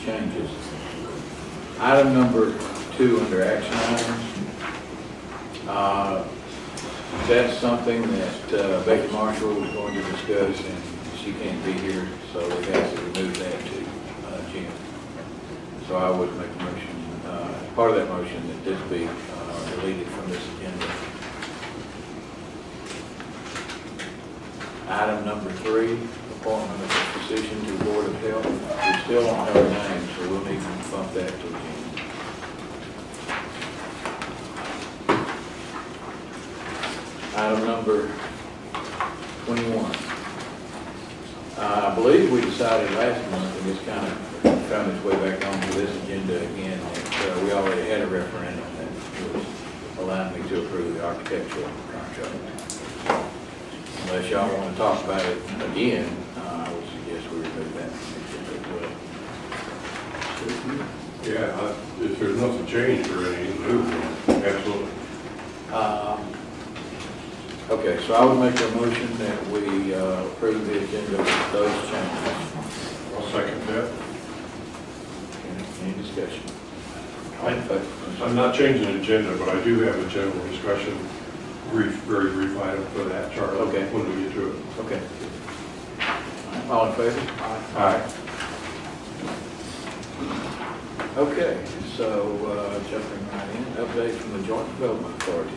changes. Item number 2 under action items. That's something that Becky Marshall was going to discuss, and she can't be here, so we have to remove that to Jim. So I would make a motion, part of that motion, that this be deleted from this agenda. Item number 3, appointment of a position to the Board of Health. We still don't have a name, so we'll need to bump that to Jim. Item number 21. I believe we decided last month, and it's kind of found its way back onto this agenda again, that we already had a referendum that was allowing me to approve the architectural contract. Unless y'all want to talk about it again, I would suggest we remove that as well. Yeah, if there's nothing changed or anything, move, absolutely. Okay, so I would make a motion that we approve the agenda with those changes. I'll second that. Any discussion? I'm not changing the agenda, but I do have a general discussion, very brief item for that, Charlie, Okay. when we get to it. Okay. All in favor? Aye. Okay, so jumping right in, update from the Joint Development Authority.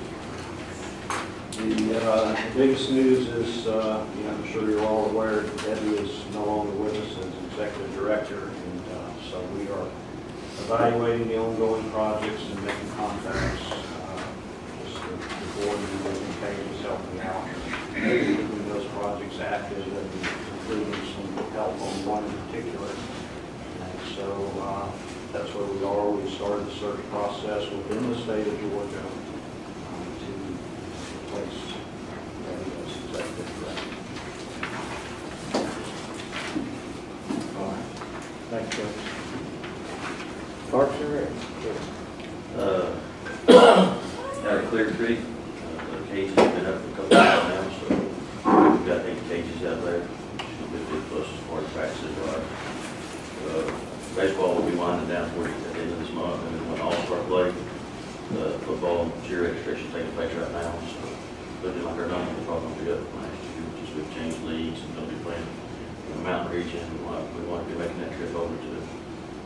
The biggest news is, I'm sure you're all aware, Debbie is no longer with us as executive director, and so we are evaluating the ongoing projects and making contacts. Just the board and the Page is helping out, keeping those projects active, and including some help on one in particular. And so that's where we are. We started the search process within the state of Georgia to replace Debbie as executive director. All right. Thank you. Parks and Rec. Out of Clear Creek, the cages have been up for a couple of days now, so we've got 8 cages out there. Should be good plus as far as practices are. Baseball will be winding down toward the end of this month, and then when all-star play, football and cheer registration taking place right now, so looking like our numbers are probably going to be up from last year, just we've changed leagues and going to be playing in the mountain region. We want to be making that trip over to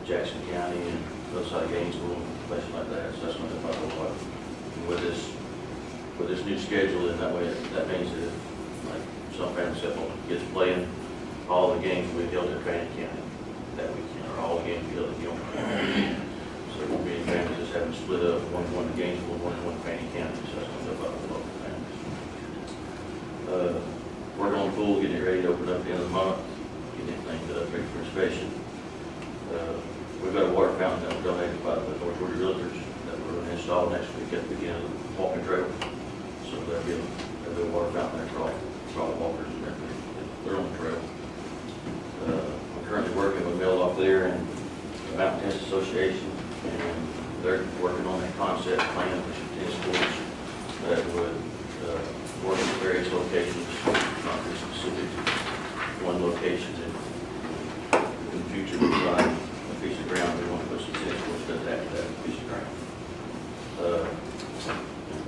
Jackson County and those side of Gainesville and places like that, so that's going to be about a lot. With this new schedule, and that way, that means that like some families that gets playing, all the games will be held in Fannin County that weekend, or all the games will be held in Gilmer County. So there won't be any families just having split up, one going to Gainesville, one going to Fannin County, so that's going to be about the local families. Working on the pool, getting it ready to open up at the end of the month, getting everything ready for inspection. We've got a water fountain that was donated by the North Georgia Realtors that we're going to install next week at the beginning of the walking trail. So there'll be a water fountain there for all the walkers and everything. They're on the trail. I'm currently working with Mill off there and the Mountain Tennis Association, and they're working on a concept plan for some tennis courts that would work at various locations, not be specific to one location. In the future, we try a piece of ground, we want to put some tennis courts after that piece of ground.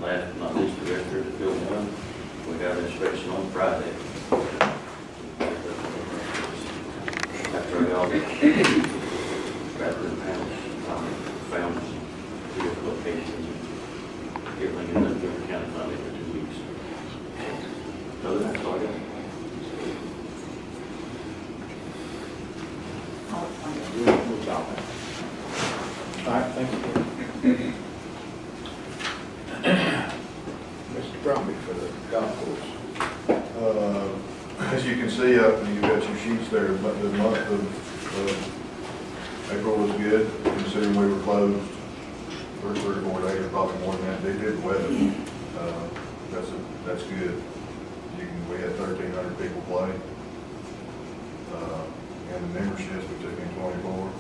Last but not least, the rest of the building one, we got an inspection on Friday. After all the bathroom panels, found 2 different locations, everything in the Gilmer County finally for 2 weeks. Other than that, all I got. All right, thank you. Mr. Bromby for the golf course. As you can see, you've got your sheets there, but the month of April was good, considering we were closed for 3 or 4 days, probably more than that. They did weather. That's good. We had 1,300 people play. And the memberships, we took in 24.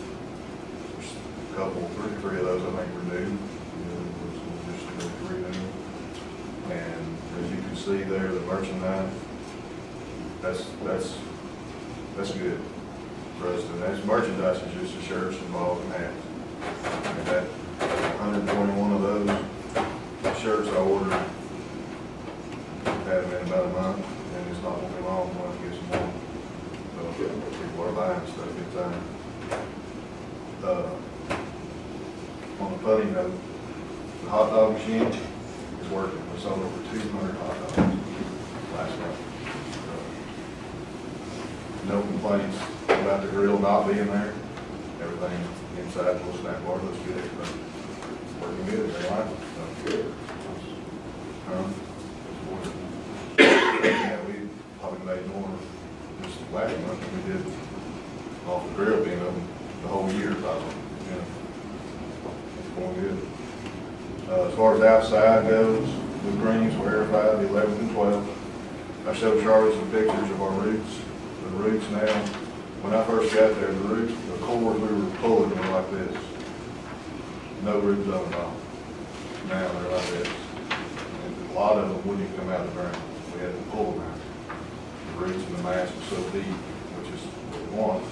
There's a couple, 3 of those I think were new. Just 3 new. And as you can see there, the merchandise, that's good. for us, and that's merchandise is just the shirts involved in hats. And that 121 of those shirts I ordered, had them in about a month, and it's not gonna be long when I get some more. So people are buying stuff big time. On a funny note, the hot dog machine is working. We sold over 200 hot dogs last month. No complaints about the grill not being there. Everything inside the little snack bar looks good, but working good. They like it. So good. Yeah, we probably made more this last month than we did off the grill being open the whole year probably. Yeah. It's going good. As far as outside goes, the greens were verified the 11th and 12th. I showed Charlie some pictures of our roots. The roots now, when I first got there, the roots, the cords we were pulling were like this. No roots on them at all. Now they're like this. And a lot of them wouldn't even come out of the ground. We had to pull them out. The roots and the mass were so deep, which is what we want.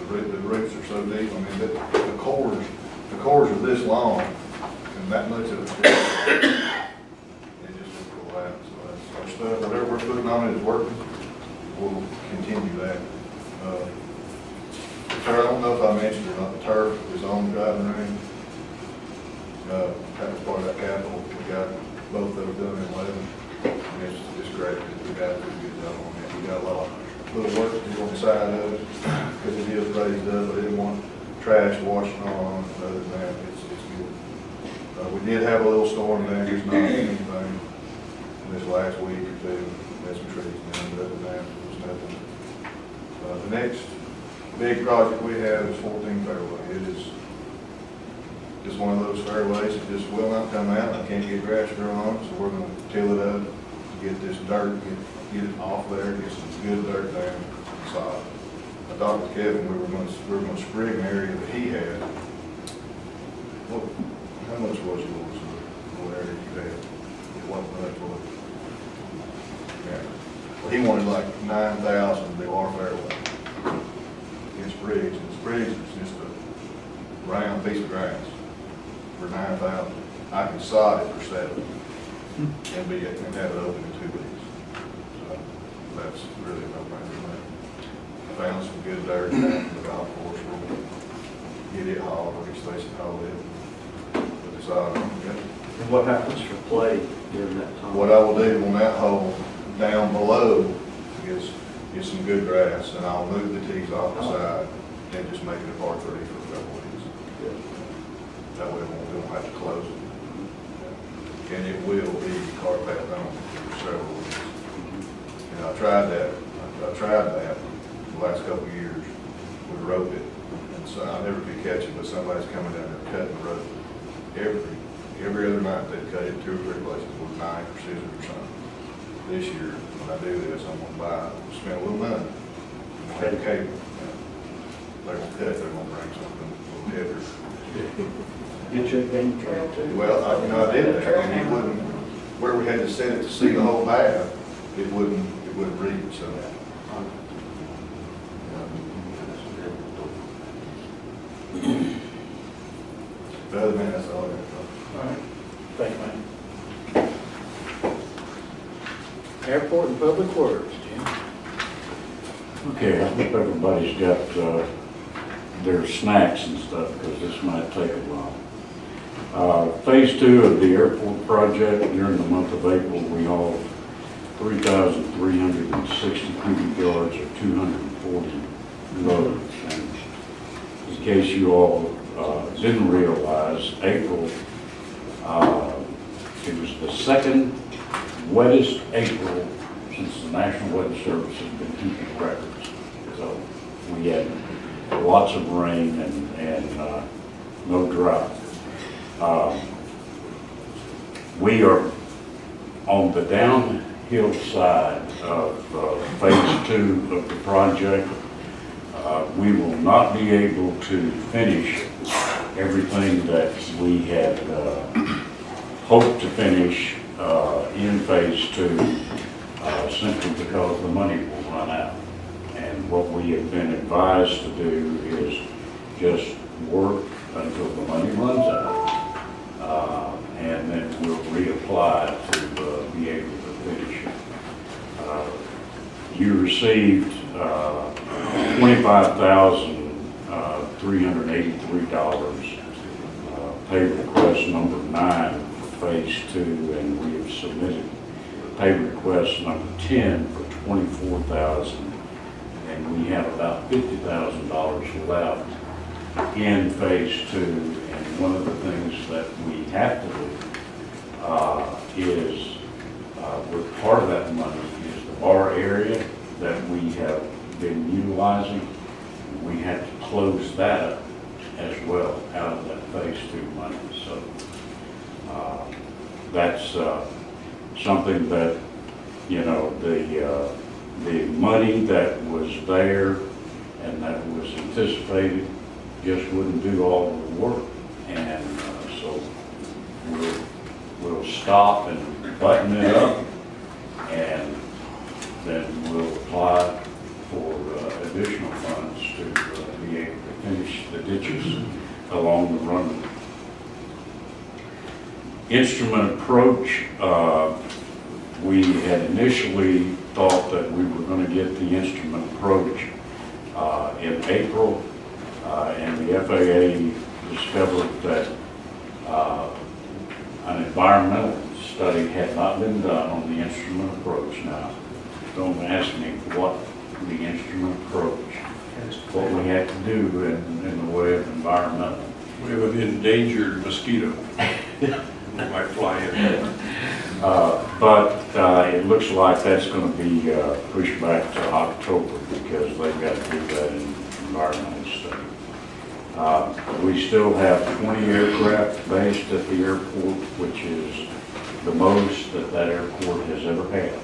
The roots are so deep. I mean, the cords are this long, and that much of it's deep. It just would pull out. So that's our stuff. Whatever we're putting on it is working. We'll continue that. I don't know if I mentioned or not, the turf is on the driving range. That was part of that capital. We got both of them done in 11. And it's great. We got a good job on that. We got a lot of little work to do on the side of it because it is raised up. I didn't want trash washing on. Other than that, it's good. We did have a little storm there. There's not anything this last week or two. Had some trees down, but other than that, there was nothing. The next big project we have is 14 Fairway. It is just one of those fairways that just will not come out. I can't get grass grown on it, so we're going to till it up, get this dirt, get it off there, get some good dirt down, solid. I talked with Kevin, we were going to sprig an area that he had. Well, how much was yours? What area you had? It wasn't much, was it? Yeah. Well, he wanted like 9,000 to do our fairway. In Spriggs, and Spriggs is just a round piece of grass for 9,000. I can sod it for 7 and have it open in 2 weeks. So that's really no brainer. I found some good dirt down in the golf course. We'll get it hauled, or Stacy hauled it, put the sod on it. And what happens for play during that time? What I will do on that hole down below is get some good grass, and I'll move the tees off the side and just make it a par 3 for a couple weeks. That way we won't have to close it. And it will be car path on for several weeks. And I tried that the last couple of years with rope it. And so I never could catch it, but somebody's coming down there cutting the rope. Every other night they'd cut it 2 or 3 places with a knife or scissors or something. This year, when I do this, I'm going to spend a little money. I'm going to have a cable. They're going to cut, they're going to bring something a little heavier. Get your game trail too. Well, I did that, and it wouldn't, where we had to set it to see the whole path, it wouldn't read, so. But other than that, that's all I got. All right. Thanks, man. Airport and Public Works, Jim. Okay, I hope everybody's got their snacks and stuff, because this might take a while. Phase 2 of the airport project, during the month of April, we hauled 3,360 cubic yards or 240 loads. And in case you all didn't realize, April, it was the second wettest April since the National Weather Service has been keeping records. So we had lots of rain and no drought. We are on the downhill side of phase 2 of the project. We will not be able to finish everything that we had hoped to finish in phase 2 simply because the money will run out. And what we have been advised to do is just work until the money runs out, and then we'll reapply to be able to finish it. You received $25,383, pay request number 9 for phase 2, and we have submitted pay request number 10 for $24,000, and we have about $50,000 left in phase 2. And one of the things that we have to do is, with part of that money, is the bar area that we have been utilizing. We have to close that up as well out of that phase 2 money. So that's something that, you know, the money that was there and that was anticipated just wouldn't do all the work. And so we'll stop and button it up, and then we'll apply for additional funds to be able to finish the ditches along the runway. Instrument approach, we had initially thought that we were going to get the instrument approach in April, and the FAA discovered that an environmental study had not been done on the instrument approach. Now, don't ask me what the instrument approach, what we had to do in the way of environmental. We have an endangered mosquito that might fly in. But it looks like that's going to be pushed back to October because they've got to do that in environmental study. We still have 20 aircraft based at the airport, which is the most that airport has ever had.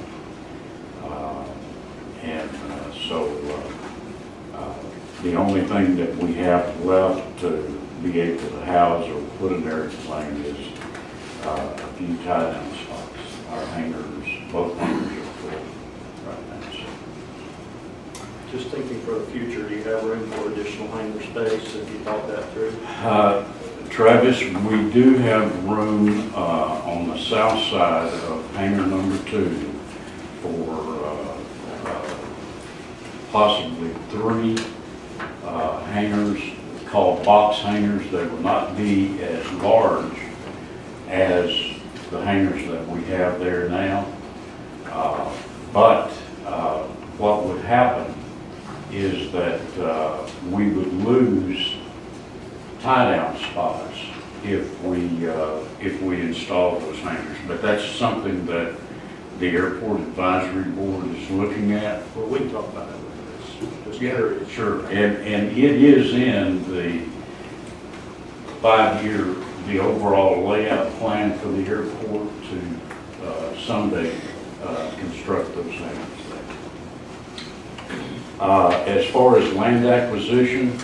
The only thing that we have left to be able to house or put an airplane is a few tie-down spots. Our hangars, both hangars are full right now. So. Just thinking for the future, do you have room for additional hangar space? Have you thought that through? Travis, we do have room on the south side of hangar number 2 for possibly 3 hangars called box hangars. They will not be as large as the hangars that we have there now. But what would happen is that we would lose tie-down spots if we install those hangars. But that's something that the Airport Advisory Board is looking at. Well, we can talk about that with this. Just Yeah, curious. sure. And it is in the 5-year, the overall layout plan for the airport to someday construct those hangars there. As far as land acquisition,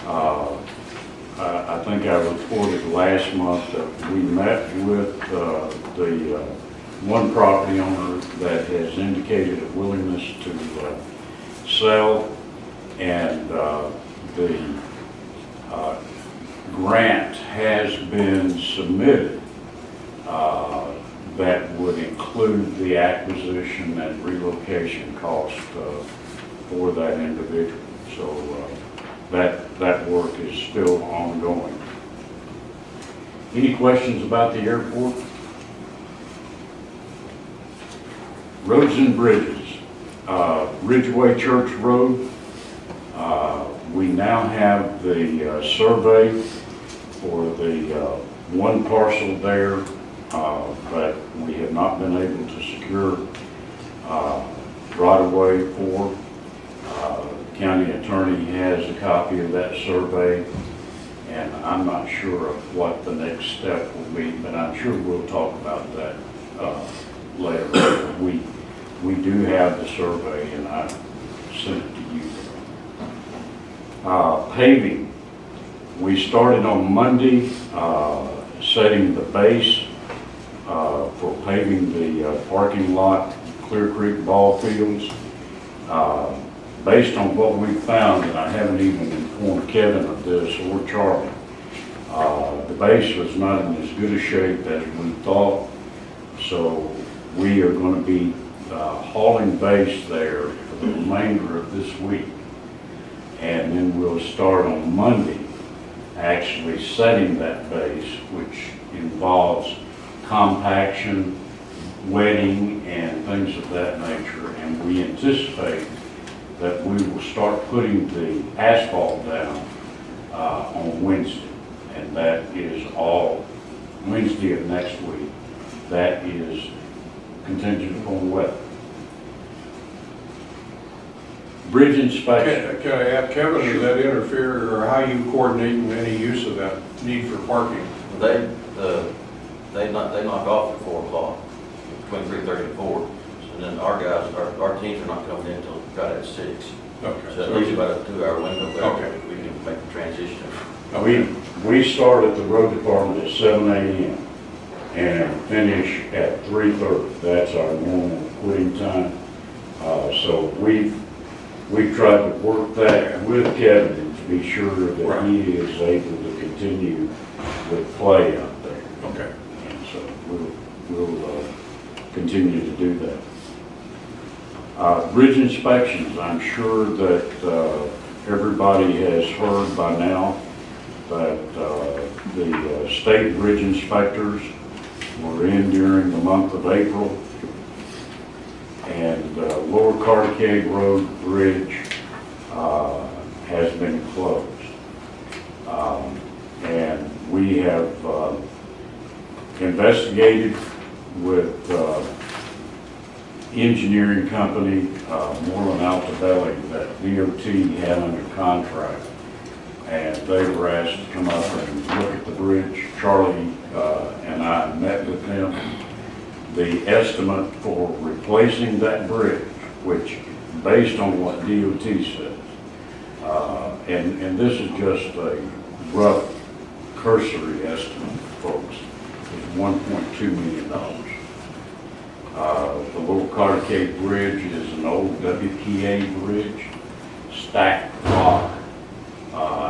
I think I reported last month that we met with the one property owner that has indicated a willingness to sell, and the grant has been submitted that would include the acquisition and relocation cost for that individual. So that work is still ongoing. Any questions about the airport? Roads and bridges. Ridgeway Church Road, we now have the survey for the one parcel there, but we have not been able to secure right-of-way for. County attorney has a copy of that survey, and I'm not sure of what the next step will be, but I'm sure we'll talk about that later. We do have the survey, and I sent it to you. Paving. We started on Monday setting the base for paving the parking lot, Clear Creek ball fields. based on what we found, and I haven't even informed Kevin of this or Charlie, the base was not in as good a shape as we thought, so we are going to be hauling base there for the remainder of this week. And then we'll start on Monday actually setting that base, which involves compaction, wetting, and things of that nature. And we anticipate that we will start putting the asphalt down on Wednesday. And that is all Wednesday of next week. That is contingent upon weather. Bridge inspection. Can I ask Kevin, does that interfere, or how you coordinating any use of that need for parking? They knock off at 4 o'clock, between 3:30 and 4. And then our guys, our teams are not coming in until right at 6. Okay. So at least about a 2-hour window there. Okay. We can make the transition. We start at the road department at 7 a.m. and finish at 3:30. That's our normal quitting time. So we've tried to work that with Kevin to be sure that he is able to continue with play out there. Okay. And so we'll continue to do that. Bridge inspections, I'm sure that everybody has heard by now that the state bridge inspectors were in during the month of April, and Lower Cartagena Road Bridge has been closed. And we have investigated with engineering company, Moreland Altabelli, that DOT had under contract. And they were asked to come up and look at the bridge. Charlie and I met with them. The estimate for replacing that bridge, which based on what DOT says, and this is just a rough cursory estimate, folks, is $1.2 million. The Little Cartagena Bridge is an old WPA bridge, stacked rock,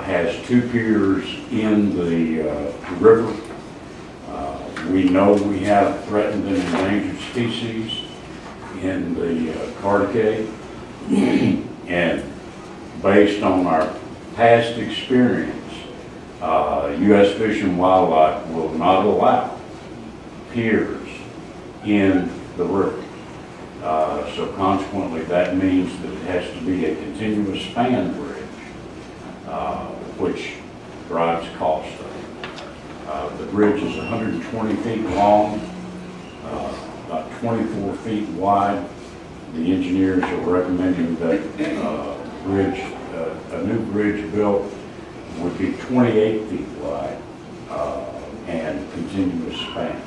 has 2 piers in the river. We know we have threatened and endangered species in the Cartagena, and based on our past experience, U.S. Fish and Wildlife will not allow piers in the river. So consequently, that means that it has to be a continuous span bridge, which drives cost up. The bridge is 120 feet long, about 24 feet wide. The engineers are recommending that a new bridge built would be 28 feet wide and continuous span.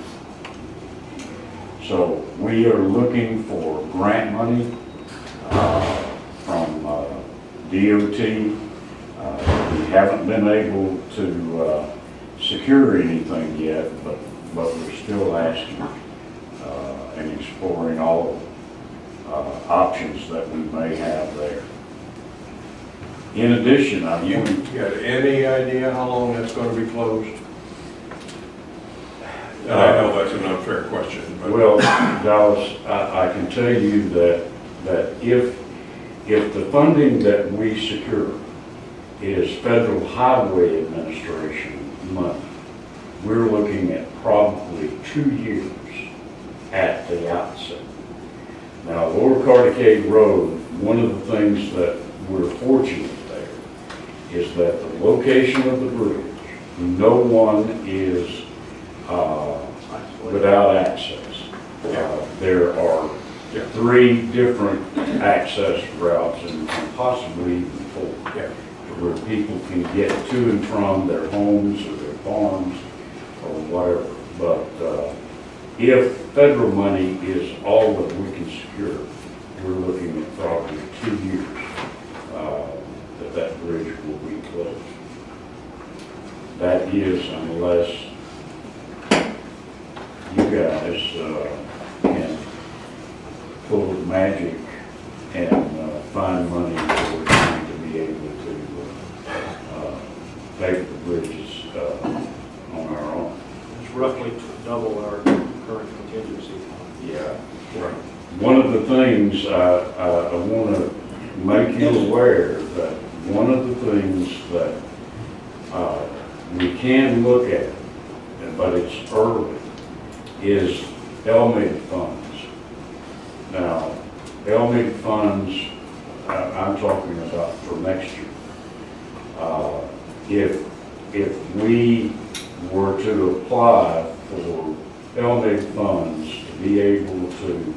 So we are looking for grant money from DOT. We haven't been able to secure anything yet, but we're still asking and exploring all options that we may have there. In addition, You got any idea how long that's going to be closed? And I know that's an unfair question, but. well, Dallas, I can tell you that if the funding that we secure is Federal Highway Administration money, we're looking at probably 2 years at the outset. Now, Lower Cartagena Road, one of the things that we're fortunate there is that the location of the bridge, no one is without access. There are 3 different access routes and possibly even 4, where people can get to and from their homes or their farms or whatever. But if federal money is all that we can secure, we're looking at probably 2 years that bridge will be closed. That is unless you guys can pull the magic and find money pay for the bridges on our own. It's roughly double our current contingency fund. Yeah. Right. One of the things I want to make you aware that one of the things that we can look at, but it's early, is LMIG funds. Now, LMIG funds, I'm talking about for next year. If we were to apply for LMIG funds to be able to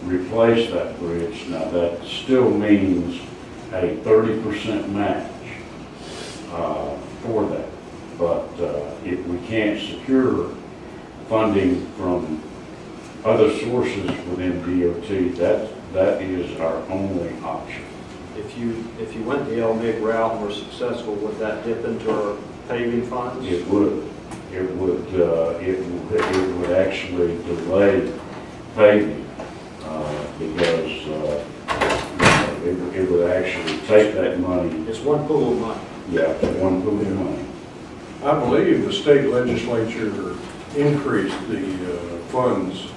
replace that bridge, now that still means a 30% match for that. But if we can't secure funding from other sources within DOT, that is our only option. If you went the LMIG route and were successful, would that dip into our paving funds? It would. It would actually delay paving because it would actually take that money. It's one pool of money. Yeah, one pool of money. I believe the state legislature increased the funds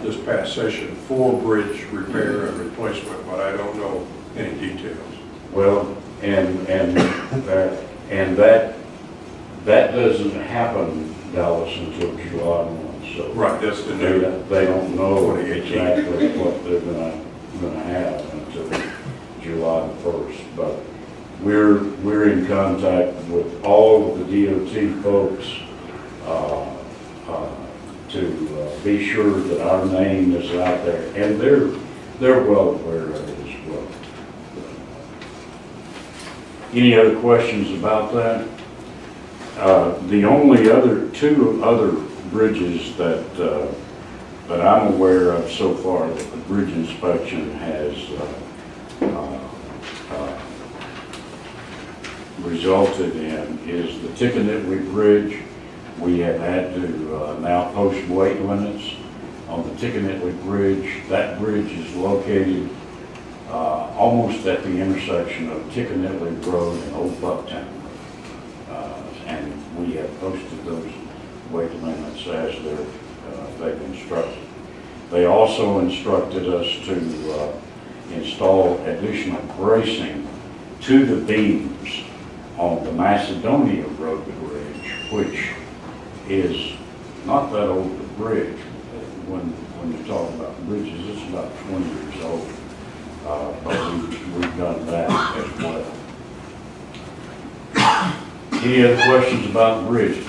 this past session for bridge repair and replacement, but I don't know any details. Well, and that doesn't happen, Dallas, until July 1. So Right, that's the new. they don't know 2018. exactly what they're gonna have until July 1st. But we're in contact with all of the DOT folks to be sure that our name is out there, and they're well aware of it as well. Any other questions about that? The only two other bridges that I'm aware of so far that the bridge inspection has resulted in is the Tickenitly Bridge. We have had to now post weight limits on the Tickenitly Bridge. That bridge is located almost at the intersection of Tickenitly Road and Old Bucktown Road. And we have posted those weight limits as they've instructed. They also instructed us to install additional bracing to the beams on the Macedonia Road Bridge, which is not that old a bridge. When you talk about bridges, it's about 20 years old. But we've done that as well. Any other questions about the bridges?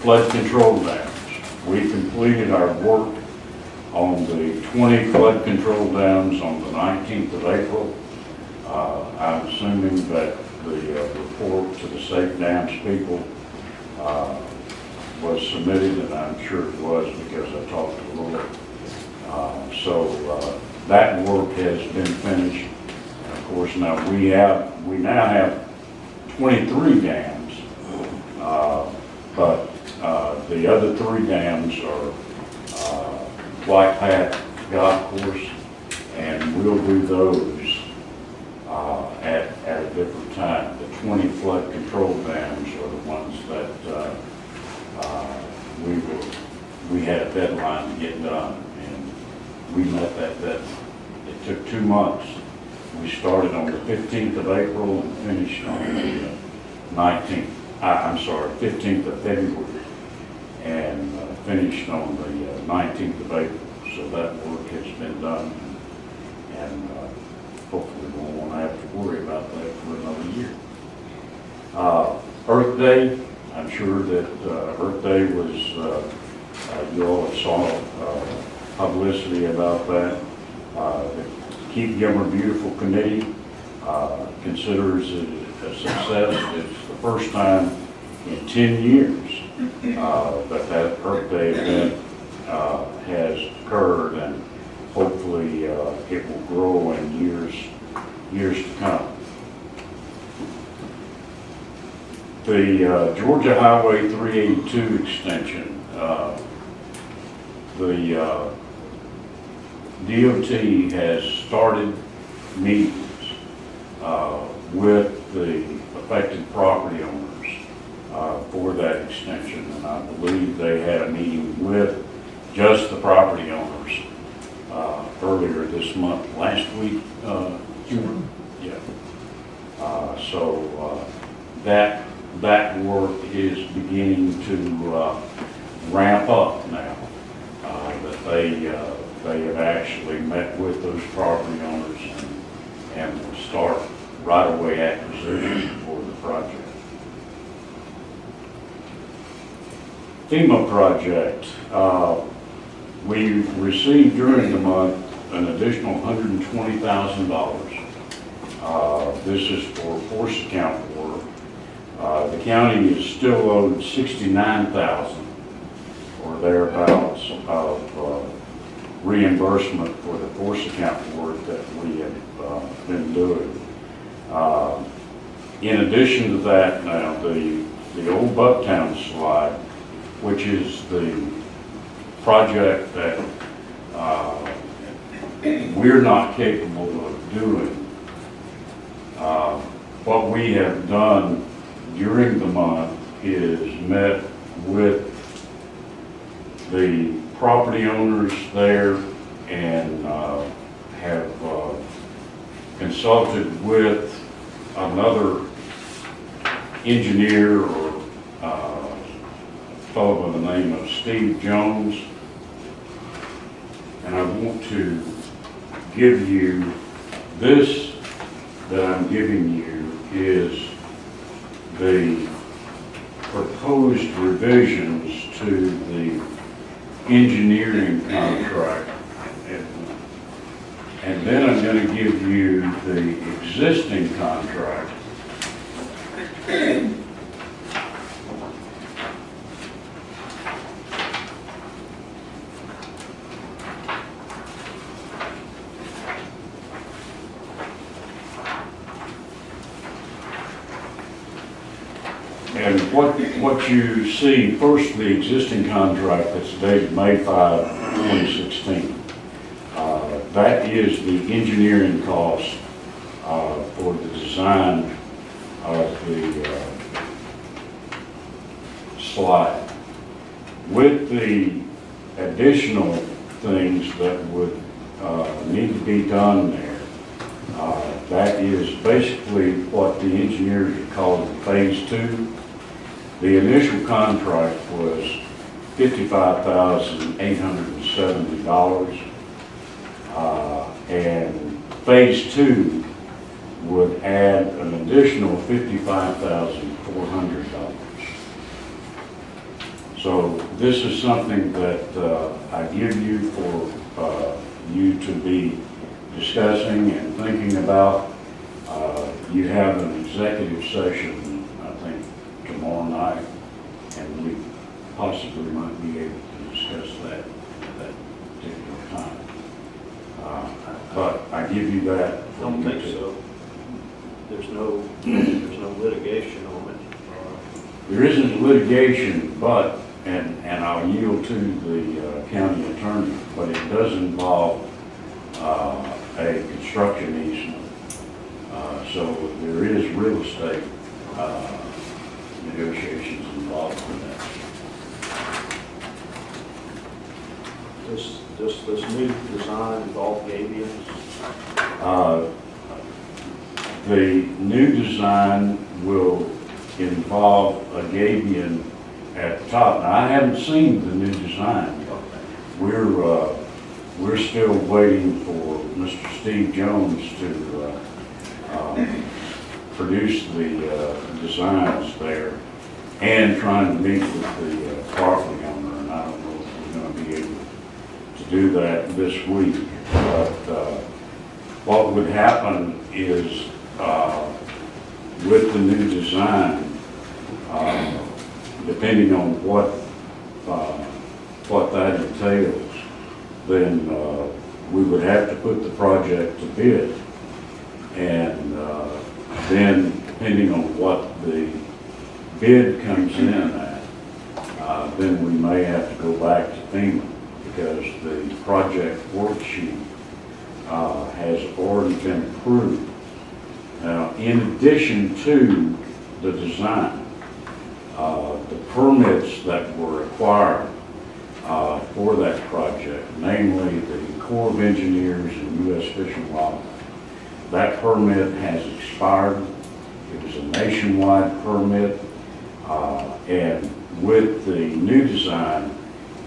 Flood control dams. We completed our work on the 20 flood control dams on the 19th of April. I'm assuming that the report to the Safe Dams people was submitted, and I'm sure it was because I talked to Laura. So that work has been finished. And of course, now we now have 23 dams, but the other 3 dams are White Path Golf Course, and we'll do those at a different time. The 20 flood control dams are the ones that we had a deadline to get done, and we met that deadline. It took 2 months. We started on the 15th of April and finished on the 15th of February, and finished on the 19th of April. So that work has been done, and hopefully we won't have to worry about that for another year. Earth Day, I'm sure that Earth Day was, you all saw publicity about that. The Keep Gilmer Beautiful Committee considers it a success. It's the first time in 10 years that Earth Day event has occurred, and hopefully it will grow in years to come. The Georgia Highway 382 extension, the DOT has started meetings with with the affected property owners for that extension, and I believe they had a meeting with just the property owners earlier this month, last week, June. Yeah. So that work is beginning to ramp up now. That they have actually met with those property owners and will start right-of-way acquisition for the project. FEMA project, we received during the month an additional $120,000. This is for force account work. The county is still owed $69,000 or thereabouts of reimbursement for the force account work that we have been doing. In addition to that, now the old Bucktown slide, which is the project that we're not capable of doing. What we have done during the month is met with the property owners there and have consulted with another engineer or fellow by the name of Steve Jones. And I want to give you this that I'm giving you is the proposed revisions to the engineering contract. And then I'm going to give you the existing contract. And what you see, first, the existing contract that's dated May 5, 2016. That is the engineering cost for the design of the slide. With the additional things that would need to be done there, that is basically what the engineers are calling phase 2. The initial contract was $55,870, and phase 2 would add an additional $55,400. So this is something that I give you for you to be discussing and thinking about. You have an executive session, I think, tomorrow night, and we possibly might be able to discuss that at that particular time. But I give you that. I don't think so. There's no litigation on it. There isn't litigation, but, and I'll yield to the county attorney, but it does involve a construction easement. So there is real estate negotiations involved in that. Does this new design involve gabions? The new design will involve a gabion at the top. Now, I haven't seen the new design. We're still waiting for Mr. Steve Jones to produce the designs there, and trying to meet with the property owner, and I don't know if we're going to be able to do that this week. But what would happen is, with the new design, depending on what that entails, then we would have to put the project to bid, and then depending on what the bid comes in at, then we may have to go back to FEMA, because the project worksheet has already been approved. Now, In addition to the design, the permits that were required for that project, namely the Corps of Engineers and U.S. Fish and Wildlife, that permit has expired. It was a nationwide permit, and with the new design,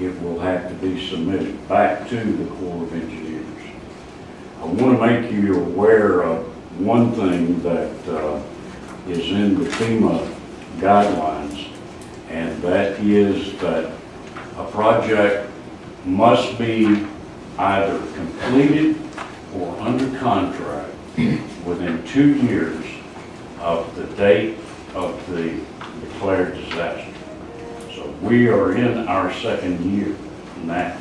it will have to be submitted back to the Corps of Engineers. I want to make you aware of one thing that is in the FEMA guidelines, and that is that a project must be either completed or under contract within 2 years of the date of the declared disaster. So we are in our second year now.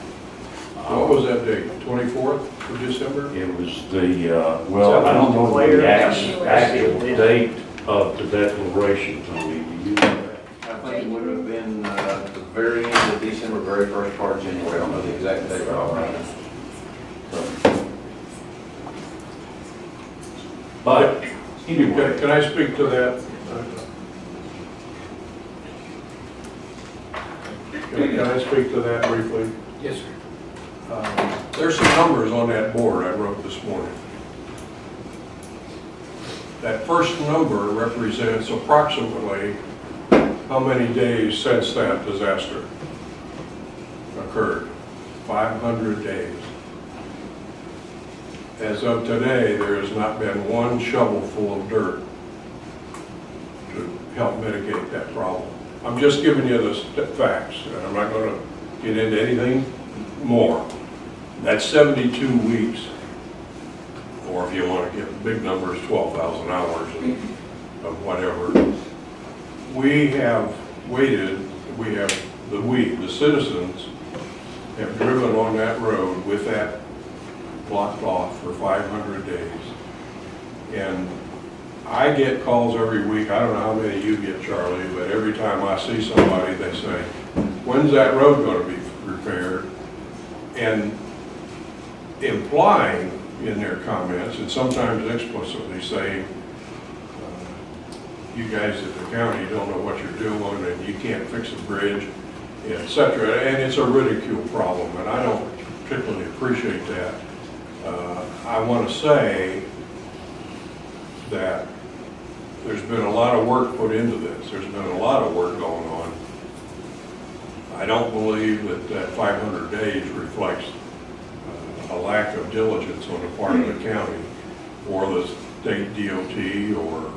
What was that date, 24th of December? It was the, well, I don't know the actual date of the declaration, Tony. Do you know that? I think it would have been the very end of December, very first part of January. I don't know the exact date right now. But anyway, Can I speak to that? Can I speak to that briefly? Yes, sir. There's some numbers on that board I wrote this morning. That first number represents approximately how many days since that disaster occurred? 500 days. As of today, there has not been one shovelful of dirt to help mitigate that problem. I'm just giving you the facts, and I'm not going to get into anything more. That's 72 weeks, or if you want to get big numbers, 12,000 hours of whatever. We have waited, the citizens have driven on that road with that blocked off for 500 days. And I get calls every week, I don't know how many you get, Charlie, but every time I see somebody, they say, when's that road going to be repaired? And implying in their comments, and sometimes explicitly saying, you guys at the county don't know what you're doing and you can't fix a bridge, etc. And it's a ridicule problem, and I don't particularly appreciate that. I want to say that there's been a lot of work put into this. There's been a lot of work going on. I don't believe that 500 days reflects a lack of diligence on the part of the county or the state DOT or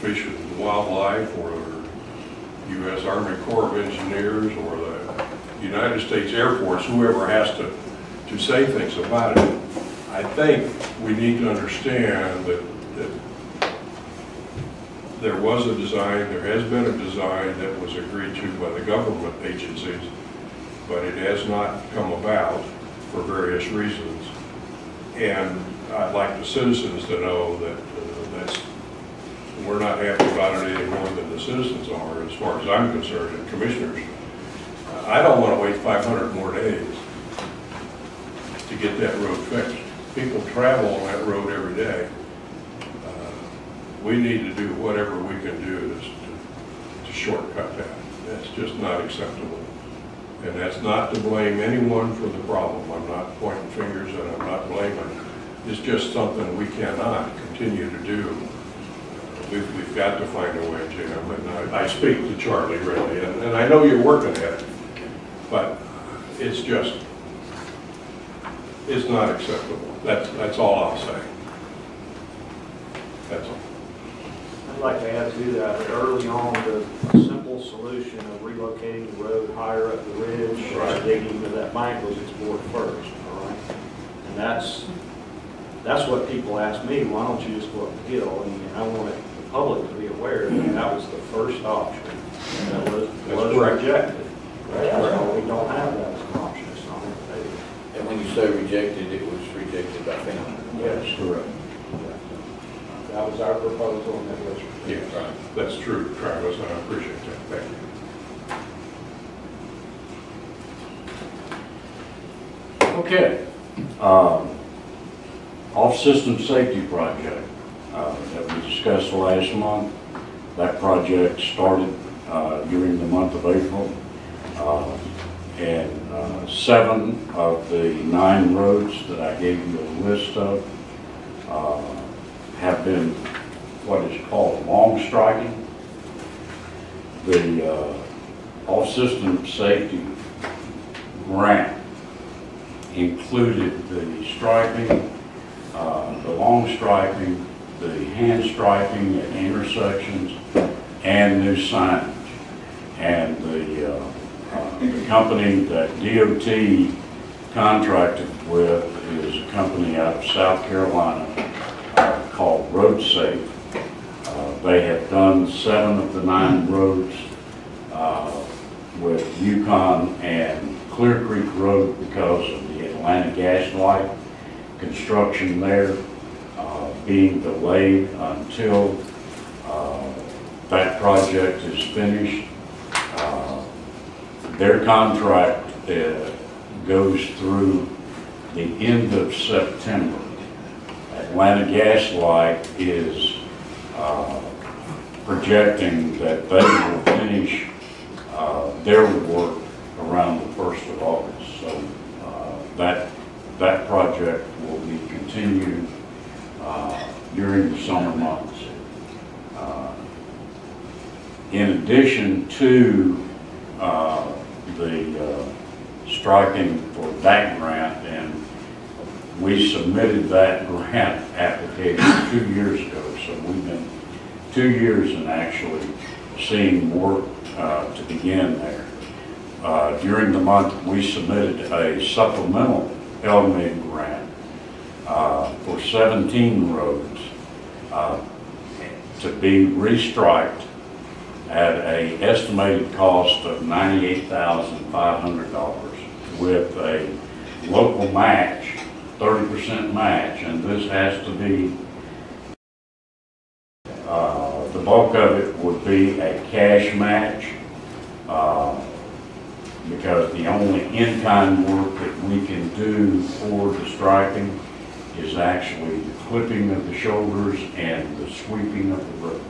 Fish and Wildlife or the U.S. Army Corps of Engineers or the United States Air Force, whoever has to say things about it. I think we need to understand that there was a design, there has been a design that was agreed to by the government agencies, but it has not come about for various reasons. And I'd like the citizens to know that we're not happy about it any more than the citizens are, as far as I'm concerned, and commissioners. I don't want to wait 500 more days to get that road fixed. People travel on that road every day. We need to do whatever we can do to shortcut that. That's just not acceptable. And that's not to blame anyone for the problem. I'm not pointing fingers and I'm not blaming. It's just something we cannot continue to do. We've got to find a way, Jim. And I speak to Charlie really, and I know you're working at it, but it's just, it's not acceptable. That's all I'll say. That's all. I'd like to add to that early on, the simple solution of relocating the road higher up the ridge, Right. digging into that bank was explored first, all right? And that's what people ask me, why don't you just go up the hill? And I want the public to be aware that that was the first option that was correct. rejected. So we don't have that as an option, it's not on the table. And when you say rejected, it was rejected by FEMA. Yes. Correct. That was our proposal and it was. Yes, that's true, Travis, and I appreciate that. Thank you. okay. Off-system safety project that was discussed last month. That project started during the month of April. And 7 of the 9 roads that I gave you a list of have been what is called long striking. The all-system safety grant included the striping, the long striping, the hand striping at intersections, and new signage. And the company that DOT contracted with is a company out of South Carolina called Road Safe. They have done 7 of the 9 roads with Yukon and Clear Creek Road because of the Atlanta gas light construction there being delayed until that project is finished. Their contract goes through the end of September. Atlanta Gas Light is projecting that they will finish their work around the 1st of August. So that project will be continued during the summer months. In addition to the striking for that grant, and we submitted that grant application 2 years ago, so we've been 2 years and actually seeing work to begin there. During the month, we submitted a supplemental LMIG grant for 17 roads to be restriped at an estimated cost of $98,500 with a local match, 30% match, and this has to be, the bulk of it would be a cash match because the only in-kind work that we can do for the striping is actually the clipping of the shoulders and the sweeping of the road.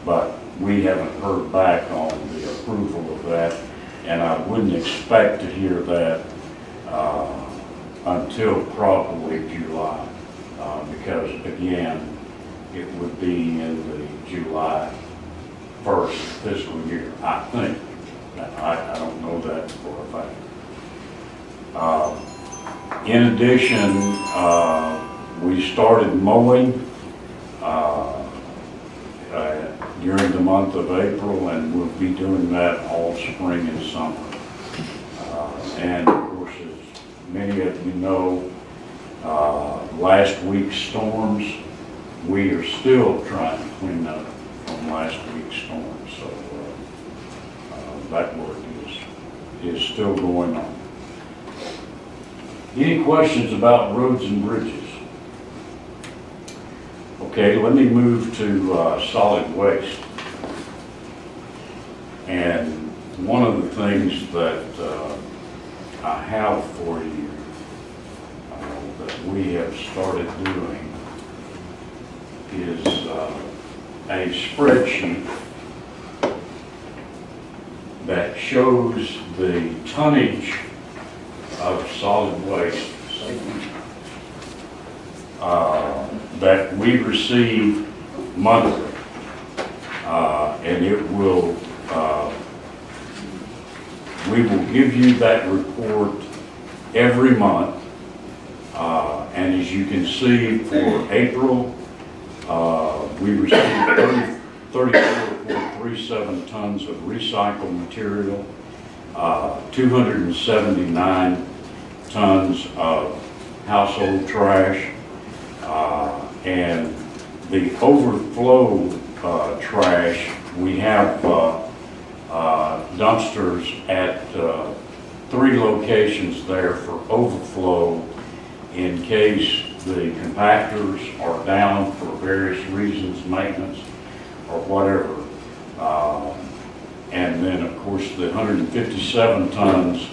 But we haven't heard back on the approval of that, and I wouldn't expect to hear that until probably July, because again, it would be in the July 1st fiscal year, I think. I don't know that for a fact. In addition, we started mowing during the month of April, and we'll be doing that all spring and summer. And of course, as many of you know, last week's storms, we are still trying to clean up from last week's storms. So that work is still going on. Any questions about roads and bridges? Okay, let me move to solid waste. And one of the things that I have for you that we have started doing is a spreadsheet that shows the tonnage of solid waste that we receive monthly, and it will we will give you that report every month, and as you can see, for April we received 34.37 tons of recycled material, 279 tons of household trash, and the overflow trash, we have dumpsters at 3 locations there for overflow in case the compactors are down for various reasons, maintenance or whatever. And then of course the 157 tons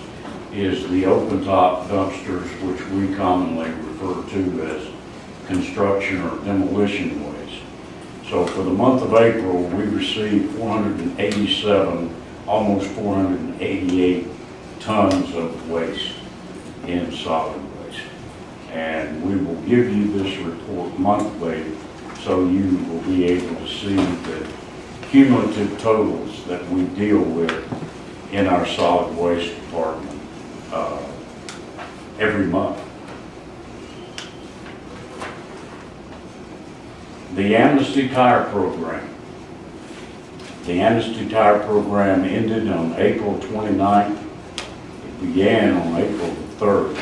is the open top dumpsters, which we commonly refer to as construction or demolition waste. So for the month of April, we received 487, almost 488 tons of waste in solid waste. And we will give you this report monthly so you will be able to see the cumulative totals that we deal with in our solid waste department every month. The Amnesty Tire Program. The Amnesty Tire Program ended on April 29th. It began on April the 3rd.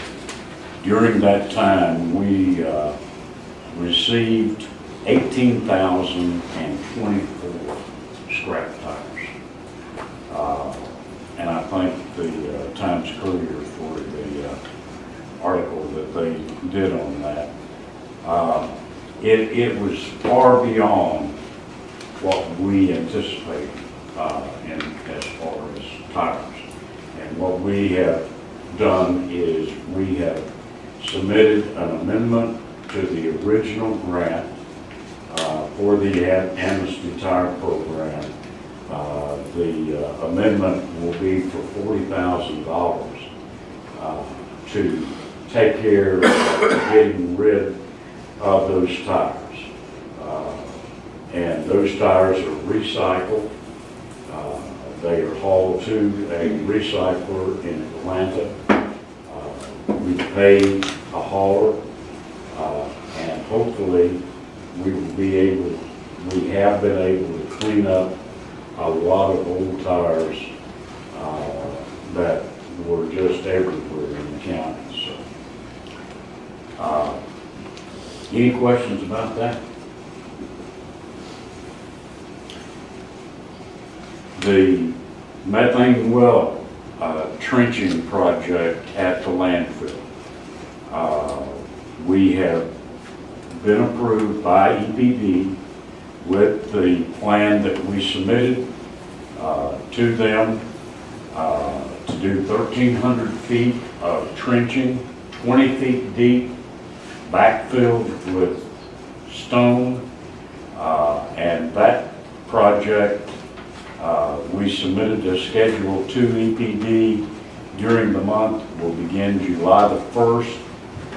During that time, we received 18,024 scrap tires. And I thank the Times Courier for the article that they did on that. It was far beyond what we anticipated as far as tires. And what we have done is we have submitted an amendment to the original grant for the Amnesty Tire Program. The amendment will be for $40,000 to take care of getting rid of those tires. And those tires are recycled. They are hauled to a recycler in Atlanta. We paid a hauler, and hopefully we have been able to clean up a lot of old tires that were just everywhere in the county. So, any questions about that? The methane well trenching project at the landfill. We have been approved by EPD with the plan that we submitted to them to do 1,300 feet of trenching, 20 feet deep, backfilled with stone, and that project we submitted a schedule to EPD during the month. Will begin July the 1st,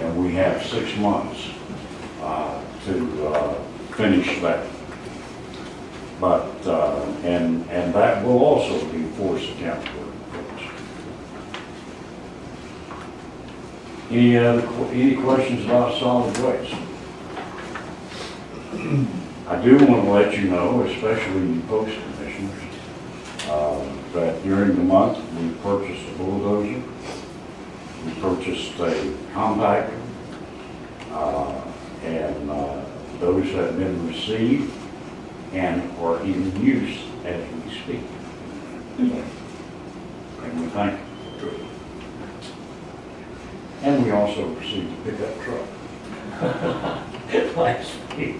and we have 6 months to finish that. But and that will also be forced account for. Any questions about solid waste? I do want to let you know, especially you post commissioners, that during the month we purchased a bulldozer, we purchased a compactor, and those have been received and are in use as we speak. And we thank you. And we also received a pickup truck last week.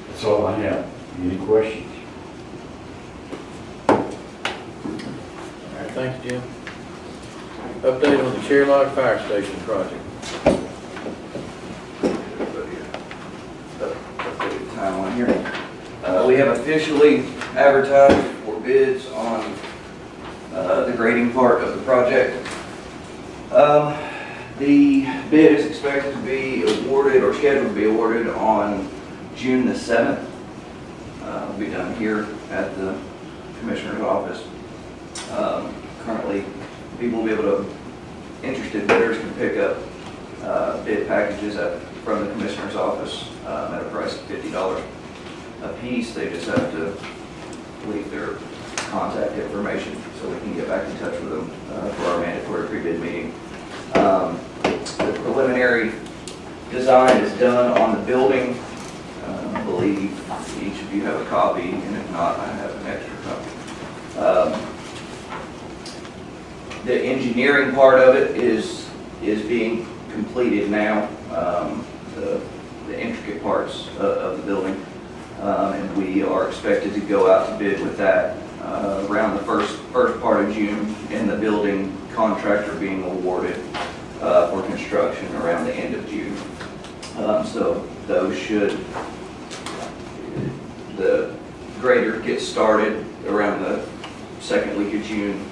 That's all I have. Any questions? All right, thanks, Jim. Update on the Cherry Fire Station project. Timeline here. We have officially advertised for bids on the grading part of the project. The bid is expected to be awarded or scheduled to be awarded on June the 7th. It'll be done here at the Commissioner's office. Currently, people will be able to, interested bidders can pick up bid packages from the Commissioner's office at a price of $50 a piece. They just have to leave their contact information so we can get back in touch with them for our mandatory pre-bid meeting. The preliminary design is done on the building. I believe each of you have a copy, and if not, I have an extra copy. The engineering part of it is being completed now, the intricate parts of the building, and we are expected to go out to bid with that around the first part of June, and the building contractor being awarded for construction around the end of June. So those should grader gets started around the second week of June,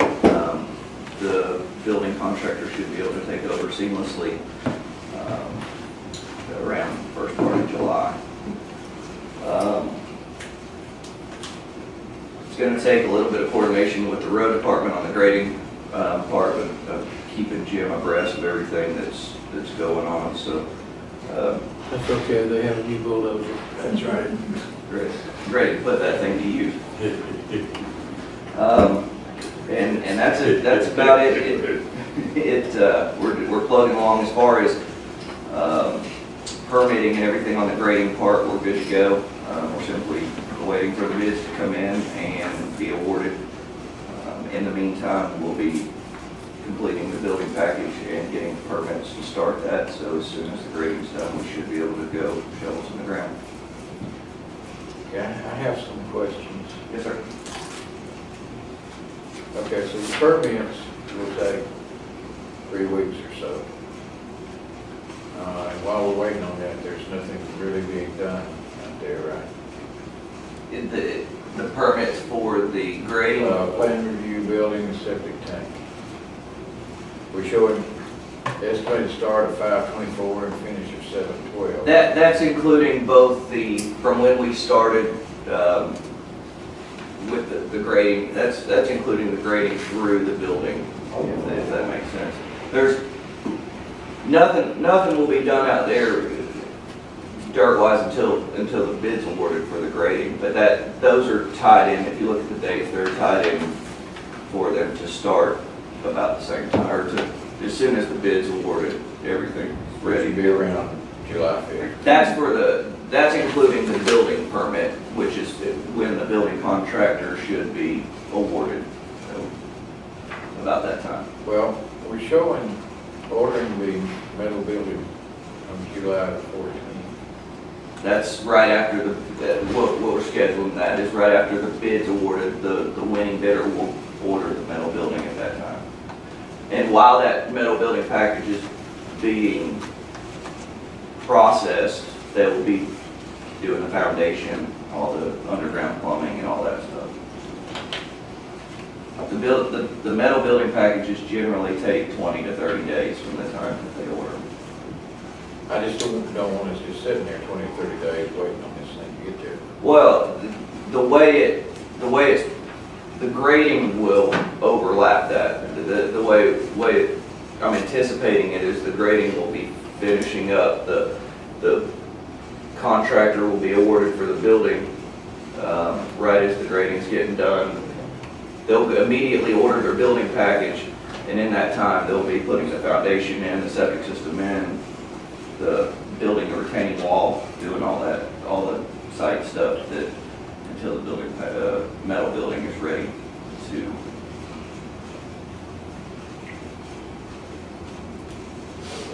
the building contractor should be able to take over seamlessly around the first part of July. It's going to take a little bit of coordination with the road department on the grading part of keeping Jim abreast of everything that's going on. So That's okay, they have a new bulldozer. That's right. ready to put that thing to use. And that's it. That's about it. We're plugging along as far as permitting and everything on the grading part. We're good to go. We're simply waiting for the bids to come in and be awarded. In the meantime, we'll be completing the building package and getting permits to start that. So as soon as the grading's done, we should be able to go shovels in the ground. Okay, I have some questions. Yes, sir. Okay, so the permits will take 3 weeks or so. And while we're waiting on that, there's nothing really being done out there, right? The permits for the grading. Plan review, building and septic tank. We're showing estimated start of 5/24 and finish of 7/12. That's including both from when we started with the grading, that's including the grading through the building, if that makes sense. There's nothing will be done out there dirt-wise until the bid's awarded for the grading, but those are tied in. If you look at the dates, they're tied in for them to start about the same time, or as soon as the bid's awarded, everything's ready. Ready to be around July 5th. That's including the building permit, which is when the building contractor should be awarded, so about that time. Well, we're showing ordering the metal building on July 14th. That's right after what we're scheduling, that is right after the bid's awarded, the winning bidder will order the metal building at that time. And while that metal building package is being processed, they will be doing the foundation, all the underground plumbing and all that stuff. The metal building packages generally take 20 to 30 days from the time that they order them. I just don't want us just sitting there 20 or 30 days waiting on this thing to get there. Well, the way the grading will overlap that. The way I'm anticipating it is the grading will be finishing up. The contractor will be awarded for the building right as the grading's getting done. They'll immediately order their building package, and in that time they'll be putting the foundation in, the septic system in, the building, the retaining wall, doing all the site stuff until the building metal building is ready to.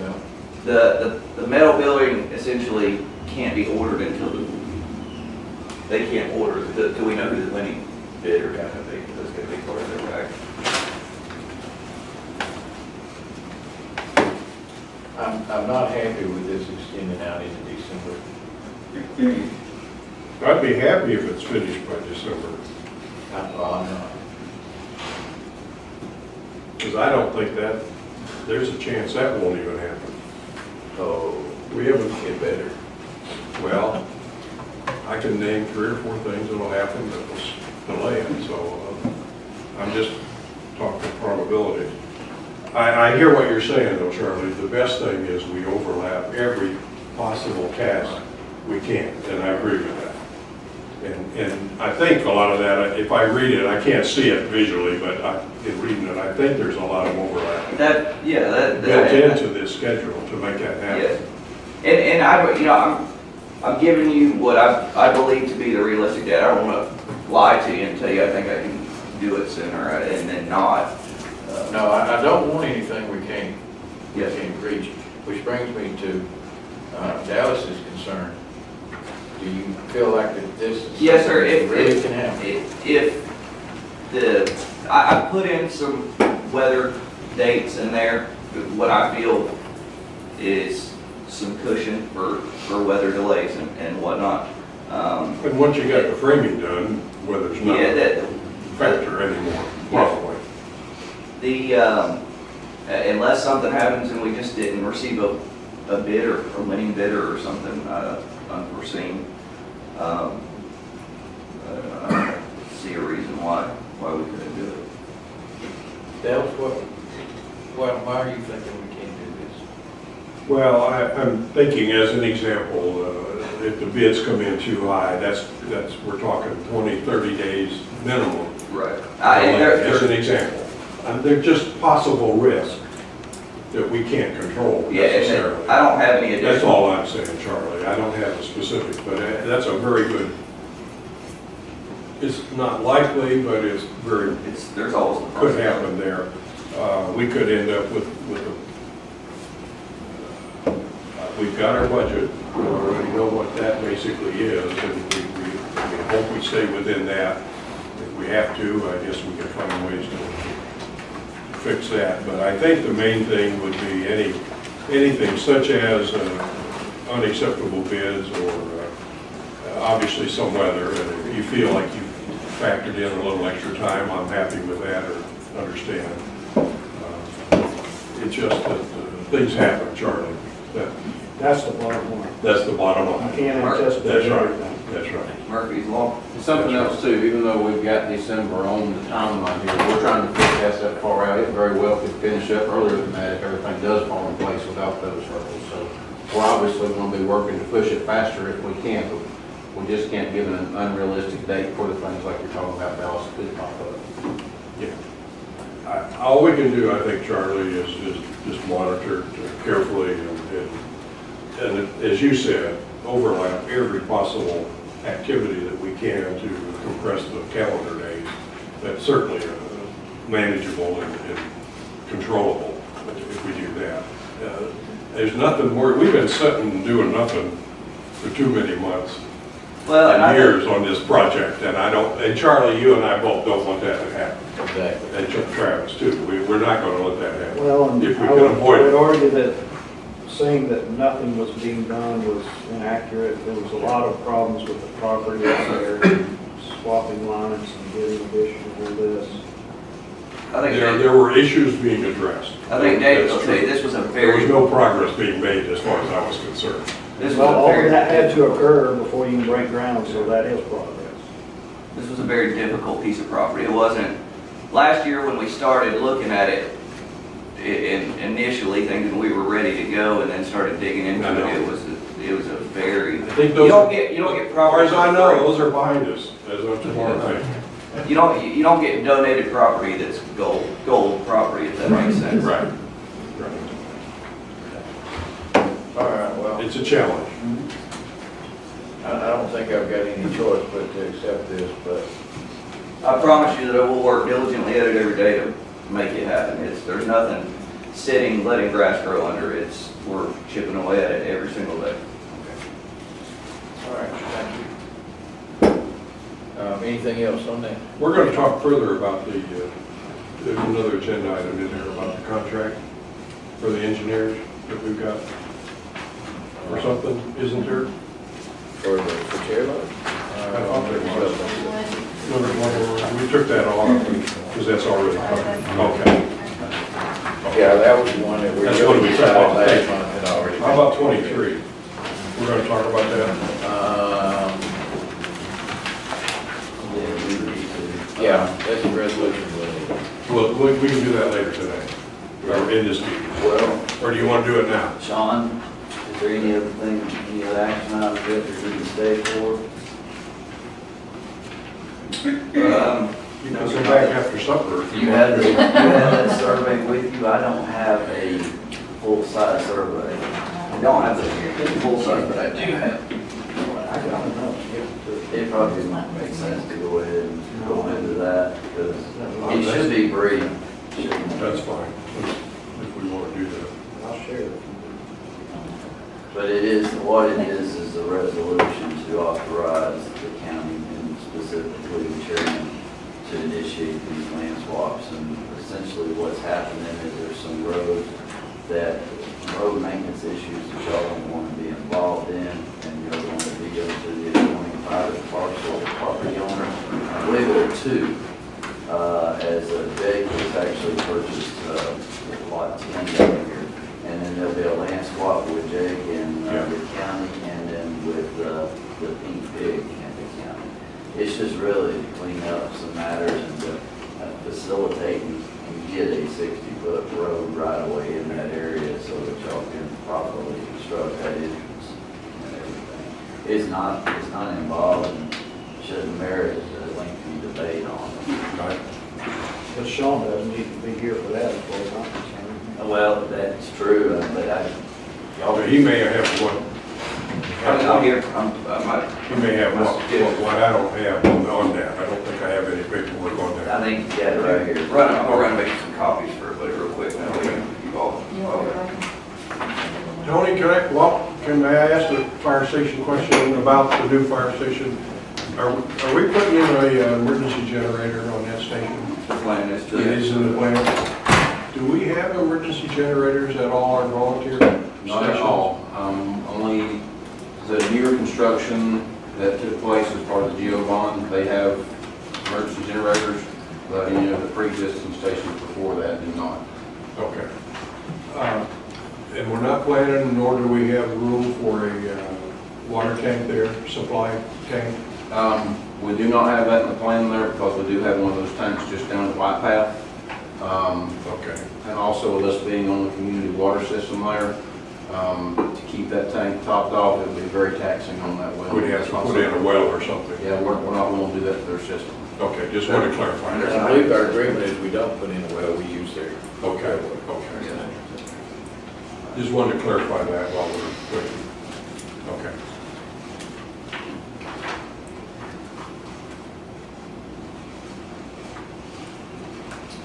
Well, The metal building essentially can't be ordered until they can't order until we know who the winning bidder is going to be. That's going to be part of their package. I'm not happy with this extending out into December. I'd be happy if it's finished by December, I'm not. because I don't think there's a chance that won't even happen. Oh, We haven't, get better. well, I can name 3 or 4 things that'll happen that will delay it, so I'm just talking probability. I hear what you're saying though, Charlie. The best thing is we overlap every possible task we can, and I agree with that. And I think a lot of that, if I read it, I can't see it visually, but in reading it, I think there's a lot of overlap built into this schedule to make that happen. Yes. I'm giving you what I believe to be the realistic data. I don't want to lie to you and tell you I think I can do it sooner and then not. No, I don't want anything we can't Yes. reach, which brings me to Dallas's concern. Do you feel like that this is Yes, sir. something that really can happen? I put in some weather dates in there, what I feel is some cushion for weather delays and whatnot. And once you got the framing done, weather's not Yeah, a factor anymore, probably. Unless something happens and we just didn't receive a bid or a winning bidder or something unforeseen, I don't see a reason why we couldn't do it. That was why are you thinking we can't do this? Well, I'm thinking as an example, if the bids come in too high, we're talking 20, 30 days minimum. Right. As an example. And they're just possible risk that we can't control necessarily. I don't have any additional. That's all I'm saying, Charlie. I don't have the specifics, but that's a very good, it's not likely, but it's very, There's always the could possibility. happen there. We could end up with we've got our budget. We already know what that basically is, and we hope we stay within that. If we have to, I guess we can find ways to fix that. But I think the main thing would be anything such as unacceptable bids or obviously some weather. And if you feel like you factored in a little extra time, I'm happy with that or understand. It's just that things happen, Charlie. That's the bottom line. That's the bottom I line. can't anticipate That's right. everything. That's right. Murphy's Law. Something else too, even though we've got December on the timeline here, we're trying to forecast that far out. It very well could finish up earlier than that if everything does fall in place without those hurdles. So we're obviously going to be working to push it faster if we can, but we just can't give an unrealistic date for the things like you're talking about that could pop up. Yeah. All we can do, I think, Charlie, is just monitor carefully and as you said, overlap every possible activity that we can to compress the calendar days. That's certainly manageable and controllable if we do that. There's nothing more, we've been sitting and doing nothing for too many months and years on this project, and Charlie, you and I both don't want that to happen. Exactly. And Travis too, we're not going to let that happen. Well, and If we I can avoid would it. argue that saying that nothing was being done was inaccurate. There was a lot of problems with the property out there, swapping lines and getting additional this. There were issues being addressed. I think Dave will That's say true. this was a There very. was no progress being made as far as I was concerned. This was Well, a all very. of that had to occur before you can break ground, so that is progress. This was a very difficult piece of property. It wasn't, last year when we started looking at it, initially thinking we were ready to go and then started digging into it, it was a very, I think you those don't are, get as far property. as I know, those are behind us as of tomorrow night. You don't get donated property that's gold property, if that makes sense. Right. All right, well, It's a challenge. I don't think I've got any choice but to accept this, but I promise you that I will work diligently at it every day to make it happen. There's nothing sitting, letting grass grow under. We're chipping away at it every single day. all right, thank you. Anything else on that? We're going to talk further about there's another agenda item in there about the contract for the engineers that we've got or something, isn't there? For chair load? I thought there was. No, there's one more. We took that off because that's already covered. Okay. Yeah, that was the one that we That's what we took decided off. last month and already. How about 23? We're going to talk about that. Yeah, that's a resolution. Well, we can do that later today, or in this meeting. Well, Or do you want to do it now? Sean, is there any other thing, any other action items that we can stay for? You can come back after supper. if You want had to. that survey with you, I don't have a full-size survey. I don't have the full size, but I do have. I don't know. It probably might make sense to go ahead and go into that, because it should be brief. That's fine, if we want to do that. I'll share it. But it is, what it is a resolution to authorize the county and specifically the chairman to initiate these land swaps. And essentially what's happening is there's some road maintenance issues that y'all don't want to be involved in, and you're going to be able to the adjoining believe there are two, as Jake has actually purchased lot 10 down here. And then there'll be a land swap with Jake in the county, and then with the Pink Pig in the county. It's just really to clean up some matters and to facilitate and get a 60-foot road right away in that area so that y'all can properly construct that entrance and everything. It's not involved and shouldn't merit a lengthy debate on it. Right. But Sean doesn't need to be here for that, as far as I'm concerned. Well, that's true, but Although he may have one, I'm here, he may have what I don't have on that. I don't think I have any paperwork on that. I think you got it right here. I'll run and make some copies for everybody real quick, that way you all. Tony, can I ask a fire station question about the new fire station? Are we putting in a emergency generator on that station? The plan is to. It is in the plan. Do we have emergency generators at all on volunteer stations? Not at all. Only the newer construction that took place as part of the GEO bond, they have emergency generators, but any of the pre-existing stations before that do not. Okay. And we're not planning, nor do we have room for a water tank there, supply tank? We do not have that in the plan there because we do have one of those tanks just down at White Path. Okay. And also with us being on the community water system there, to keep that tank topped off, it would be very taxing on that well. We'd have to put in a well or something. Yeah, we're not going to do that to their system. Okay, just want to clarify. I believe our agreement is we don't put in a well, we use their. Okay, okay. Just wanted to clarify that while we're waiting. Okay.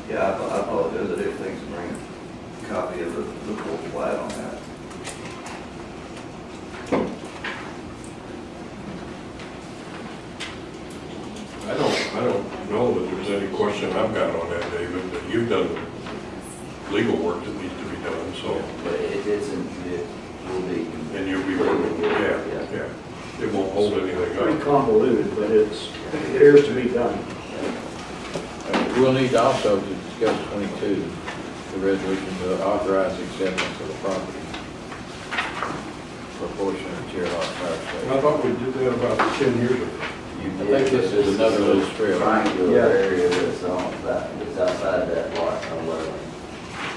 Yeah, I apologize, I didn't think to bring a copy of the full plat on that. I don't know that there's any question I've got on that, David, but you've done legal work that needs to be done, so. But it will be. And you'll be working, yeah. It won't hold anything Pretty up. convoluted, but it appears to be done. We'll need also to discuss 22, the resolution to authorize the acceptance of the property for a portion of the Chair Hawk Fire I Station. thought we did that about 10 years ago. I think this is another little strip. Triangular Yeah. area that's outside that lot 11.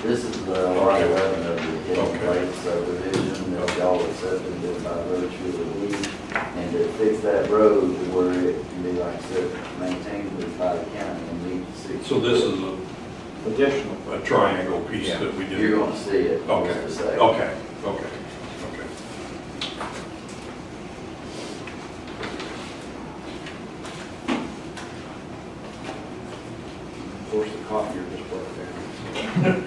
This is the lot 11 of the Hidden Okay. Lake subdivision that y'all accepted by virtue of the deed. And to fix that road to where it can be, like I said, maintained by the county and meet the 60. So this is Additional. a triangle piece Yeah. that we did. You're gonna see it. Okay, just a second. okay. Of course, the copier just broke down.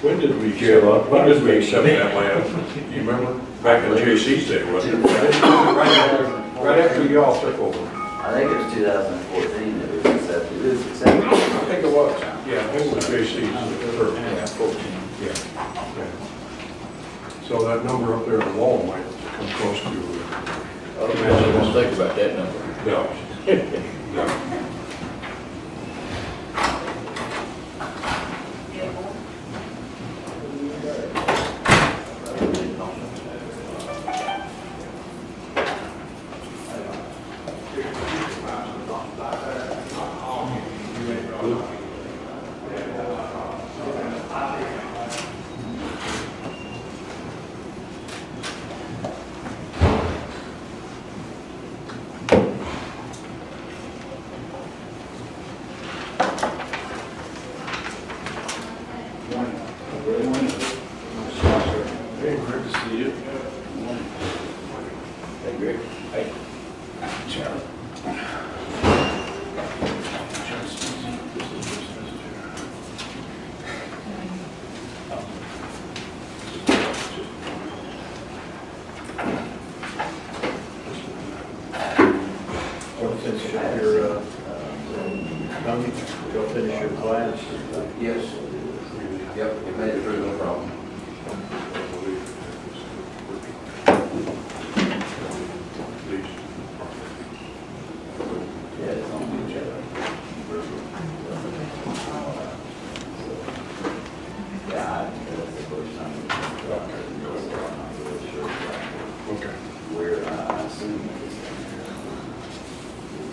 When did we accept that land? You remember? Back in JC's day, wasn't it? Right after y'all took over. I think it was 2014 that it was accepted. It was accepted. I think it was. Yeah, I think it was JC's first. Yeah, 14. Yeah. So that number up there on the wall might come close to, Let's think about that number. no. No. Hey, great to see you. Hey, Greg. Hey. Finish up your, Tony, go finish your class. Yes. Yep, you made it through, no problem.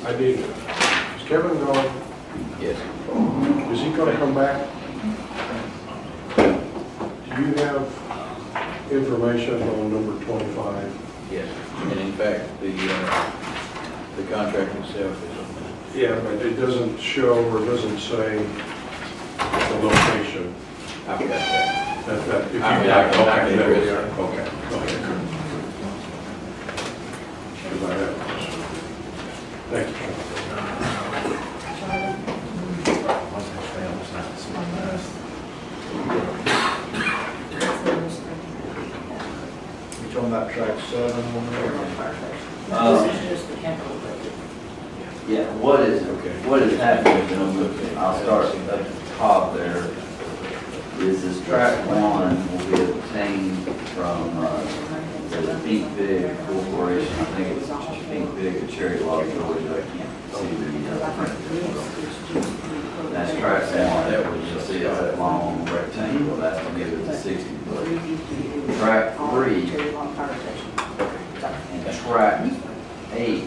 I did. Is Kevin gone? Yes. Is he gonna come back? Do you have information on number 25? Yes. And in fact, the contract itself is on that. Yeah, but it doesn't show or doesn't say the location. I've got that. That, if you I mean, got, I can okay, there we address are. it. Okay, okay. Because I have this. Thank you. You talking about track 7 on there? This is just the capital budget. Yeah, what is happening, gentlemen, I'll start up at the top there, is this track 1 will be obtained from the Pink Pig Corporation. I think it's Pink Pig of Cherry Log, Georgia. I can't see the print. That's track 1, that was, you'll see that long rectangle, that's going to give it the 60 foot. Track 3 and track 8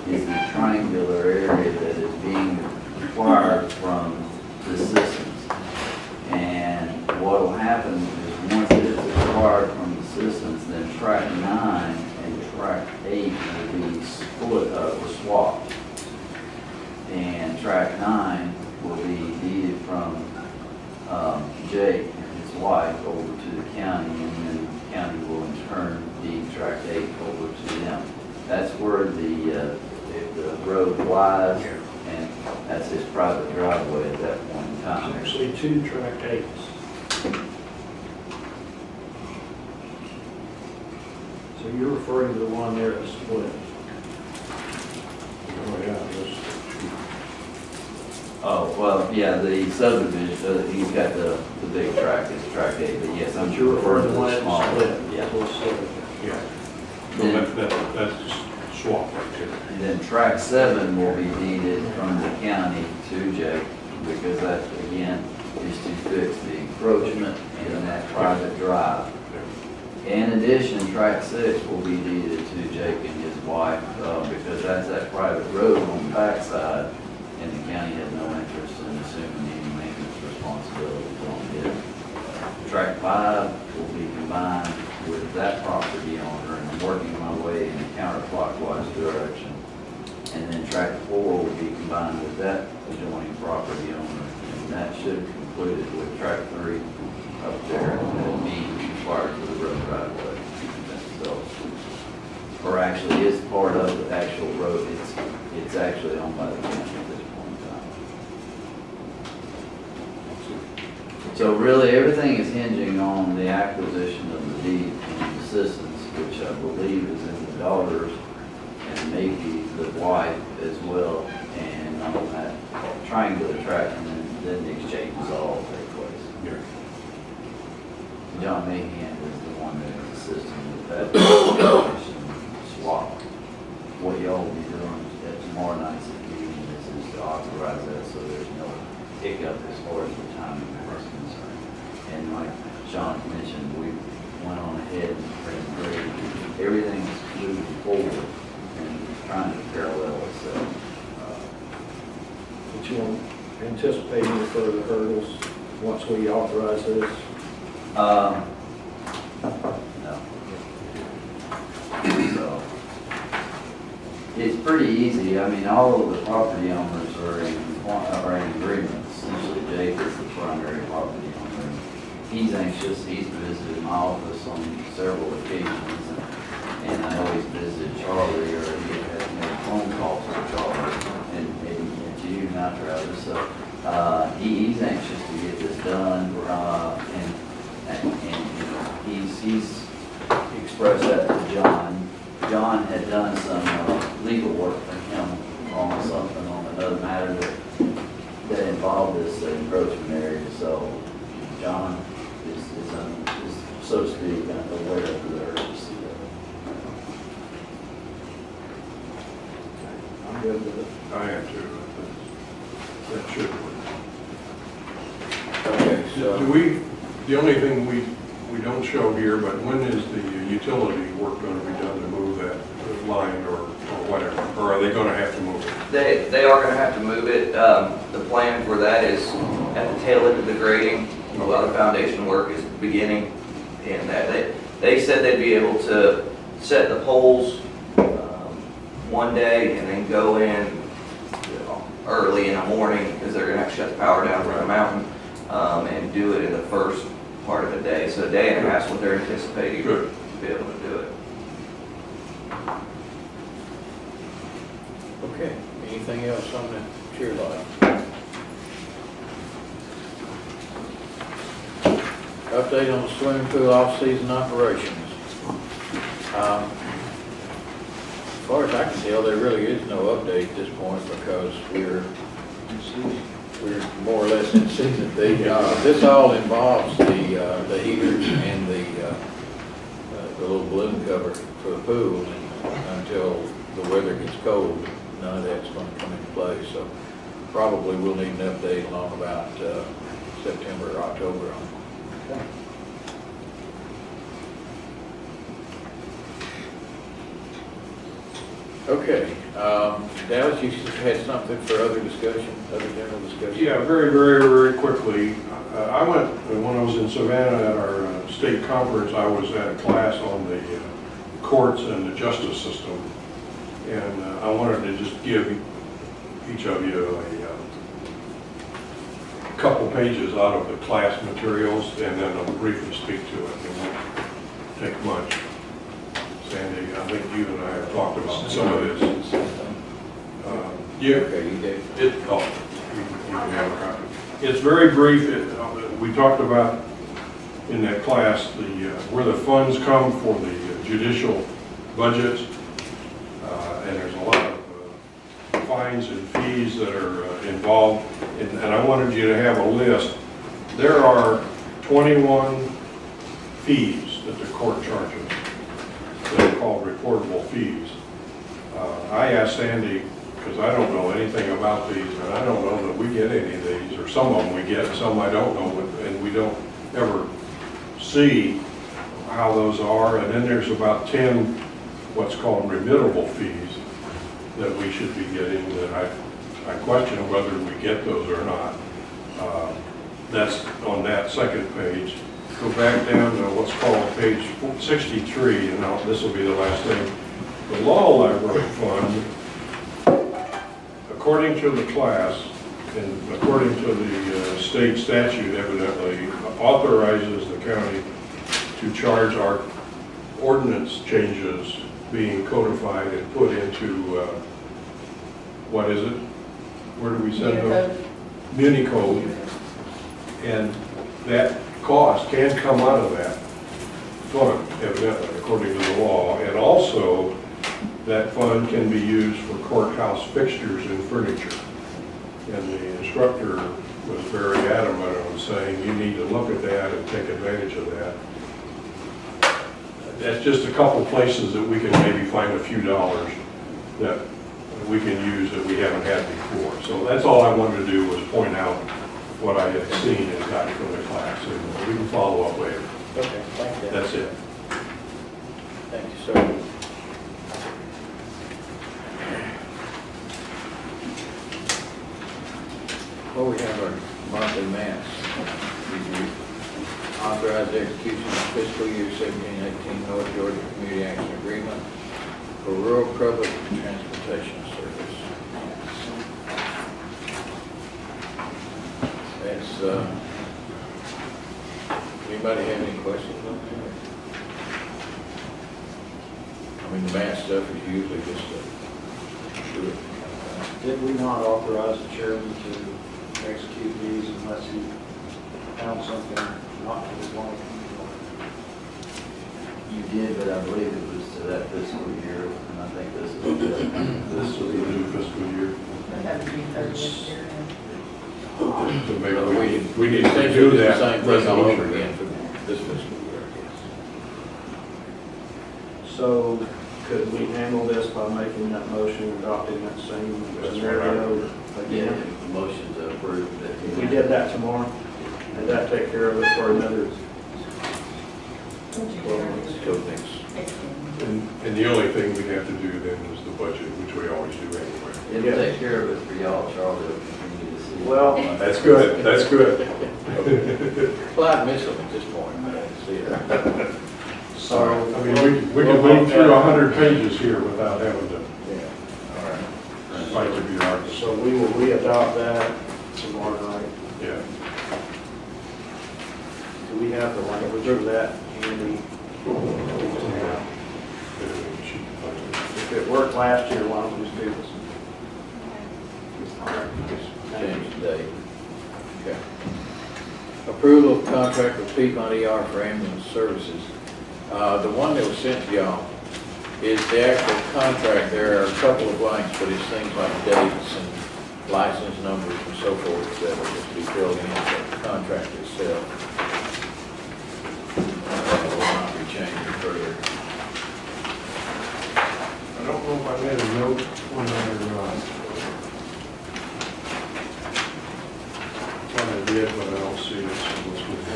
is the triangular area that is being required from the systems. And what will happen is once it is acquired from the systems, then track 9 and track 8 will be split up or swapped. And track 9 will be deeded from Jake and his wife over to the county, and then the county will in turn deed track 8 over to them. That's where the road lies, and that's his private driveway at that point in time. Actually, 2 track 8s. So you're referring to the one there that's split? Oh, yeah, this. Oh, well, yeah, the subdivision, he's got the big track, it's track 8, but yes, I'm But you're referring to the one the that's small split? one. Yeah. What's split? Yeah. So that's swap right there. And then track 7 will be deeded from the county to Jake, because that, again, is to fix the encroachment in that private drive. In addition, track 6 will be deeded to Jake and his wife, because that's that private road on the backside, and the county has no interest in assuming any maintenance responsibilities on it. Track 5 will be combined with that property owner, and I'm working my way in a counterclockwise direction. And then track 4 will be combined with that adjoining property owner, and that should have concluded with track 3 up there, that being required for the road right away. So, or actually is part of the actual road, it's actually owned by the county at this point in time. So really, everything is hinging on the acquisition of the deed from the citizens, which I believe is in the daughter's and maybe the wife as well, and on that triangular track, and then the exchanges all take place. Yeah. John Mahan is the one that is assisting with that swap. What y'all will be doing at tomorrow night's meeting is to authorize that so there's no hiccup as far as the timing is concerned. And like Sean mentioned, we went on ahead and everything's moving forward and trying to parallel itself. But you won't anticipate any further hurdles once we authorize this? No. So, it's pretty easy. I mean, all of the property owners are in agreement. Essentially, Jake is the primary property owner. He's anxious. He's visited my office on several occasions, and I always visited Charlie, or he has made phone calls to Charlie, and to you now, Travis. So, he's anxious to get this done, and you know, he's expressed that to John. John had done some legal work for him on something, on another matter that involved this encroachment area. So John is so to speak, aware of the urgency of it. I'm good with it. I am too. That should work. Okay, so. Do we, the only thing we don't show here, but when is the utility work going to be done to move that line or whatever, or are they gonna have to move it? They are gonna have to move it. The plan for that is at the tail end of the grading, a lot of foundation work is beginning, and that they said they'd be able to set the poles one day and then go in early in the morning, because they're gonna have to shut the power down for the mountain, and do it in the first part of the day. So a day and a half is what they're anticipating to be able to do it. Okay, anything else on the cheer line? Update on the swimming pool off-season operations. As far as I can tell, there really is no update at this point because we're more or less in season. This all involves the heaters and the little balloon cover for the pool, and until the weather gets cold, none of that's going to come into play. So probably we'll need an update along about September or October on it. Okay, Dallas, you had something for other discussion, other general discussion? Yeah, very, very, very quickly. I went, when I was in Savannah at our state conference, I was at a class on the courts and the justice system. And I wanted to just give each of you a couple pages out of the class materials, and then I'll briefly speak to it. It won't take much. Sandy, I think you and I have talked about some of this. Yeah. Okay, you did. You can have a copy. It's very brief. We talked about in that class where the funds come for the judicial budgets, and there's a lot of fines and fees that are involved. And I wanted you to have a list. There are 21 fees that the court charges. They're called reportable fees. I asked Sandy, because I don't know anything about these, and I don't know that we get any of these, or some of them we get, some I don't know, and we don't ever see how those are. And then there's about 10 what's called remittable fees that we should be getting, that I question whether we get those or not. That's on that second page. Go back down to what's called page 63, and now this will be the last thing. The Law Library Fund, according to the class, and according to the state statute, evidently authorizes the county to charge our ordinance changes being codified and put into, what is it? Where do we send them? Muni code. And that cost can come out of that fund, evidently, according to the law. And also, that fund can be used for courthouse fixtures and furniture. And the instructor was very adamant on saying, you need to look at that and take advantage of that. That's just a couple places that we can maybe find a few dollars that we can use that we haven't had before. So that's all I wanted to do, was point out what I had seen and gotten from the class, and we can follow up later. Okay, thank you. That's it. Thank you, sir. Well, we have our monthly mass review. Authorized execution of fiscal year 17-18 North Georgia Community Action Agreement for rural public transportation service. That's, anybody have any questions on that? I mean, the mass stuff is usually just do it. Did we not authorize the chairman to execute these unless he found something not to his liking? You did, but I believe it was to that fiscal year, and I think this is This will be the new fiscal year. They have to be 30th year. So maybe Well, we need to essentially do the that same thing all over resolution. again for this fiscal year, I guess. So could we handle this by making that motion, adopting that same That's scenario Yeah, again? the motion to approve that. If we did that tomorrow, did that take care of it for another 12 months? Till next. And And the only thing we have to do then is the budget, which we always do anyway. It'll take care of it for y'all, Charlie, will continue to see. Well, That's good, that's good. Well, I miss them at this point, I didn't see it. so. I mean, we could move through 100 pages here without having to Yeah. All right. fight the bureaucracy. So we will re-adopt that tomorrow night. Yeah. Do we have the language for that handy? If it worked last year, why don't we just do this? All right, Change the date. Okay. Approval of contract with Piedmont ER for ambulance services. The one that was sent to y'all is the actual contract. There are a couple of blanks, but it's things like dates and license numbers and so forth that will just be filled in, but the contract itself will not be changed further. I don't know if I made a note on that or not. I thought I did, but I don't see it, so let's move on.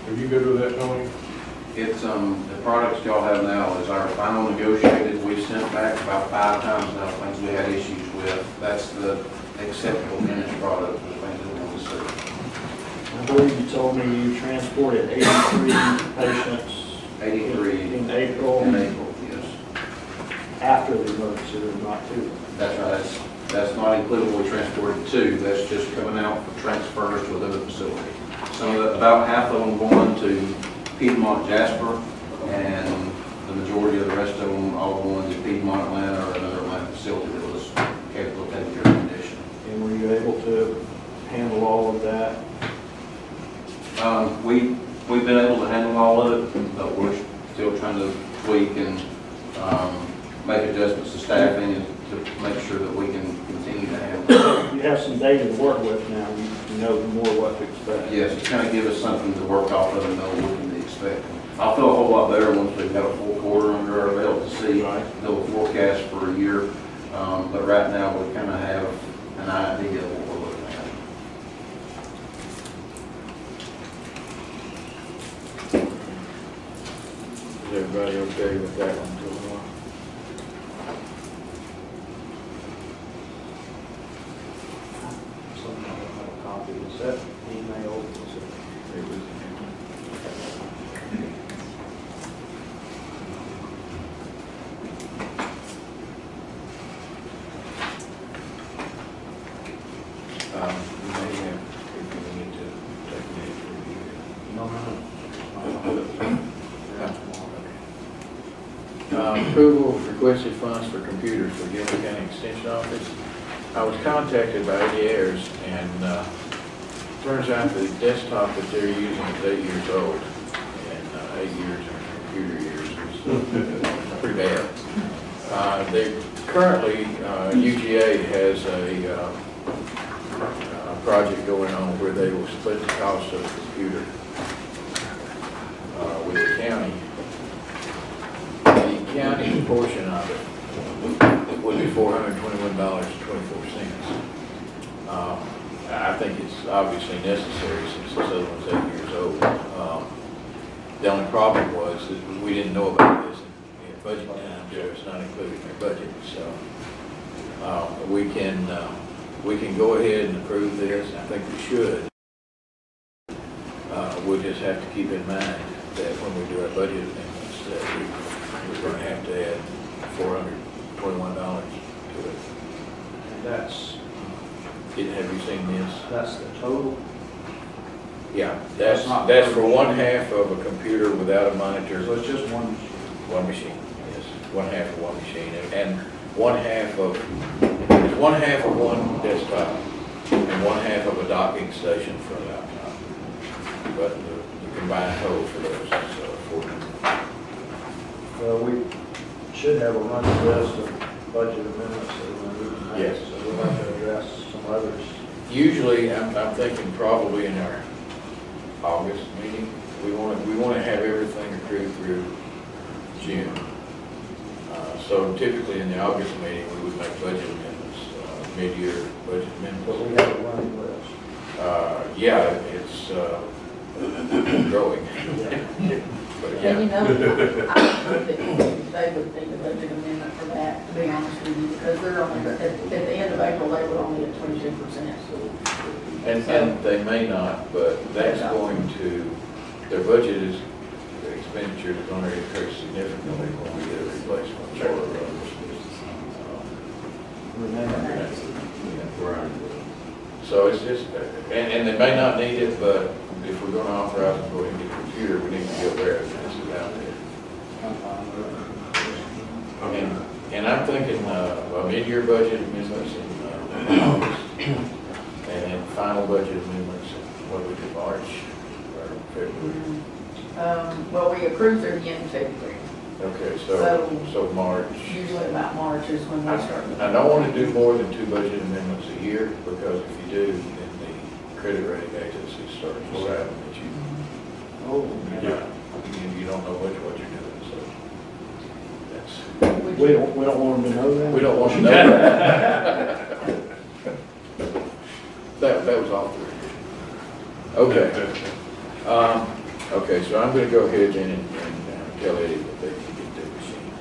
Are you good with that, Tony? It's, the products y'all have now is our final negotiated. We've sent back about 5 times now things we had issues with. That's the acceptable finished product, the things that we want to see. I believe you told me you transported 83 patients 83 in April. in April, yes. After the emergency room, not to. That's right. That's not including what we transported to. That's just coming out for transfers to another facility. Some of the, about half of them going to Piedmont Jasper, and the majority of the rest of them all going to Piedmont Atlanta or another Atlanta facility that was capable of taking care of the condition. And were you able to handle all of that? We've been able to handle all of it, but we're still trying to tweak and make adjustments to staffing and to make sure that we can continue to handle. You have some data to work with now. You know more what to expect. Yes, to kind of give us something to work off of and know what we can expect. I'll feel a whole lot better once we've got a full quarter under our belt to see the forecast for a year. But right now, we kind of have an idea of what we're looking at. Is everybody okay with that one till tomorrow? Something I don't have a copy. Is that email? It was you may have, if you need to take a minute to review it. No. Approval of requested funds for computers for Gilmer County Extension Office. I was contacted by ADARs, and turns out the desktop that they're using is 8 years old, and 8 years in computer years is pretty bad. They currently, UGA has a project going on where they will split the cost of the computer with the county. The county portion of it would be $421.24. I think it's obviously necessary since this other one's 8 years old. The only problem was that we didn't know about this in budget time, so it's not included in our budget. So we can go ahead and approve this. I think we should. We'll just have to keep in mind that when we do our budget amendments, that we're going to have to add $421 to it. And that's Have you seen this? the total? Yeah, That's not- that's for one half of a computer without a monitor. So it's just one machine. One machine, yes, one half of one machine, and one half of, it's one half of one desktop, and one half of a docking station for a laptop. But the combined total for those is $400. Well, we should have a running list of budget amendments that we're going to need to make. Yes. So we'll have to address some others. Usually, I'm thinking probably in our August meeting, we want to have everything approved through June. So typically in the August meeting, we would make budget amendments, mid-year budget But amendments. we have a running list. Yeah, it's growing. But And you yeah, know, I would think they would need a budget amendment for that, to be honest with you, because they're only, at the end of April, they were only at 22%. and they may not, but that's going to, their budget is, the expenditure is going to increase significantly when we get a replacement. So it's just, and they may not need it, but if we're going to authorize them to go ahead and get a computer, we need to be aware of this is out there. And I'm thinking, a mid-year budget amendments in August, and then final budget amendments, what we do, March or February? Well, we accrue through the end of February. Okay, so March. Usually about March is when we start. I don't want to do more than 2 budget amendments a year, because if you do, then the credit rating agencies start deciding that you, you don't know what you're doing, so that's. We don't want them to know that? We don't want to know that. That was off the record. Okay. Okay, so I'm going to go ahead and tell Eddie that they can get their machine.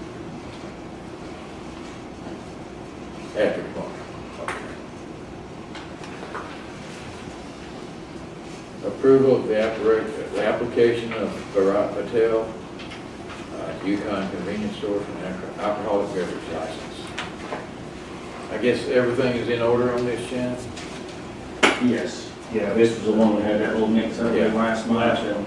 After tomorrow. Okay. Approval of the application of Bharat Patel, Yukon convenience store for an alcoholic beverage license. I guess everything is in order on this, Shannon? Yes, yeah, this was the one we had that little mix up with last month, and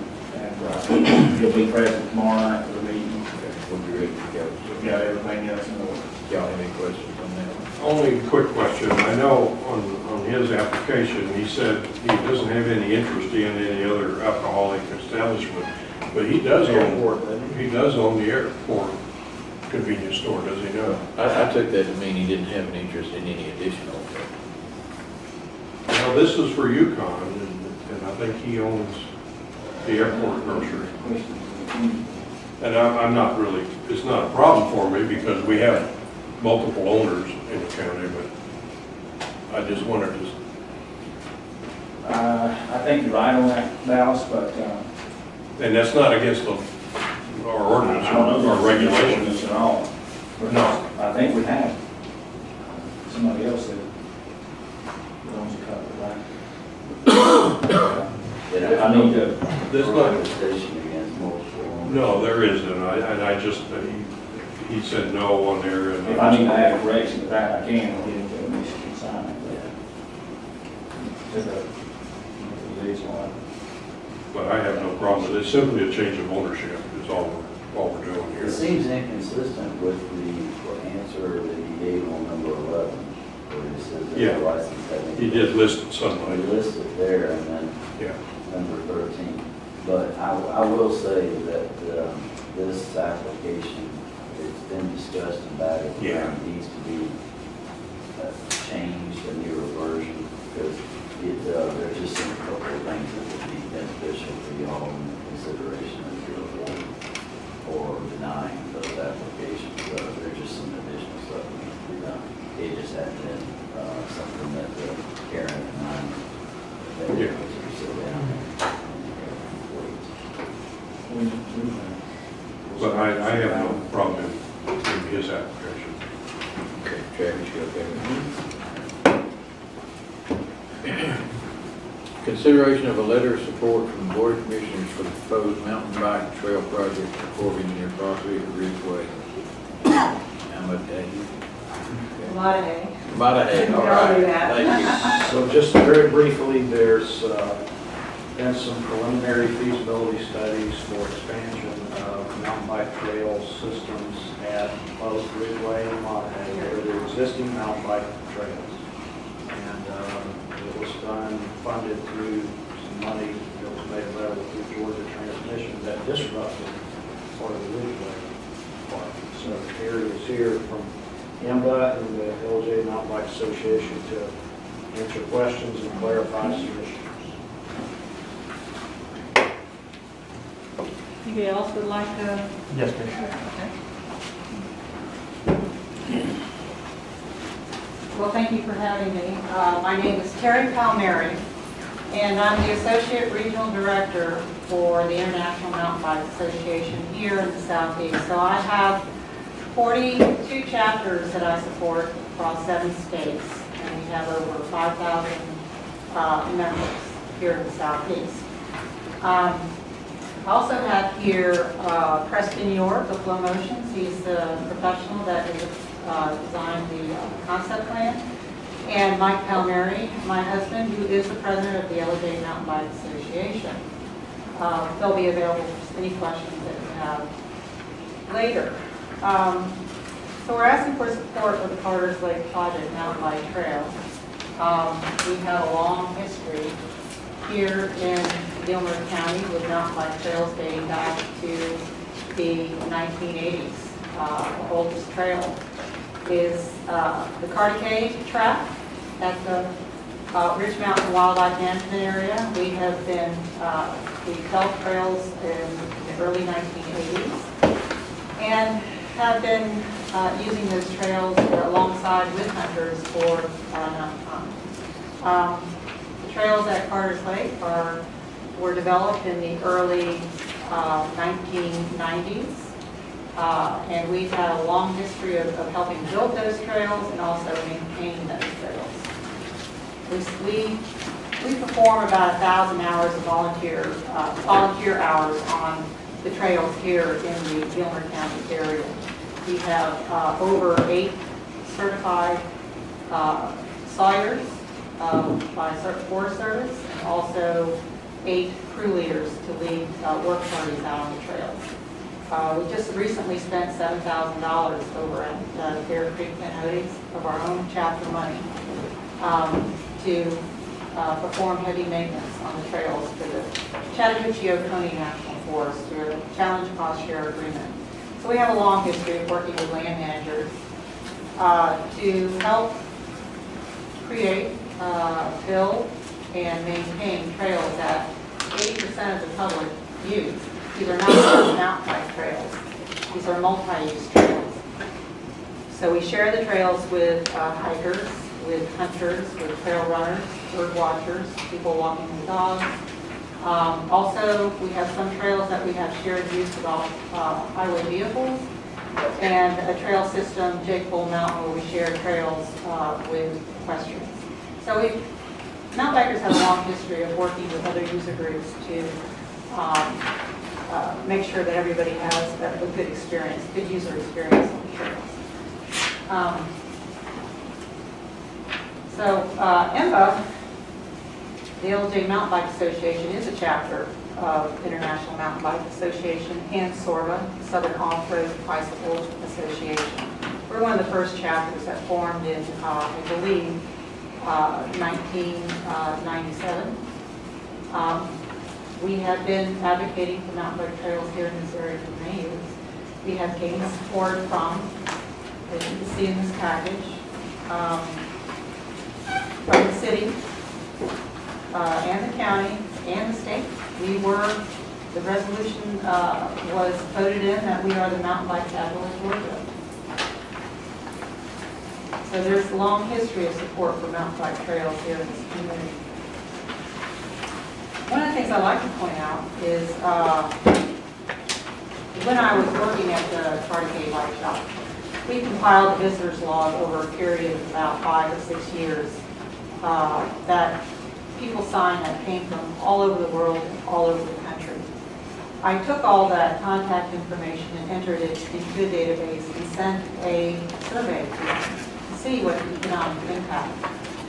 he'll be present tomorrow night for the meeting. Okay, we'll be ready to go. We've got everything else in order. Y'all have any questions on that? Only quick question. I know on his application, he said he doesn't have any interest in any other alcoholic establishment, but he does own the airport convenience store, does he not? I took that to mean he didn't have an interest in any additional. Well, this is for Yukon, and I think he owns the airport grocery. And I'm not really, it's not a problem for me because we have multiple owners in the county, but I just wanted to. I think you're right on that, Dallas, but. And that's not against our ordinance or regulations at all. No. I think we have. Somebody else that owns a couple, right? I need to. This not. Against multiple. No, there isn't, and I just, he said no on there. And If I need to add a correction to that, I can, I'll get him to Michigan sign it. But I have no problem with it. It's simply a change of ownership is all we're doing here. It seems inconsistent with the answer that he gave on number 11, where he says Yeah. that the license had. He did list it He somewhere. listed there and then number 13. But I will say that this application, it's been discussed about it. Yeah. It needs to be changed, a newer version, because there's just a couple of things that would be beneficial for y'all in consideration of your award or denying those applications. There's just some additional stuff that needs to be done. It just hadn't been something that Karen and I that we sit down and But I have no problem in his application. Okay, Travis, you okay with that? Consideration of a letter of support from the Board of Commissioners for the proposed mountain bike trail project for Corps of Engineer property at Ridgeway. How much day? A lot of hay. About a hay, all right, thank So just very briefly, there's been some preliminary feasibility studies for expansion of mountain bike trail systems at both Ridgeway and Montague. They're the existing mountain bike trails. And it was funded through some money that was made available through Georgia Transmission that disrupted part of the Ridgeway part. So Terry is here from IMBA and the LJ Mountain Bike Association to answer questions and clarify some issues. Anybody else would like to? Yes, ma'am. Okay. Well, thank you for having me. My name is Terry Palmieri, and I'm the Associate Regional Director for the International Mountain Bike Association here in the Southeast. So I have 42 chapters that I support across 7 states, and we have over 5,000 members here in the Southeast. I also have here Preston York of Flow Motions. He's the professional that has designed the concept plan. And Mike Palmieri, my husband, who is the president of the LJ Mountain Bike Association. They'll be available for any questions that you have later. So we're asking for support for the Carter's Lake Project Mountain Bike Trail. We have a long history here in Gilmer County with mountain bike trails dating back to the 1980s. The oldest trail is the Cartacade track at the Ridge Mountain Wildlife Management Area. We have been, we developed trails in the early 1980s and have been using those trails alongside with hunters for enough time. The trails at Carter's Lake were developed in the early 1990s. And we've had a long history of helping build those trails and also maintain those trails. We perform about 1,000 hours of volunteer hours on the trails here in the Gilmer County area. We have over 8 certified sawyers by Forest Service, and also 8 crew leaders to lead work parties out on the trails. We just recently spent $7,000 over at Bear Creek Coyotes of our own chapter money to perform heavy maintenance on the trails for the Chattahoochee-Oconee National Forest through a challenge cost share agreement. So we have a long history of working with land managers to help create, build, and maintain trails that 80% of the public use. These are not just mountain bike trails. These are multi-use trails. So we share the trails with hikers, with hunters, with trail runners, bird watchers, people walking the dogs. Also, we have some trails that we have shared use with all highway vehicles, and a trail system, Jake Bull Mountain, where we share trails with equestrians. So mountain bikers have a long history of working with other user groups to make sure that everybody has a good experience, good user experience on the trails. IMBA, the LJ Mountain Bike Association, is a chapter of International Mountain Bike Association and SORBA, Southern Off-Road Bicycle Association. We're one of the first chapters that formed in, I believe, 1997. We have been advocating for mountain bike trails here in this area for many years. We have gained support from, as you can see in this package, from the city and the county and the state. The resolution was voted in that we are the mountain bike capital of Georgia. So there's a long history of support for mountain bike trails here in this community. One of the things I like to point out is when I was working at the Cartagena Bike Shop, we compiled a visitor's log over a period of about 5 or 6 years that people signed that came from all over the world and all over the country. I took all that contact information and entered it into a database and sent a survey to them to see what the economic impact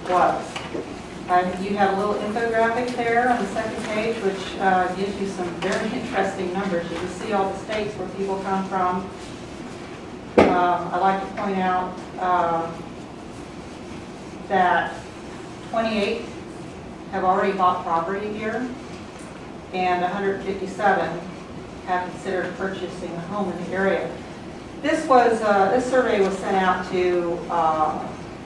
was. You have a little infographic there on the second page, which gives you some very interesting numbers. You can see all the states where people come from. I'd like to point out that 28 have already bought property here, and 157 have considered purchasing a home in the area. This survey was sent out to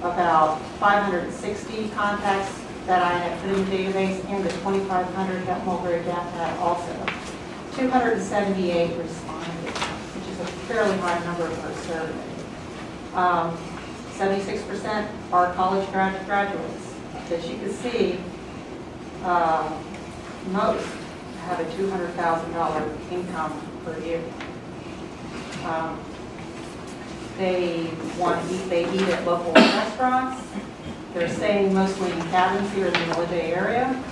about 560 contacts that I had put in the database, and the 2,500 that Mulberry Gap had also. 278 responded, which is a fairly high number for a survey. 76% are college graduates. As you can see, most have a $200,000 income per year. They eat at local restaurants. They're staying mostly in cabins here in the Village area.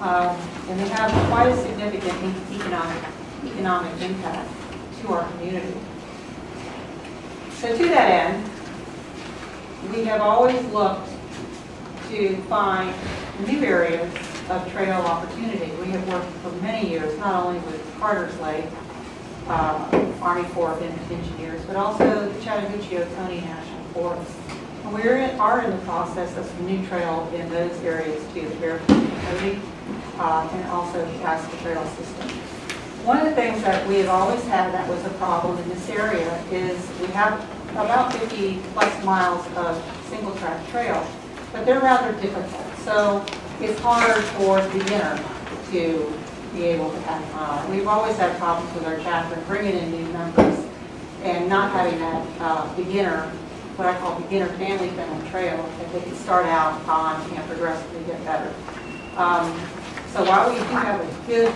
And they have quite a significant economic impact to our community. So to that end, we have always looked to find new areas of trail opportunity. We have worked for many years, not only with Carter's Lake, Army Corps of Engineers, but also the Chattahoochee-Oconee National Forest. And we are in the process of some new trail in those areas too, the Bearfoot Cody, and also the Castle Trail system. One of the things that we have always had that was a problem in this area is we have about 50 plus miles of single track trail, but they're rather difficult. So it's hard for the beginner to be able to have, we've always had problems with our chapter bringing in new members and not having that beginner, what I call beginner family friendly trail that they can start out on and progressively get better. So while we do have a good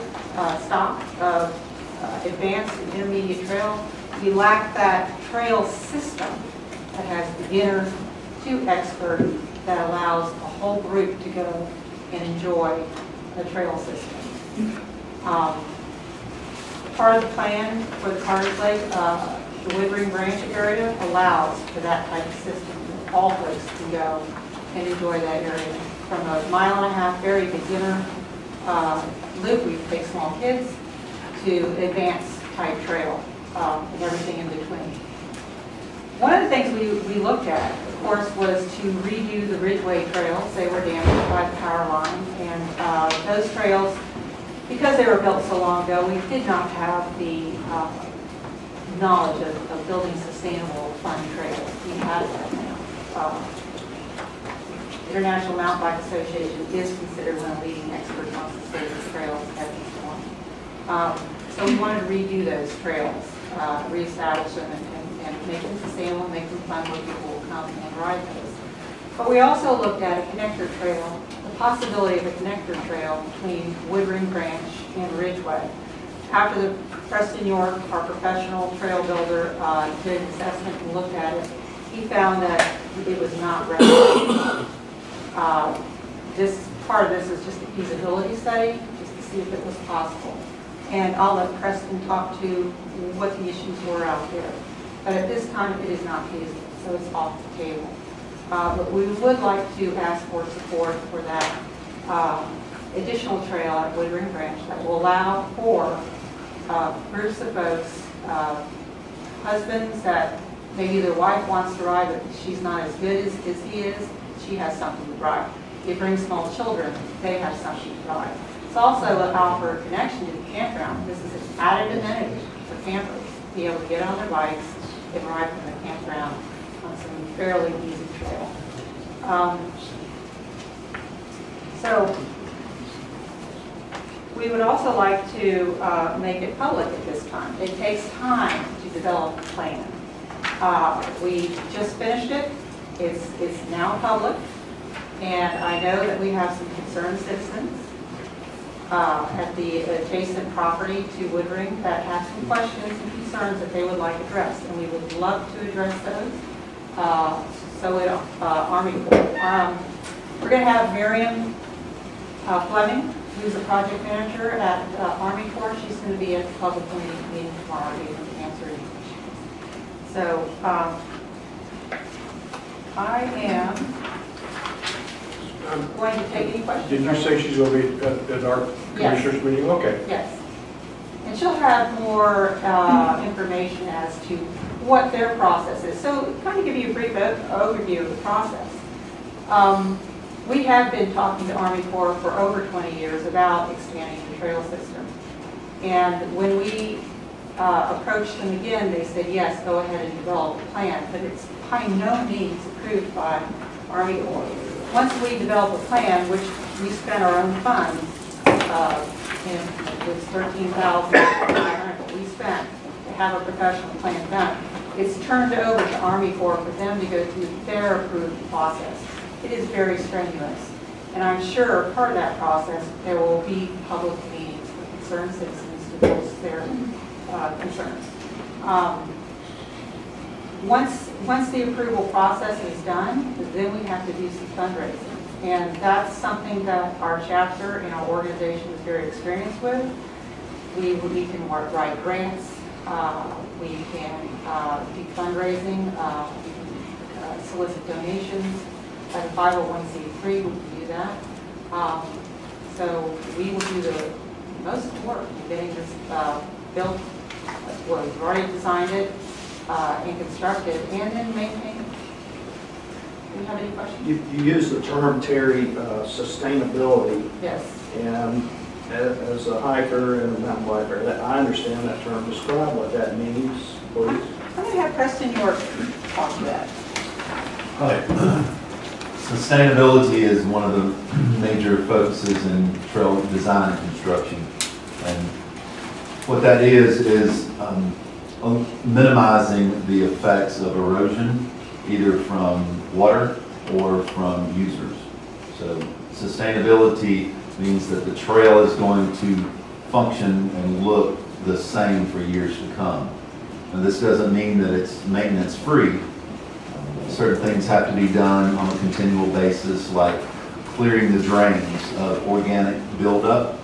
stock of advanced and intermediate trail, we lack that trail system that has beginner to expert that allows a whole group to go and enjoy the trail system. Part of the plan for the Carter's Lake, the Woodring Branch area allows for that type of system. All folks can go and enjoy that area. From a 1.5 mile very beginner loop, we take small kids, to advanced type trail and everything in between. One of the things we looked at, of course, was to redo the Ridgeway trails. They were damaged by the power line, and those trails, because they were built so long ago, we did not have the knowledge of building sustainable, fun trails. We have that now. International Mountain Bike Association is considered one of the leading experts on sustainable trails at this point. So we wanted to redo those trails, reestablish them, and make them sustainable, make them fun where people will come and ride those. But we also looked at a connector trail, the possibility of a connector trail between Woodring Branch and Ridgeway. After the Preston York, our professional trail builder, did an assessment and looked at it, he found that it was not ready. This part of this is just a feasibility study, just to see if it was possible. And I'll let Preston talk to what the issues were out there. But at this time, it is not feasible, so it's off the table. But we would like to ask for support for that additional trail at Woodring Branch that will allow for groups of folks, husbands that maybe their wife wants to ride, but she's not as good as he is, she has something to ride. They bring small children, they have something to ride. It's also an offer a connection to the campground. This is an added amenity for campers to be able to get on their bikes and ride from the campground on some fairly easy trail. So we would also like to make it public at this time. It takes time to develop a plan. We just finished it. It's now public, and I know that we have some concerned citizens at the adjacent property to Woodring that have some questions and concerns that they would like addressed, and we would love to address those. So at Army Corps, we're going to have Miriam Fleming, who's a project manager at Army Corps. She's going to be at the public meeting tomorrow to answer any questions. So I am going to take any questions. Did you say she's going to be at our commissioners meeting? Okay. Yes. And she'll have more information as to what their process is. So kind of give you a brief overview of the process. We have been talking to Army Corps for over 20 years about expanding the trail system. And when we approached them again, they said, yes, go ahead and develop a plan, but it's by no means approved by Army Corps. Once we develop a plan, which we spent our own funds, and it was $13,500 we spent to have a professional plan done. it's turned over to Army Corps for them to go through their approved process. It is very strenuous. And I'm sure part of that process, there will be public meetings with concerned citizens to voice their concerns. Once the approval process is done, then we have to do some fundraising. And that's something that our chapter and our organization is very experienced with. We can write grants, we can do fundraising, we can solicit donations. As a 501c3, we can do that. So we will do the most work in getting this built. Well, we've already designed it and constructed, and then maintain it. Do you have any questions? You use the term, Terry, sustainability. Yes. And as a hiker and a mountain biker, I understand that term. Describe what that means, please. I'm going to have Preston York talk to that. Hi. Sustainability is one of the major focuses in trail design and construction. And what that is minimizing the effects of erosion, either from water or from users. So sustainability means that the trail is going to function and look the same for years to come. And this doesn't mean that it's maintenance free. Certain things have to be done on a continual basis, like clearing the drains of organic buildup,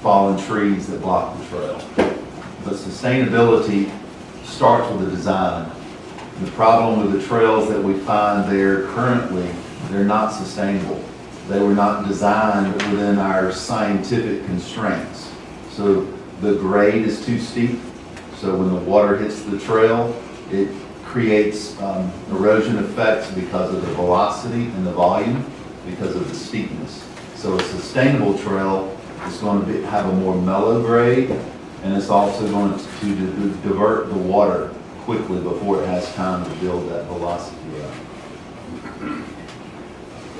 fallen trees that block the trail. But sustainability starts with the design. The problem with the trails that we find there currently, they're not sustainable. They were not designed within our scientific constraints. So the grade is too steep. So when the water hits the trail, it creates erosion effects because of the velocity and the volume, because of the steepness. So a sustainable trail is going to have a more mellow grade, and it's also going to divert the water quickly before it has time to build that velocity up.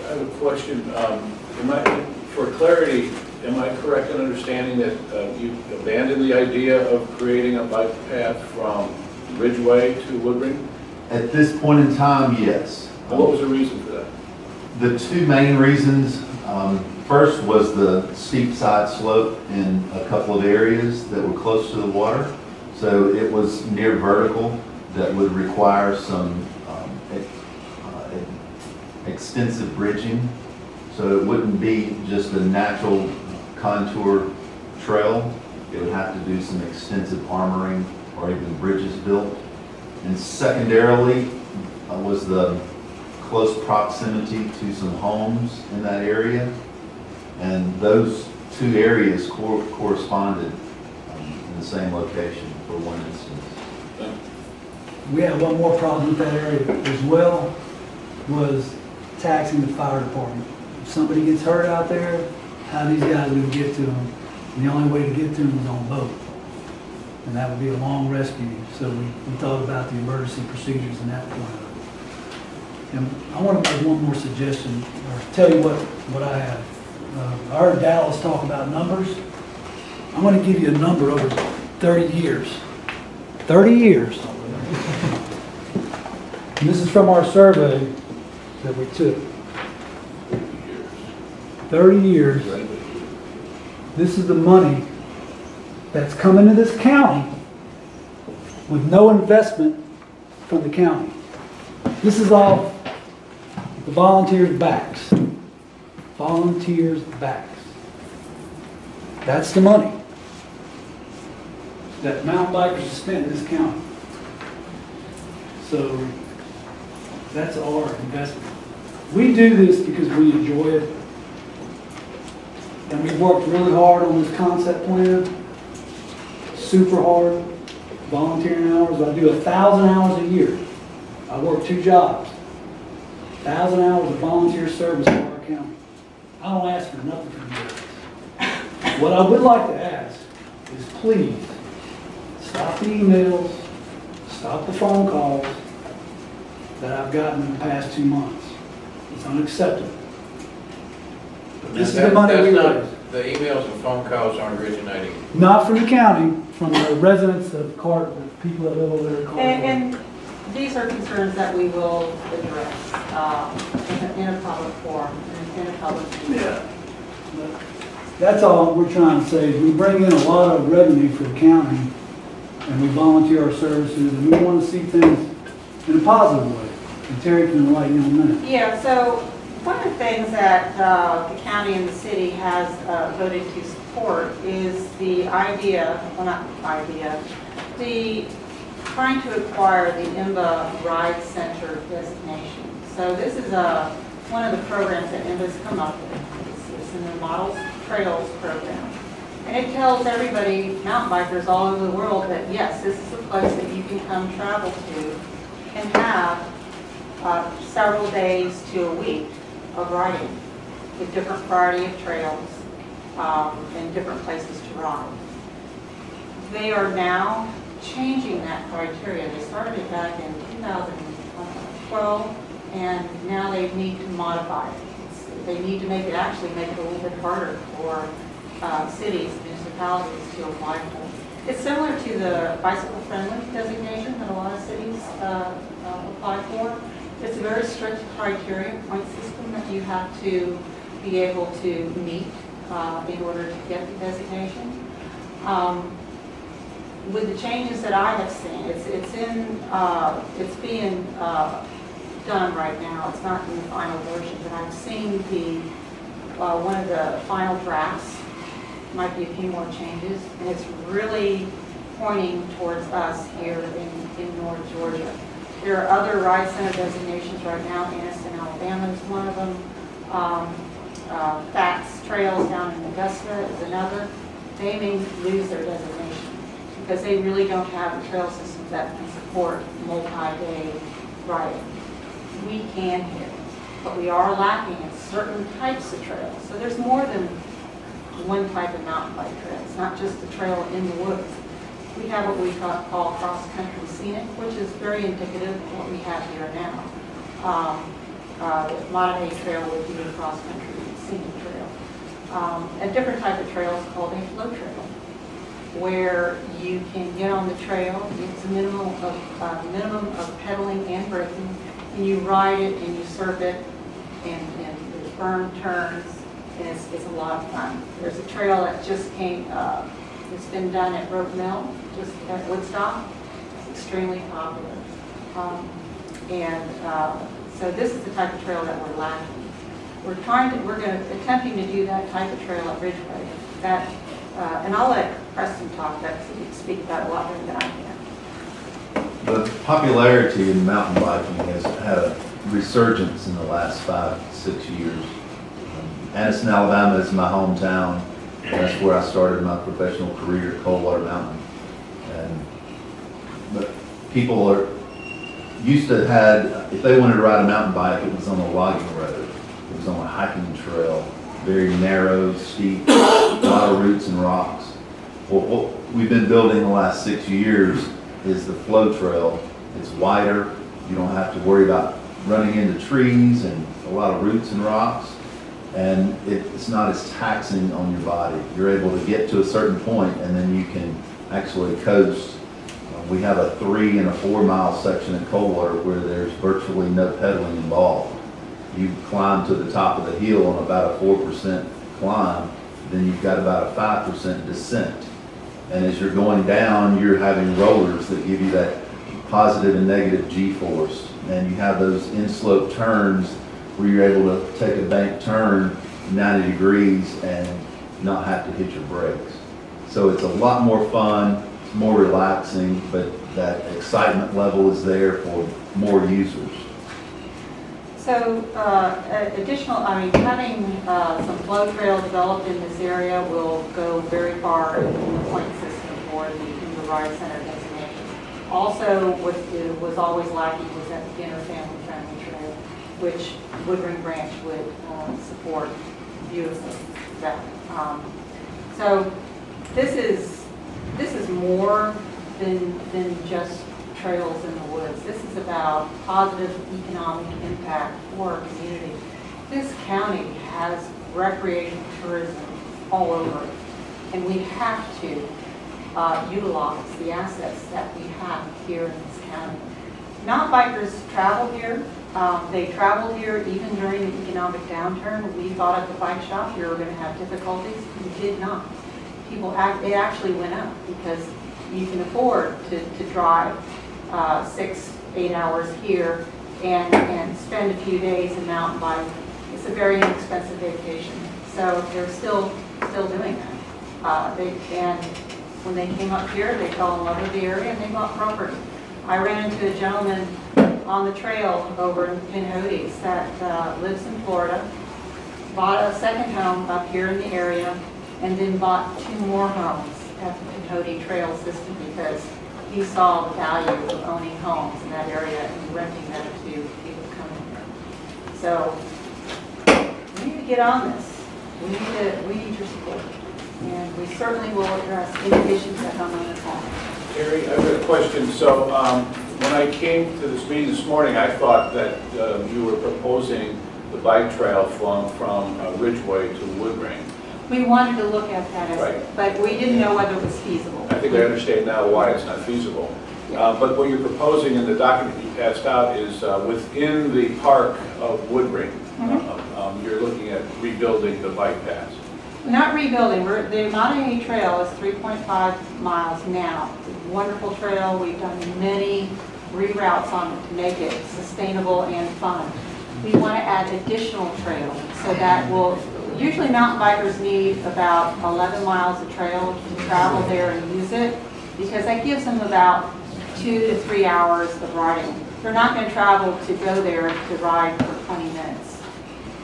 I have a question. For clarity, am I correct in understanding that you abandoned the idea of creating a bike path from Ridgeway to Woodring? At this point in time, yes. And what was the reason for that? The two main reasons, first was the steep side slope in a couple of areas that were close to the water. So it was near vertical that would require some extensive bridging. So it wouldn't be just a natural contour trail. It would have to do some extensive armoring or even bridges built. And secondarily was the close proximity to some homes in that area. And those two areas corresponded in the same location for one instance. We have one more problem with that area as well, was taxing the fire department. If somebody gets hurt out there, how are these guys going to get to them? And the only way to get to them is on boat. And that would be a long rescue. So we thought about the emergency procedures in that point of it. And I want to make one more suggestion, or tell you what I have. I heard Dallas talk about numbers. I'm going to give you a number over 30 years. 30 years. And this is from our survey that we took. 30 years. This is the money that's come into this county with no investment from the county. This is all the volunteers' backs. Volunteers' backs. That's the money that mountain bikers have spent in this county. So that's our investment. We do this because we enjoy it. And we've worked really hard on this concept plan. Super hard. Volunteering hours. I do 1,000 hours a year. I work 2 jobs. 1,000 hours of volunteer service for our county. I don't ask for nothing from you guys. What I would like to ask is please stop the emails, stop the phone calls that I've gotten in the past 2 months. It's unacceptable. This is the money we raise. the emails and phone calls aren't originating. Not from the county, from the residents of Cart, the people that live over there at Cart. And these are concerns that we will address in a public forum, in a public meeting. Yeah. But that's all we're trying to say, is we bring in a lot of revenue for the county, and we volunteer our services, and we want to see things in a positive way. And Terry can enlighten you in a minute. Yeah, so one of the things that the county and the city has voted to support is the idea, well, not idea, the trying to acquire the IMBA Ride Center designation. So this is one of the programs that IMBA's come up with. It's in the Models Trails program. And it tells everybody, mountain bikers all over the world, that yes, this is a place that you can come travel to and have several days to a week of riding with different variety of trails and different places to ride. They are now changing that criteria. They started it back in 2012, and now they need to modify it. They need to make it a little bit harder for cities, municipalities to apply for. It's similar to the bicycle-friendly designation that a lot of cities apply for. It's a very strict criteria, point system that you have to be able to meet in order to get the designation. With the changes that I have seen, it's being done right now. It's not in the final version, but I've seen one of the final drafts. Might be a few more changes, and it's really pointing towards us here in North Georgia. There are other ride center designations right now. Anniston, Alabama is one of them. Fats Trails down in Augusta is another. They may lose their designation because they really don't have the trail systems that can support multi-day riding. We can here, but we are lacking in certain types of trails. So there's more than one type of mountain bike trail. It's not just the trail in the woods. We have what we call cross-country scenic, which is very indicative of what we have here now. Modern day trail would be a cross-country scenic trail. A different type of trail is called a flow trail, where you can get on the trail. It's a minimum of pedaling and braking, and you ride it and you surf it, and there's berm turns. And it's a lot of fun. There's a trail that just came, it's been done at Rope Mill, just at Woodstock. It's extremely popular. So this is the type of trail that we're lacking. We're attempting to do that type of trail at Ridgeway. And I'll let Preston speak about it a lot better than I can. The popularity in mountain biking has had a resurgence in the last 5 to 6 years. Anniston, Alabama is my hometown. That's where I started my professional career at Coldwater Mountain. But people used to if they wanted to ride a mountain bike, it was on a logging road. It was on a hiking trail, very narrow, steep, a lot of roots and rocks. What we've been building the last 6 years is the flow trail. It's wider. You don't have to worry about running into trees and a lot of roots and rocks. And it's not as taxing on your body. You're able to get to a certain point and then you can actually coast. We have a 3 and a 4 mile section at Coldwater where there's virtually no pedaling involved. You climb to the top of the hill on about a 4% climb, then you've got about a 5% descent. And as you're going down, you're having rollers that give you that positive and negative G-force. And you have those in-slope turns where you're able to take a bank turn 90 degrees and not have to hit your brakes. So it's a lot more fun, it's more relaxing, but that excitement level is there for more users. So having some flow trail developed in this area will go very far in the point system for the ride center designation. Also, what was always lacking was that beginner family friendly trail, which Woodring Branch would support beautifully. So this is more than just trails in the woods. This is about positive economic impact for our community. This county has recreational tourism all over it. And we have to utilize the assets that we have here in this county. Mountain bikers travel here. They traveled here even during the economic downturn. We thought at the bike shop we were going to have difficulties. We did not. It actually went up because you can afford to drive 6-8 hours here and spend a few days in mountain bike. It's a very inexpensive vacation. So they're still doing that. And when they came up here, they fell in love with the area and they bought property. I ran into a gentleman on the trail over in Pinhotties that lives in Florida, bought a second home up here in the area, and then bought 2 more homes at the Pinhottie Trail system because he saw the value of owning homes in that area and renting them to people coming here. So we need to get on this. We need your support. And we certainly will address any issues that homeowners have. Terry, I've got a question. So when I came to this meeting this morning, I thought that you were proposing the bike trail from Ridgeway to Woodring. We wanted to look at that, Right. but we didn't know whether it was feasible. I think I understand now why it's not feasible. But what you're proposing in the document you passed out is within the park of Woodring. You're looking at rebuilding the bike paths. Not rebuilding. The Montague Trail is 3.5 miles now. It's a wonderful trail. We've done many reroutes on it to make it sustainable and fun. We want to add additional trails so that will, usually mountain bikers need about 11 miles of trail to travel there and use it because that gives them about 2 to 3 hours of riding. They're not going to travel to go there to ride for 20 minutes.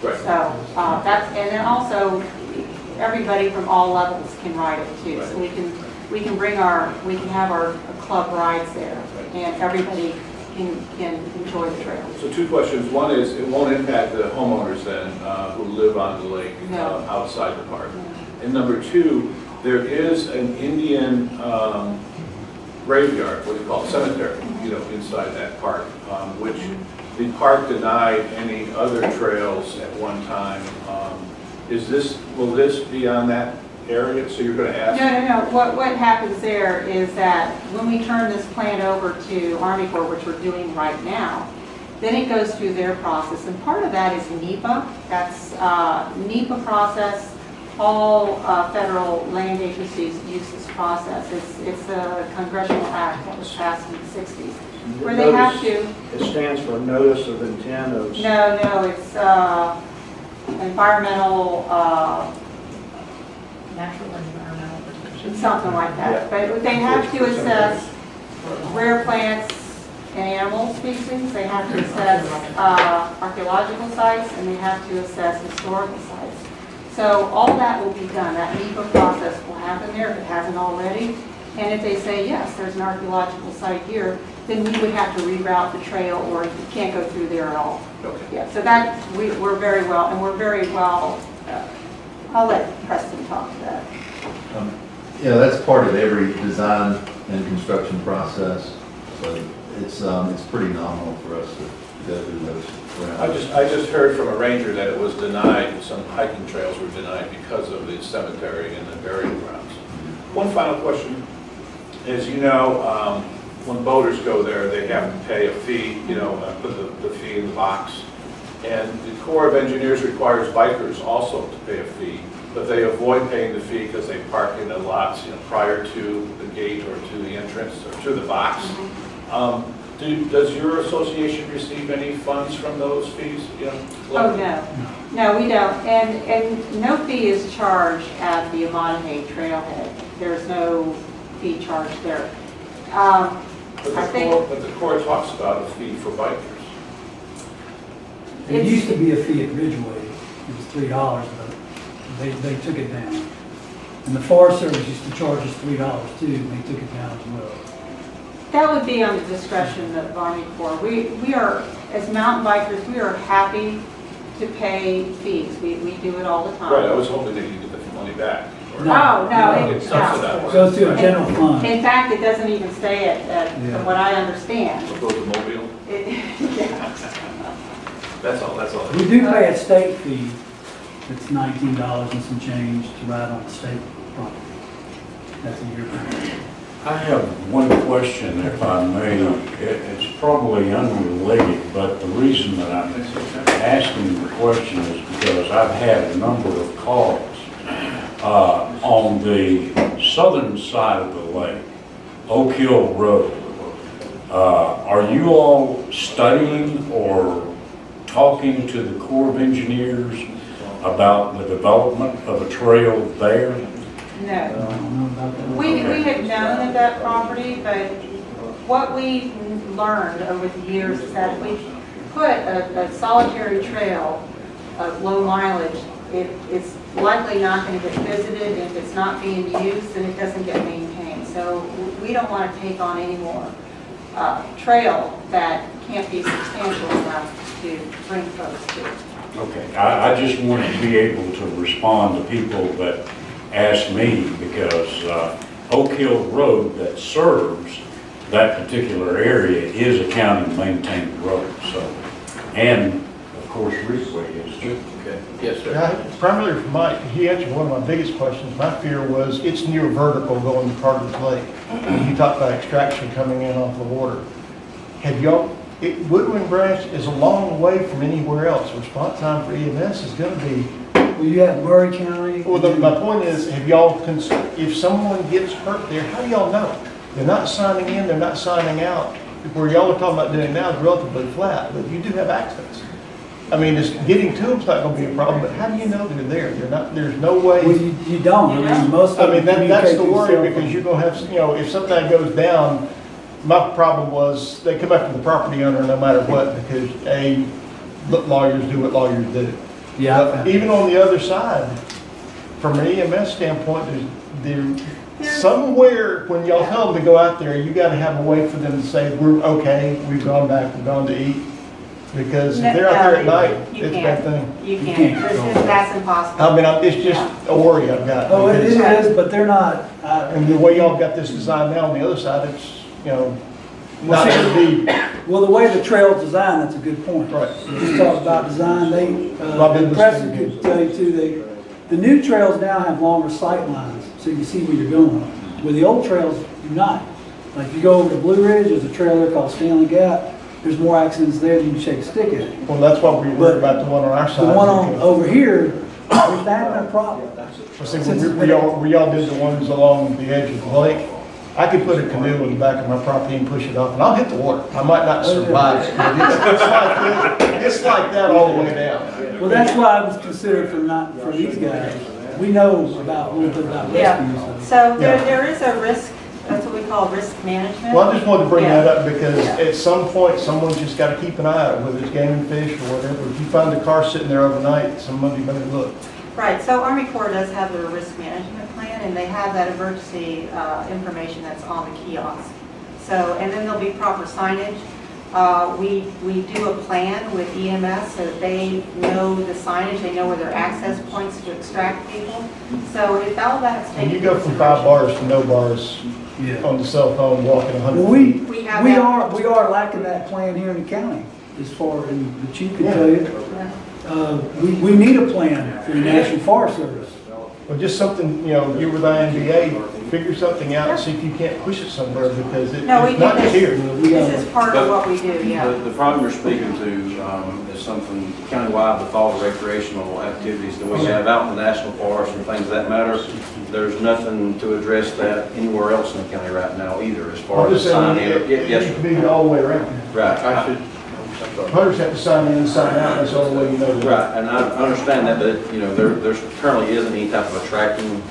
Right. So and then also everybody from all levels can ride it too. Right. So we can have our club rides there, and everybody can enjoy the trail. So 2 questions. One is, it won't impact the homeowners then who live on the lake outside the park. And number 2, there is an Indian graveyard, what do you call it, cemetery, inside that park, which the park denied any other trails at one time. Will this be on that area? So you're going to ask? No. What happens there is that when we turn this plan over to Army Corps, which we're doing right now, then it goes through their process. And part of that is NEPA. That's NEPA process. All federal land agencies use this process. It's a congressional act that was passed in the 60s. Where they have to. It stands for Notice of Intent of. No, it's environmental. Natural environmental protection. Something like that. But they have to assess rare plants and animal species. They have to assess archaeological sites, and they have to assess historical sites. So all that will be done. That NEPA process will happen there if it hasn't already. And if they say, yes, there's an archaeological site here, then we would have to reroute the trail, or you can't go through there at all. Okay. Yeah, so that we're very well, and we're very well, I'll let Preston talk to that. That's part of every design and construction process. So it's pretty nominal for us to go through those. I just heard from a ranger that it was denied, some hiking trails were denied because of the cemetery and the burial grounds. One final question. As you know, when boaters go there, they have to pay a fee, put the fee in the box. And the Corps of Engineers requires bikers also to pay a fee, but they avoid paying the fee because they park in the lots, prior to the gate or to the entrance or to the box. Does your association receive any funds from those fees? Oh, no, we don't. And no fee is charged at the Montague Trailhead. There's no fee charged there. But the Corps talks about a fee for bikers. There used to be a fee at Ridgeway. It was $3, but they took it down. And the Forest Service used to charge us $3 too, and they took it down as well. That would be on the discretion of Army Corps. We are, as mountain bikers, we are happy to pay fees. We do it all the time. Right, I was hoping that you get the money back. No, it goes to a general fund. In fact, it doesn't even stay at from what I understand. It goes to Mobile? Yeah. That's all. We do pay a state fee it's $19 and some change to ride on state property. That's a year permit. I have one question, if I may. It's probably unrelated, but the reason that I'm asking the question is because I've had a number of calls on the southern side of the lake, Oak Hill Road. Are you all studying or talking to the Corps of Engineers about the development of a trail there? No. We had known of that property, but what we learned over the years is that if we put a solitary trail of low mileage, it's likely not going to get visited. If it's not being used, then it doesn't get maintained. So we don't want to take on any more trail that can't be substantial enough to bring folks to. Okay, I just wanted to be able to respond to people that ask me, because Oak Hill Road that serves that particular area is a county maintained road, so, and of course Ridgeway is too. Okay, yes, sir. Yeah, primarily for Mike, he answered one of my biggest questions. My fear was it's near vertical going to Carter's Lake. You talked about extraction coming in off the water. Have y'all, Woodwind Branch is a long way from anywhere else. Response time for EMS is going to be. Well, you have Murray County. Well, my point is, have y'all, if someone gets hurt there, how do y'all know? They're not signing in, they're not signing out. Where y'all are talking about doing now is relatively flat, but you do have access. I mean, just getting to them's not going to be a problem, but how do you know they're there? They're not. There's no way. Well, you don't. I mean, most of them that's the worry, communicate because you're going to have, you know, if something goes down. My problem was they come after the property owner no matter what, because lawyers do what lawyers do. Yeah. But even on the other side, from an EMS standpoint, there's somewhere when y'all tell them to go out there, you got to have a way for them to say, we're okay, we've gone back, we've gone to eat. Because if they're out there at night, it's a bad thing. You can't. That's impossible. I mean, it's just a worry I've got. Oh, it is, but they're not. And the way y'all got this design now on the other side, it's, you know, not going to be. Well, the way the trail's designed, that's a good point. Right. Just talk about design, Preston could tell you too, the new trails now have longer sight lines, so you can see where you're going. Where the old trails do not. Like if you go over to Blue Ridge, there's a trail there called Stanley Gap. There's more accidents there than you shake a stick at. Well, that's why we worried about the one on our side. The one over here, there's not been a problem. We all did the ones along the edge of the lake. I could put a canoe in the back of my property and push it off, and I'll hit the water. I might not survive it, but it's like that all the way down. Well, that's why I was considered for these guys. We know about a little bit about rescue. Yeah. So there is a risk. That's what we call risk management. Well, I just wanted to bring that up because at some point, someone's just got to keep an eye out, whether it's game and fish or whatever. If you find a car sitting there overnight, somebody better look. Right, so Army Corps does have their risk management plan, and they have that emergency information that's on the kiosk. So, and then there'll be proper signage. We do a plan with EMS so that they know the signage, they know where their access points to extract people. So if all that's taken. And you go from 5 bars to no bars on the cell phone, walking 100 Well, feet. we are lacking that plan here in the county, as far, and the chief can tell you. We need a plan for the National Forest Service. Well, just something, you know, you with INVA, figure something out and see if you can't push it somewhere, because it's not just here. This is part of what we do, yeah. The problem you're speaking to is something countywide with all the recreational activities that we have out in the national forest and things of that matter. There's nothing to address that anywhere else in the county right now either, as far as signing. It needs to be all the way around. Right. Hunters have to sign in and sign out, that's the only way you know that. Right, and I understand that, but, you know, there currently isn't any type of a tracking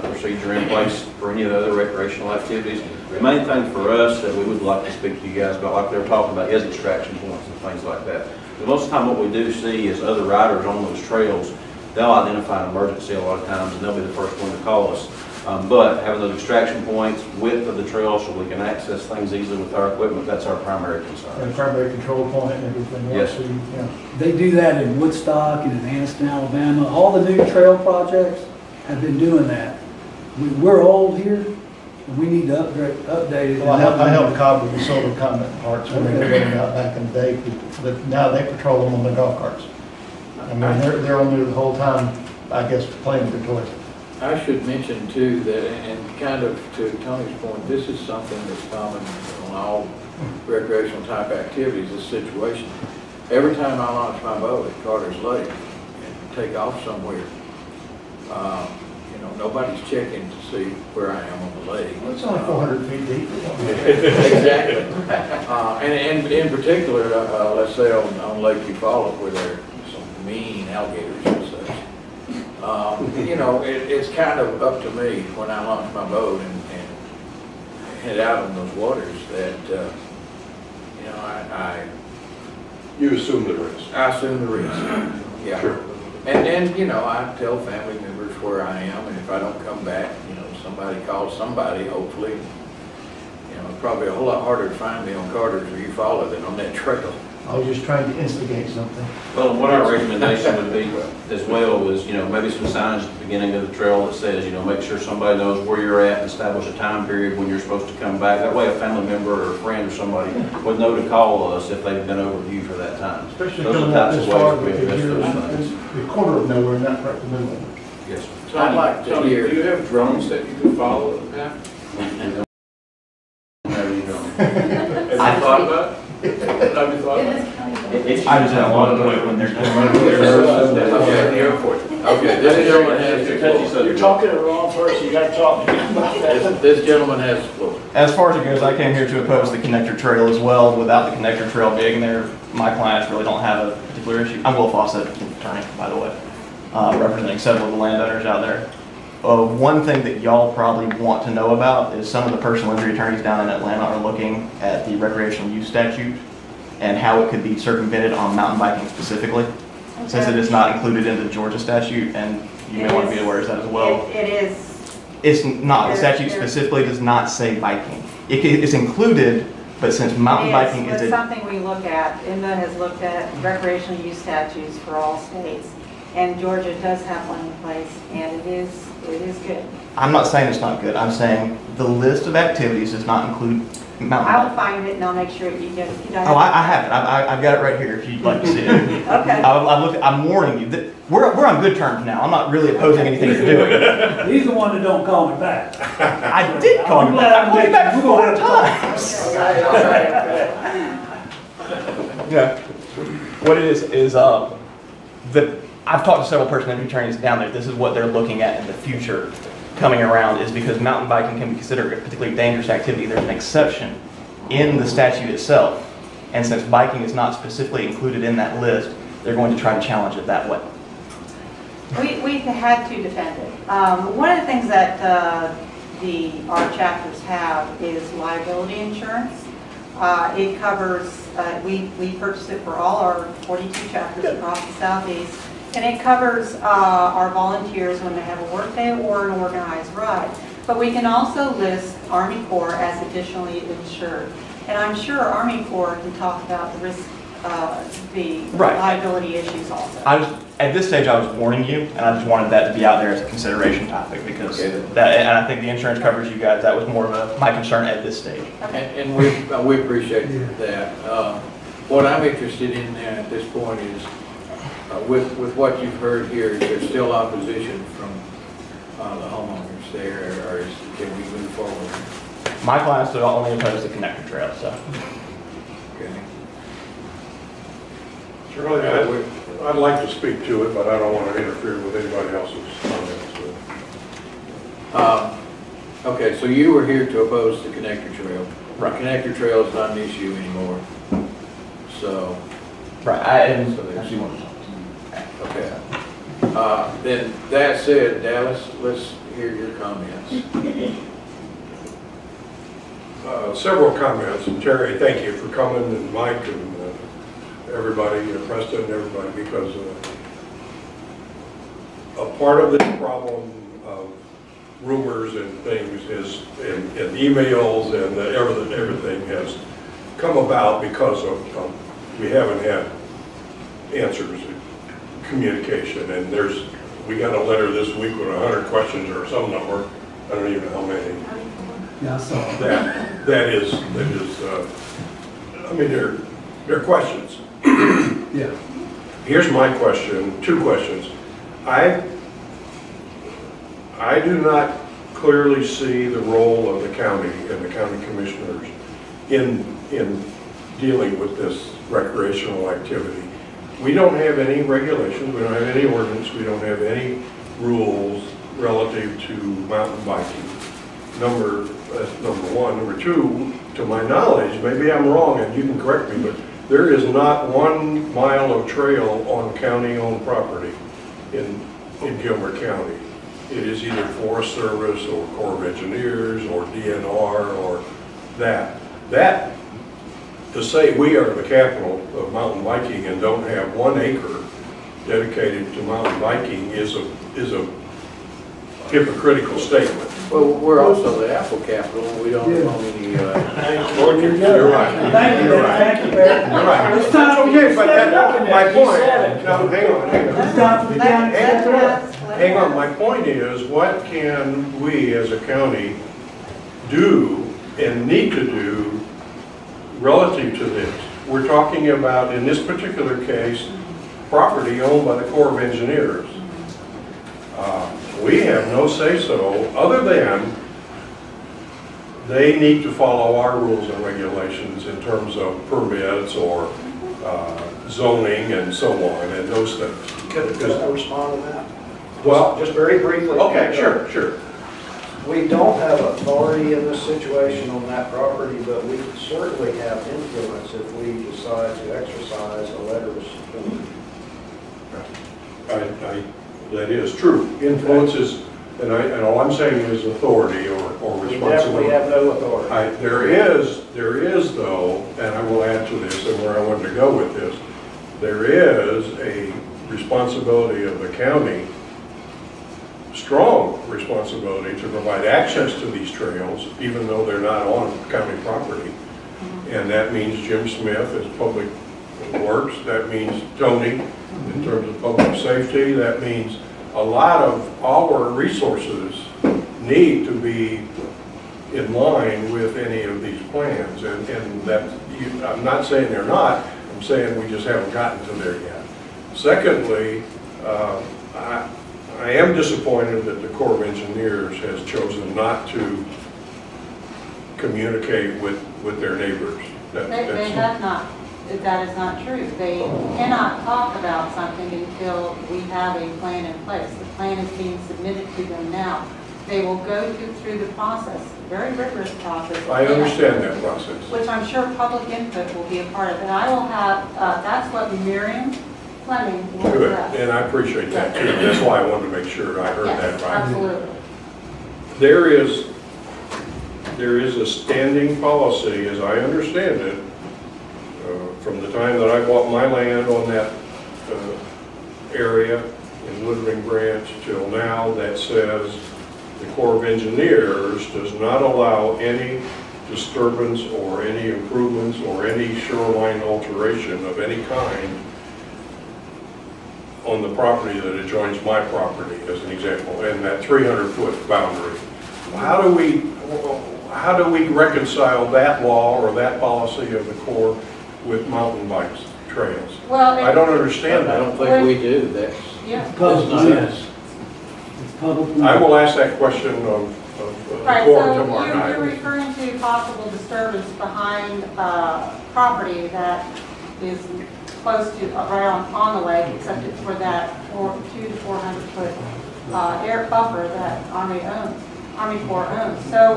procedure in place for any of the other recreational activities. The main thing for us that we would like to speak to you guys about, like they were talking about, is extraction points and things like that. But most of the time what we do see is other riders on those trails, they'll identify an emergency a lot of times, and they'll be the first one to call us. But having those extraction points, width of the trail so we can access things easily with our equipment, that's our primary concern. And primary control point and everything else. Yes. They do that in Woodstock and in Anniston, Alabama. All the new trail projects have been doing that. We're old here, and we need to update it. Well, I helped Cobb with the solar comment parts when they were running out back in the day, but now they patrol them on the golf carts. I mean, they're on there the whole time, I guess, playing the toys. I should mention too that, and kind of to Tony's point, this is something that's common on all recreational type activities, this situation. Every time I launch my boat at Carter's Lake and take off somewhere, nobody's checking to see where I am on the lake. Well, it's only 400 feet deep. Exactly. And in particular, let's say on Lake Eufaula, where there are some mean alligators and such. It's kind of up to me when I launch my boat and head out on those waters that, You assume the risk. I assume the risk. Yeah. Sure. And I tell family members where I am, and if I don't come back, somebody calls somebody, hopefully. It's probably a whole lot harder to find me on Carter's or Eufaula than on that trail. I was just trying to instigate something. Well, what our recommendation would be as well is, maybe some signs at the beginning of the trail that says, make sure somebody knows where you're at and establish a time period when you're supposed to come back. That way a family member or a friend or somebody would know to call us if they've been over you for that time. Especially Those are coming the out types this of ways far, we because address you're those things. in the corner of nowhere, not right in the middle of it. Yes, sir. So I'd like to Tony, hear. do you have drones that you can follow the path? There you go. Have you thought about it? Have you thought about it? I just have one point when they're Okay, the airport. Okay, this gentleman has the floor. You're talking to the wrong person, you gotta talk to them about that. This gentleman has the floor. As far as it goes, I came here to oppose the connector trail as well. Without the connector trail being there, my clients really don't have a particular issue. I'm Will Fawcett, attorney, by the way, representing several of the landowners out there. One thing that y'all probably want to know about is some of the personal injury attorneys down in Atlanta are looking at the recreational use statute and how it could be circumvented on mountain biking specifically, since it is not included in the Georgia statute, and you may want to be aware of that as well. It is. It's not. The statute specifically does not say biking. It's included, but since mountain biking is It's something we look at. INDA has looked at recreational use statutes for all states, and Georgia does have one in place, and it is good. I'm not saying it's not good. I'm saying the list of activities does not include mountain I'll biking. find it and I'll make sure you get it. Oh, I have it. I've got it right here if you'd like to see it. Okay. I'm warning you that we're on good terms now. I'm not really opposing anything you're doing. He's the one that don't call me back. I did call you back. I called you back 4 times. Yeah. What it is that I've talked to several personal injury attorneys down there. This is what they're looking at in the future coming around, is because mountain biking can be considered a particularly dangerous activity. There's an exception in the statute itself. And since biking is not specifically included in that list, they're going to try to challenge it that way. We've had to defend it. One of the things that our chapters have is liability insurance. It covers, we purchased it for all our 42 chapters across the Southeast, and it covers our volunteers when they have a work day or an organized ride. But we can also list Army Corps as additionally insured. And I'm sure Army Corps can talk about the risk, the liability issues also. At this stage, I was warning you, and I just wanted that to be out there as a consideration topic, because that, and I think the insurance covers you guys. That was more of my concern at this stage. Okay. And we appreciate that. What I'm interested in at this point is, with what you've heard here, there's still opposition from the homeowners there, or can we move forward? My clients are only opposed to connector trail, so. Okay. Charlie, I'd like to speak to it, but I don't want to interfere with anybody else's comments. Okay, so you were here to oppose the connector trail. Right. Connector trail is not an issue anymore. So. Right. So there's one. Okay. Then that said, Dallas, let's hear your comments. Several comments, and Terry, thank you for coming, and Mike, and everybody, Preston, and everybody, because a part of this problem of rumors and things is, and emails and everything has come about because of we haven't had answers, communication, and we got a letter this week with 100 questions or some number, I don't even know how many. Yeah, I saw That is, I mean, they're questions. Yeah. Here's my question, two questions. I do not clearly see the role of the county and the county commissioners in dealing with this recreational activity. We don't have any regulations, we don't have any ordinance, we don't have any rules relative to mountain biking. That's number one. Number two, to my knowledge, maybe I'm wrong and you can correct me, but there is not 1 mile of trail on county-owned property in Gilmer County. It is either Forest Service or Corps of Engineers or DNR or that. That, to say we are the capital of mountain biking and don't have 1 acre dedicated to mountain biking is a hypocritical statement. Well, we're also the apple capital, and we don't own any, You're right. Thank you, You're right. thank you, Barry. You're right. It's time for Okay, but that's my point. No, hang on. It's time for the county to Hang on, my point is, what can we as a county do and need to do relative to this? We're talking about, in this particular case, property owned by the Corps of Engineers. We have no say-so, other than they need to follow our rules and regulations in terms of permits or zoning and so on, and those things. Could I respond to that? Well, Just very briefly. okay, sure. We don't have authority in this situation on that property, but we certainly have influence if we decide to exercise a letter of support. That is true. Influence is, and all I'm saying is authority or We responsibility. definitely have no authority. There is though, and I will add to this and where I wanted to go with this, there is a responsibility of the county, strong responsibility to provide access to these trails, even though they're not on county property. And that means Jim Smith as Public Works, that means Tony in terms of public safety, that means a lot of our resources need to be in line with any of these plans. And that, I'm not saying they're not, I'm saying we just haven't gotten to there yet. Secondly, I am disappointed that the Corps of Engineers has chosen not to communicate with their neighbors. They have not. That is not true. They cannot talk about something until we have a plan in place. The plan is being submitted to them now. They will go through the process, very rigorous process. I understand that process. Which I'm sure public input will be a part of it. I will have, that's what Miriam Fleming will Good, address. and I appreciate that too. That's why I wanted to make sure I heard Yes, that right. absolutely. There is a standing policy, as I understand it, from the time that I bought my land on that area in Woodring Branch till now, that says the Corps of Engineers does not allow any disturbance or any improvements or any shoreline alteration of any kind on the property that adjoins my property, as an example, and that 300-foot boundary. How do we reconcile that law or that policy of the Corps with mountain bikes, trails? Well, I don't understand I that. don't think we do, that's Yeah. not us. It's public. I will ask that question of the Right, Corps so tomorrow you're night. referring to possible disturbance behind property that is close to, right on the lake, except it's for that 200 to 400 foot air buffer that Army Corps owns. So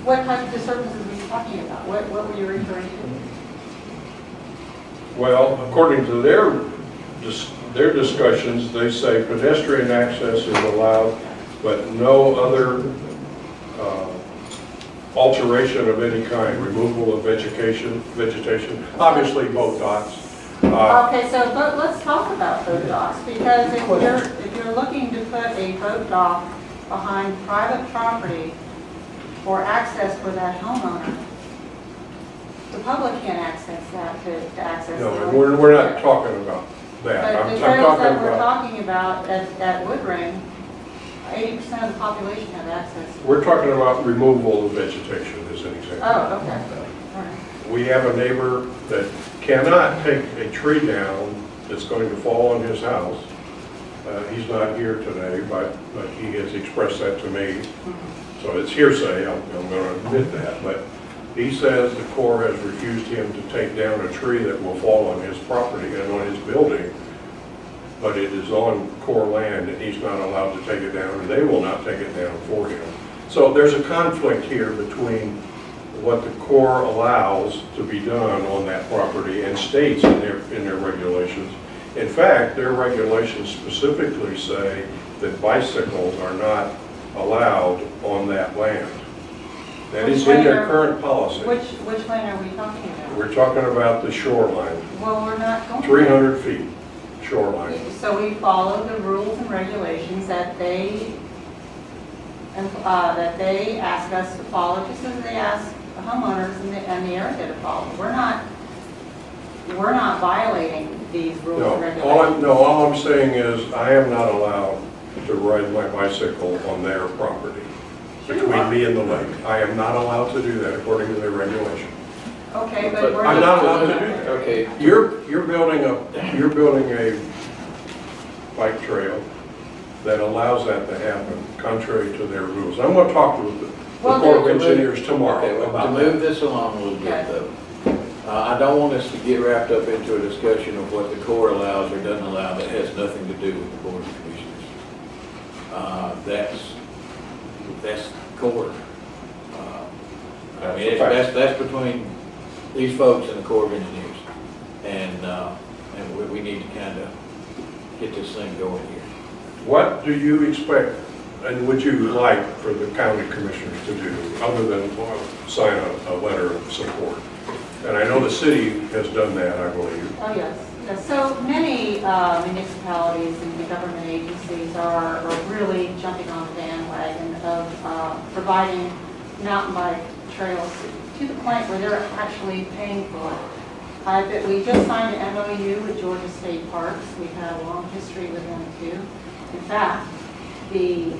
what type of disturbances were you talking about? What were you referring to? Well, according to their discussions, they say pedestrian access is allowed, but no other alteration of any kind, removal of vegetation, obviously boat docks. Okay, so let's talk about boat docks, because if you're looking to put a boat dock behind private property for access for that homeowner, the public can't access that to access. No, and we're not talking about that. But I'm the trails talking that we're about, talking about at Woodring, 80% of the population have access. we're talking about removal of vegetation as an example. Oh, okay. All right. We have a neighbor that cannot take a tree down that's going to fall on his house. He's not here today, but he has expressed that to me. So it's hearsay, I'm going to admit that. But he says the Corps has refused him to take down a tree that will fall on his property and on his building, but it is on Corps land and he's not allowed to take it down, and they will not take it down for him. So there's a conflict here between what the Corps allows to be done on that property and states in their regulations. In fact, their regulations specifically say that bicycles are not allowed on that land. That is in their current policy. Which lane are we talking about? We're talking about the shoreline, Well, we're not going. 300 feet shoreline. So we follow the rules and regulations that they ask us to follow, just as they ask the homeowners and the area to follow. We're not violating these rules and regulations. All I'm saying is I am not allowed to ride my bicycle on their property between me and the lake. I am not allowed to do that according to their regulation. Okay, but we're I'm not allowed to do that. Okay. You're building a bike trail that allows that to happen contrary to their rules. I'm going to talk to the Corps of Engineers tomorrow about to move this along a little bit though. I don't want us to get wrapped up into a discussion of what the Corps allows or doesn't allow that has nothing to do with the Board of Commissioners. That's Corps. I mean, that's between these folks and the Corps of Engineers. And we need to kind of get this thing going here. What do you expect and would you like for the county commissioners to do other than sign a letter of support? And I know the city has done that, I believe. Oh, yes. Yes. So many municipalities and government agencies are really jumping on the bandwagon of providing mountain bike trails to the point where they're actually paying for it. We just signed an MOU with Georgia State Parks. We've had a long history with them too. In fact, the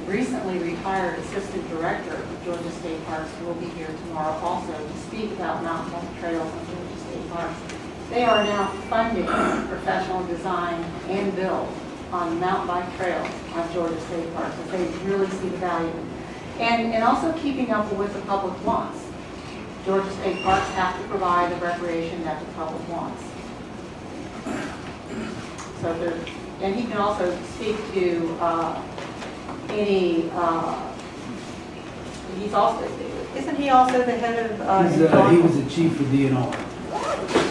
recently retired assistant director of Georgia State Parks will be here tomorrow also to speak about mountain bike trails on Georgia State Parks. They are now funding professional design and build on mountain bike trails on Georgia State Parks, as they really see the value. And also keeping up with the public wants. Georgia State Parks have to provide the recreation that the public wants. So and he can also speak to any, he's also, isn't he also the head of? He was the chief of DNR.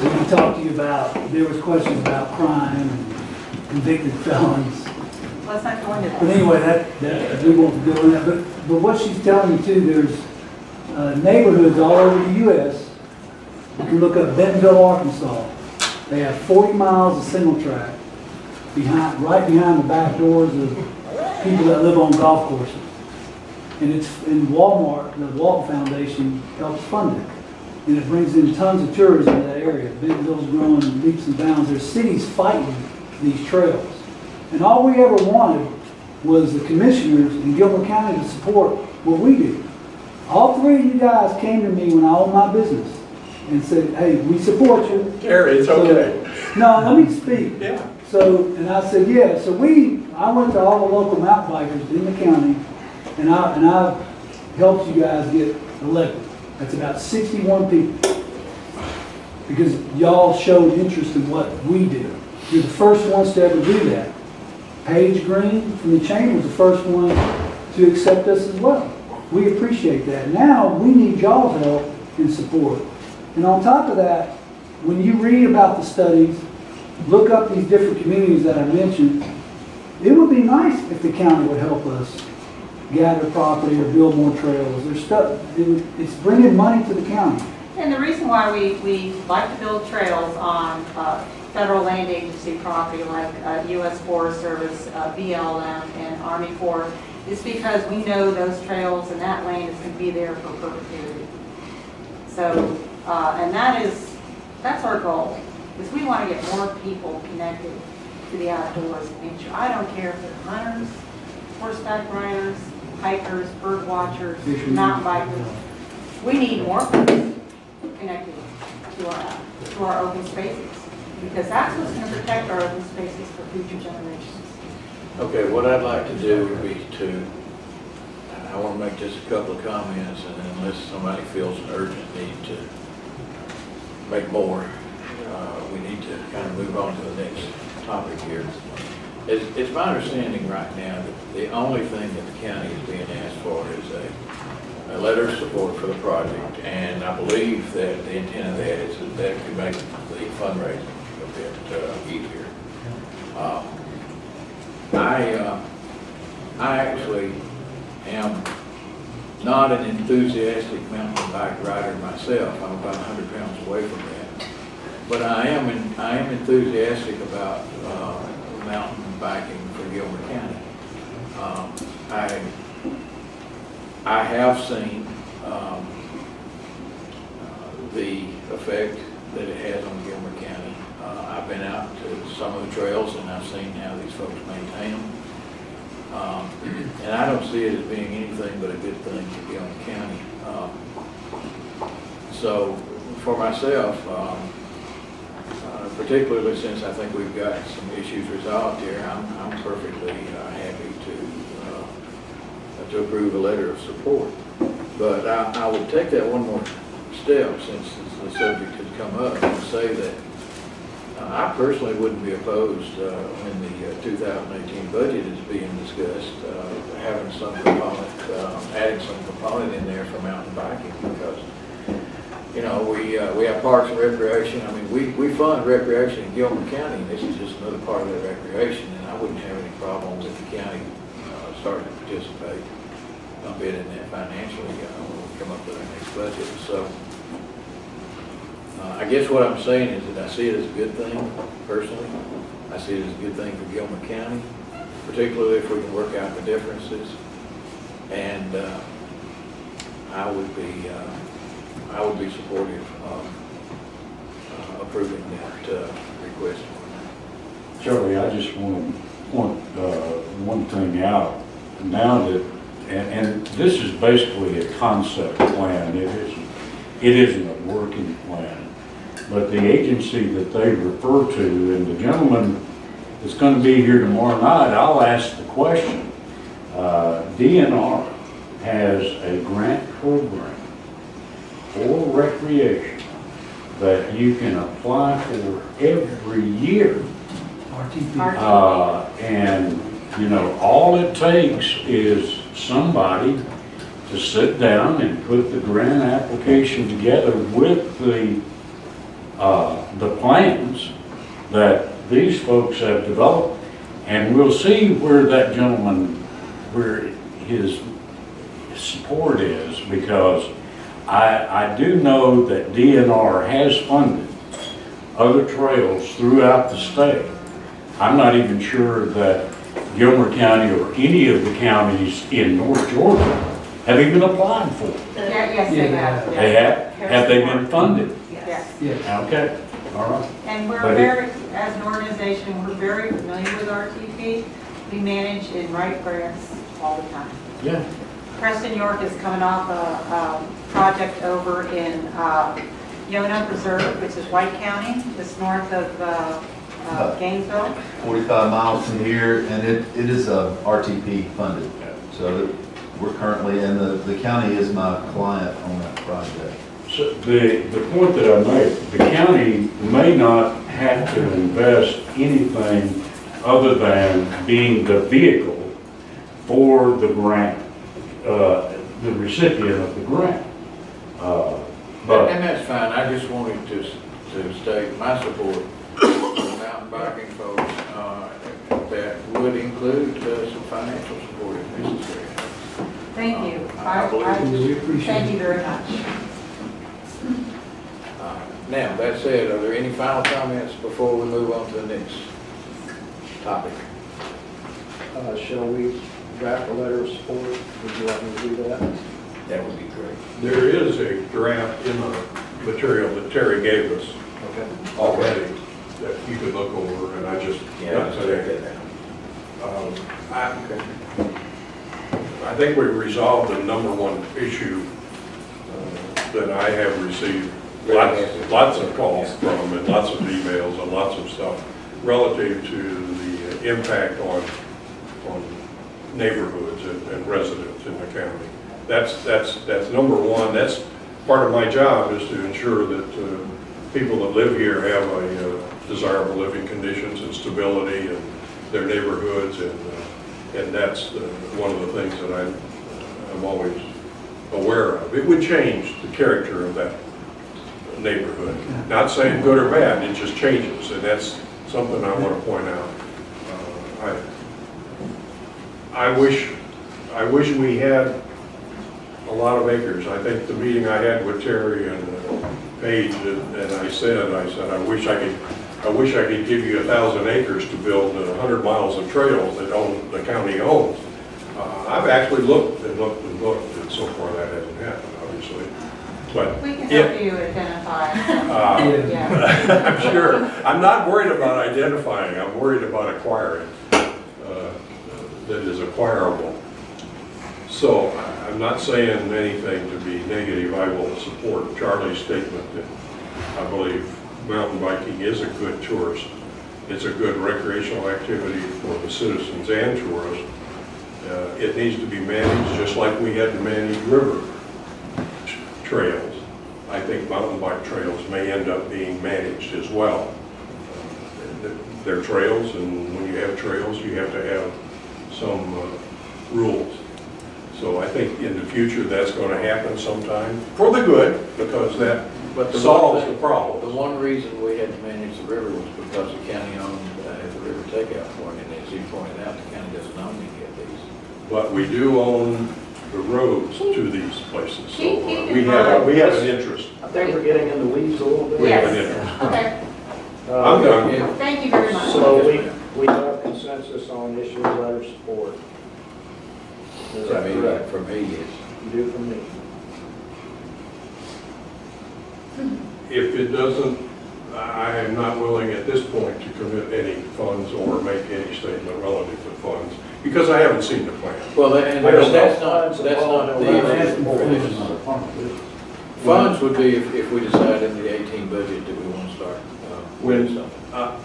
So he talked to you about, there was questions about crime and convicted felons. Let's not go into that. But anyway, that we won't go into that. But what she's telling you too, there's neighborhoods all over the U.S. You can look up Bentonville, Arkansas. They have 40 miles of single track right behind the back doors of people that live on golf courses. And it's in Walmart, the Walton Foundation helps fund it. And it brings in tons of tourism to that area. Bentonville's growing leaps and bounds. There's cities fighting these trails. And all we ever wanted was the commissioners in Gilmer County to support what we do. All three of you guys came to me when I owned my business and said, hey, we support you. Gary, it's okay. No, let me speak. Yeah. So, and I said, yeah. So I went to all the local mountain bikers in the county, and I helped you guys get elected. That's about 61 people. Because y'all showed interest in what we do. You're the first ones to ever do that. Paige Green from the chamber was the first one to accept us as well. We appreciate that. Now we need y'all's help and support. And on top of that, when you read about the studies, look up these different communities that I mentioned, it would be nice if the county would help us gather property or build more trails. There's stuff, it's bringing money to the county. And the reason why we like to build trails on federal land agency property like U.S. Forest Service, BLM, and Army Corps is because we know those trails and that land is going to be there for perpetuity. So, and that's our goal, is we want to get more people connected to the outdoors and nature. I don't care if they're hunters, horseback riders, hikers, bird watchers, mountain bikers. We need more folks connected to our open spaces. because that's what's going to protect our open spaces for future generations. Okay, what I'd like to do would be I want to make just a couple of comments, and then unless somebody feels an urgent need to make more, we need to kind of move on to the next topic here. It's my understanding right now that the only thing that the county is being asked for is a letter of support for the project, and I believe that the intent of that is that that could make the fundraising a bit easier. I actually am not an enthusiastic mountain bike rider myself. I'm about 100 pounds away from that. But I am enthusiastic about mountain biking for Gilmer County. I have seen the effect that it has on Gilmer County. I've been out to some of the trails and I've seen how these folks maintain them. And I don't see it as being anything but a good thing for Gilmer County. So for myself, particularly since I think we've got some issues resolved here, I'm perfectly happy to approve a letter of support. But I would take that one more step, since the subject has come up, and say that I personally wouldn't be opposed when the 2018 budget is being discussed, having some component, adding some component in there for mountain biking, because you know, we have parks and recreation. I mean, we fund recreation in Gilmer County, and this is just another part of that recreation, and I wouldn't have any problem with the county starting to participate a bit in that financially when we come up with our next budget. So I guess what I'm saying is that I see it as a good thing, personally. I see it as a good thing for Gilmer County, particularly if we can work out the differences. And I would be supportive of approving that request. Charlie, I just want one thing out. Now that, and this is basically a concept plan, it isn't a working plan. But the agency that they refer to, and the gentleman that's going to be here tomorrow night, I'll ask the question. DNR has a grant program for recreation that you can apply for every year. And you know, all it takes is somebody to sit down and put the grant application together with the plans that these folks have developed, and we'll see where that gentleman, where his support is, because I do know that DNR has funded other trails throughout the state. I'm not even sure that Gilmer County or any of the counties in North Georgia have even applied for it. Yes, they have. They have? Have they been funded? Yes. Okay, all right. And we're very, as an organization, we're very familiar with RTP. We manage and write grants all the time. Yeah. Preston York is coming off a project over in Yona Preserve, which is White County, just north of Gainesville. 45 miles from here, and it is RTP funded. So we're currently, and the county is my client on that project. So the point that I make, the county may not have to invest anything other than being the vehicle for the grant, the recipient of the grant. And that's fine. I just wanted to state my support for the mountain biking folks that would include some financial support if necessary. Thank you. Thank you very much. Now, that said, are there any final comments before we move on to the next topic? Shall we draft a letter of support? Would you like me to do that? That would be great. There is a draft in the material that Terry gave us already that you could look over, and I just got today. I think we resolved the number one issue that I have received lots of calls from and lots of emails and lots of stuff relative to the impact on neighborhoods and residents in the county. That's number one. That's part of my job, is to ensure that people that live here have a desirable living conditions and stability in their neighborhoods, and that's one of the things that I'm always aware of. It would change the character of that neighborhood. Not saying good or bad, it just changes, and that's something I want to point out. I wish we had a lot of acres. I think the meeting I had with Terry and Paige, and I said, I wish I could give you 1,000 acres to build 100 miles of trails that the county owns. I've actually looked, and so far that hasn't happened, obviously. But we can help you identify. I'm sure. I'm not worried about identifying. I'm worried about acquiring. That is acquirable. So I'm not saying anything to be negative. I will support Charlie's statement that I believe mountain biking is a good tourist. It's a good recreational activity for the citizens and tourists. It needs to be managed just like we had to manage river trails. I think mountain bike trails may end up being managed as well. They're trails, and when you have trails, you have to have some rules. So I think in the future that's going to happen sometime for the good, because that solves the problem. The one reason we had to manage the river was because the county owned the river takeout point, and as you pointed out, the county doesn't own any of these. But we do own the roads to these places, so we have an interest. I think we're getting in the weeds a little bit. We have an interest. Okay, I'm done. thank you very much. So we have consensus on issuing letter of support. Is that correct? For me, yes. You do for me. If it doesn't, I am not willing at this point to commit any funds or make any statement relative to funds, because I haven't seen the plan. Well, that's not the funds would be if we decide in the 18 budget that we want to start with something.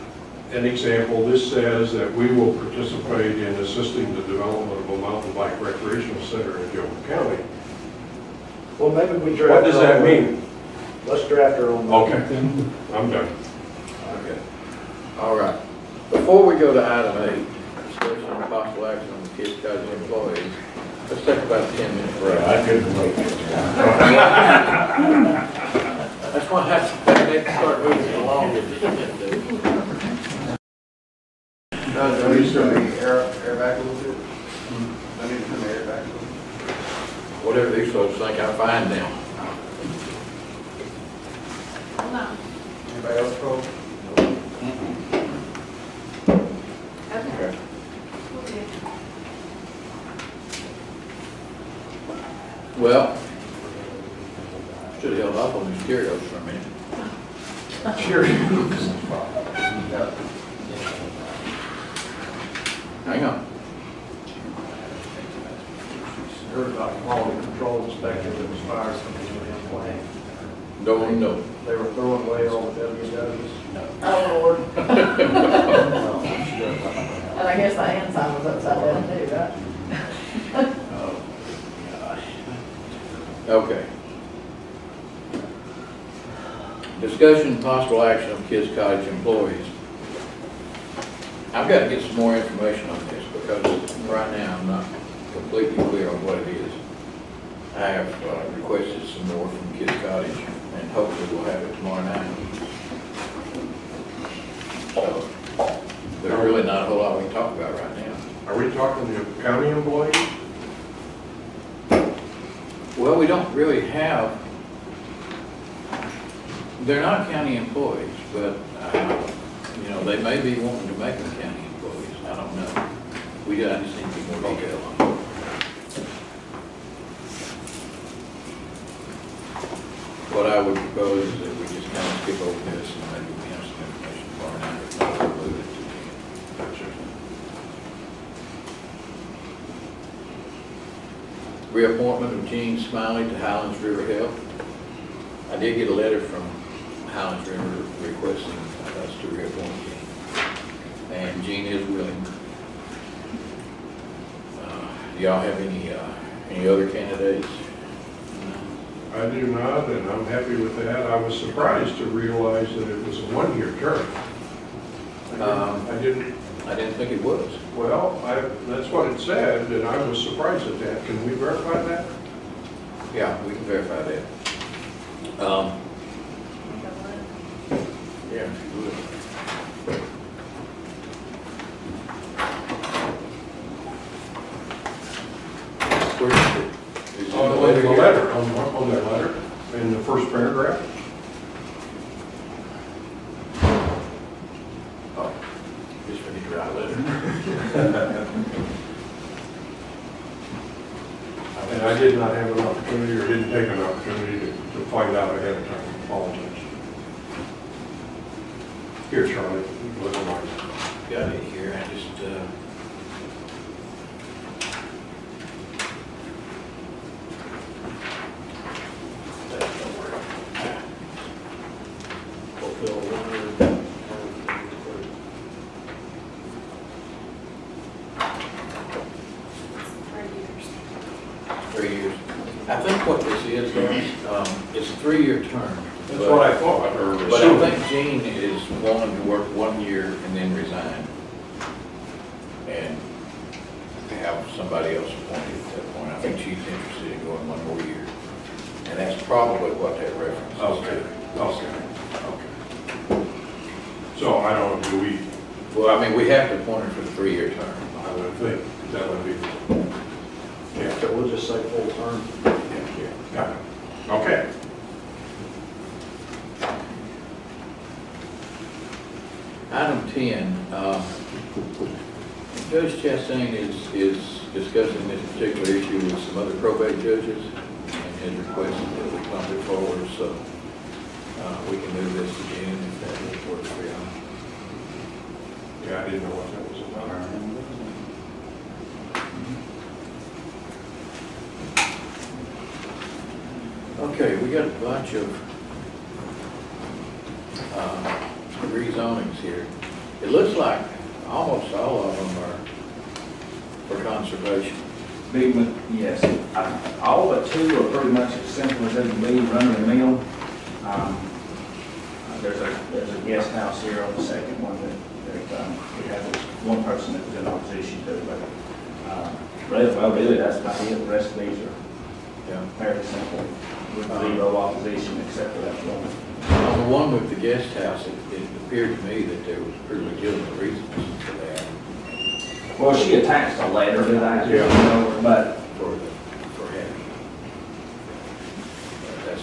An example, this says that we will participate in assisting the development of a mountain bike recreational center in Gilmer County. Well, maybe we draft. What does that mean? Let's draft our own. Okay, I'm done. Okay. All right. Before we go to item 8, discussion of possible action on the Kids Cottage employees, let's take about a 10-minute break. I couldn't wait. That's why I need to start moving along with it. I need to turn the air back a little bit. I need to turn the air back a little bit. Whatever these folks think I find now. No. Anybody else call? Okay. Well, should have held off on these Cheerios for a minute. Hang on. Heard about quality control inspector that was fired from his plant. Don't know. They were throwing away all the WWs. Oh, Lord. And I guess the hand sign was upside down too, right? Oh, gosh. Okay. Discussion and possible action on Kids Cottage employees. I've got to get some more information on this because right now I'm not completely clear on what it is. I have requested some more from Kids Cottage and hopefully we'll have it tomorrow night. So there's really not a whole lot we can talk about right now. Are we talking to county employees? Well, we don't really have, they're not county employees, but, you know, they may be wanting to make them county employees. I don't know. I just need to get more detail on it. What I would propose is that we just kind of skip over this and maybe we have some information for now, if not include it to the Reappointment of Gene Smiley to Highlands River Health. I did get a letter from Highlands River requesting us to reappoint Gene. And Gene is willing. Do y'all have any other candidates? I do not, and I'm happy with that. I was surprised to realize that it was a one-year term. I didn't think it was. Well, that's what it said, and I was surprised at that. Can we verify that? Yeah, we can verify that. Yeah, if you would. Where is it? Is it On the here? letter, on that letter, in the first paragraph. Oh, just for the dry letter. And I did not have an opportunity, or didn't take an opportunity to find out ahead of time. Apologize. Here, Charlie, look at mine. Got it here, I just, fulfill one. 3 years. I think what this is, guys, it's a 3-year term. That's what I thought, or But I assumed. think Gene is wanting to work 1 year and then resign. And have somebody else appointed at that point. I think she's interested in going 1 more year. And that's probably what that reference is to. Okay. So I don't, do we, Well, I mean, we have to appoint her for the 3-year term. I would think that would be, yeah, So we'll just say full term. got it. Okay. Item 10, Judge Chastain is discussing this particular issue with some other probate judges and has requested that we come forward, so we can move this again if that will work for you. Yeah, I didn't know what that was about. Okay, we got a bunch of rezonings here. It looks like almost all of them are for conservation. Big one, yes. All but 2 are pretty much as simple as they can be, run the mill. There's a guest house here on the second one that we have one person that was in opposition to, but really that's about it. The rest of these are fairly simple. With zero opposition except for that one. On the one with the guest house, it appeared to me that there was pretty legitimate reasons for that. Well, she attached a letter to that, but For having. That's.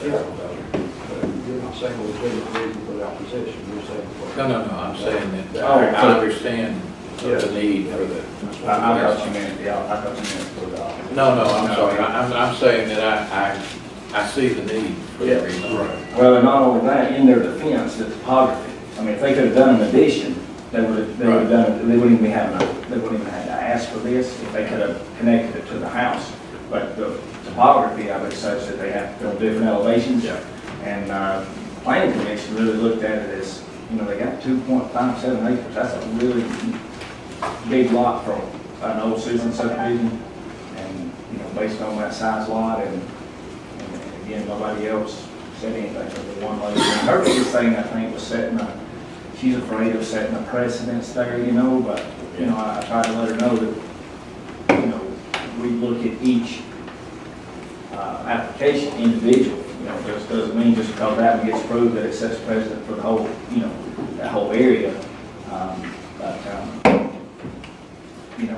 You're not saying legitimate reason for the opposition, you're saying for. No, I'm saying that I understand the need for the. I thought you meant, I thought you meant for the. No, I'm sorry. I'm saying that I see the need for that reason. Right. Well, and not only that, in their defense, the topography. I mean, if they could have done an addition, they would have done it. They wouldn't even have to ask for this if they could have connected it to the house. But the topography of it is such that they have to go different elevations. Yeah. And planning commission really looked at it as, they got 2.57 acres. That's a really big lot for an old Susan subdivision. And, based on that size lot, and again, nobody else said anything but the one lady. And her biggest thing, I think, was she's afraid of setting a precedence there, but, I tried to let her know that, we look at each application individually. Just doesn't mean just because that one gets approved that it sets precedent for the whole, that whole area.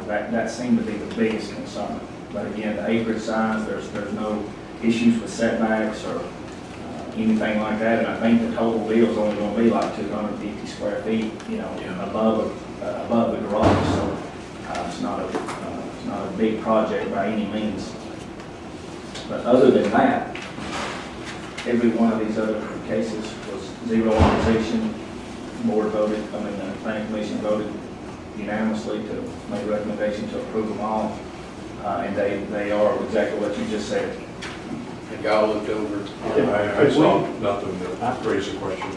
That seemed to be the biggest concern. But again, the acreage size, there's no issues with setbacks or anything like that. And I think the total deal is only going to be like 250 square feet, above the garage. So it's not a big project by any means. But other than that, every one of these other cases was zero opposition. The planning commission voted unanimously to make a recommendation to approve them all. And they are exactly what you just said. Have y'all looked over? I saw nothing that raised a question. I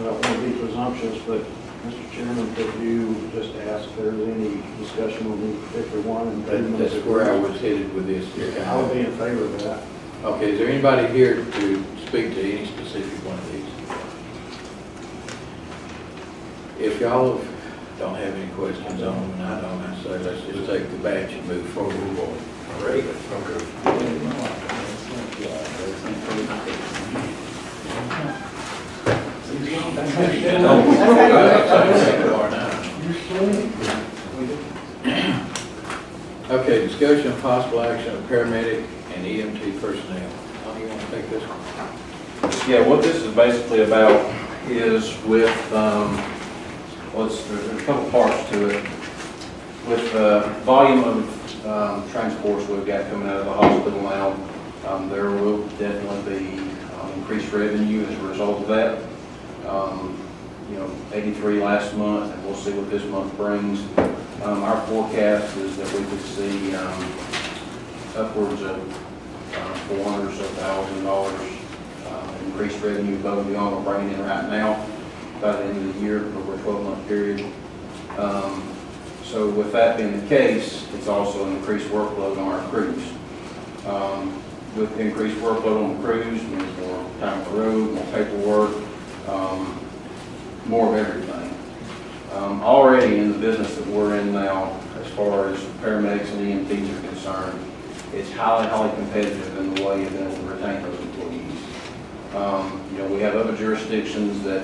don't want to be presumptuous, but Mr. Chairman, could you just ask if there's any discussion on the particular one? And That's where I was headed with this. I would be in favor of that. Okay, is there anybody here to speak to any specific one of these? If y'all don't have any questions on them, and I don't, I say let's just take the batch and move forward. Great. Okay. Okay, discussion of possible action of paramedic and EMT personnel. How do you want to take this one? Yeah, what this is basically about is with, there's a couple parts to it. With the volume of transports we've got coming out of the hospital now, there will definitely be increased revenue as a result of that. 83 last month, and we'll see what this month brings. Our forecast is that we could see upwards of $400,000 or so increased revenue above and beyond what we're bringing in right now by the end of the year over a 12-month period. So with that being the case, it's also an increased workload on our crews. With the increased workload on the crews means more time on the road, more paperwork, more of everything. Already in the business that we're in now, as far as paramedics and EMTs are concerned, it's highly, highly competitive in the way of being able to retain those employees. We have other jurisdictions that,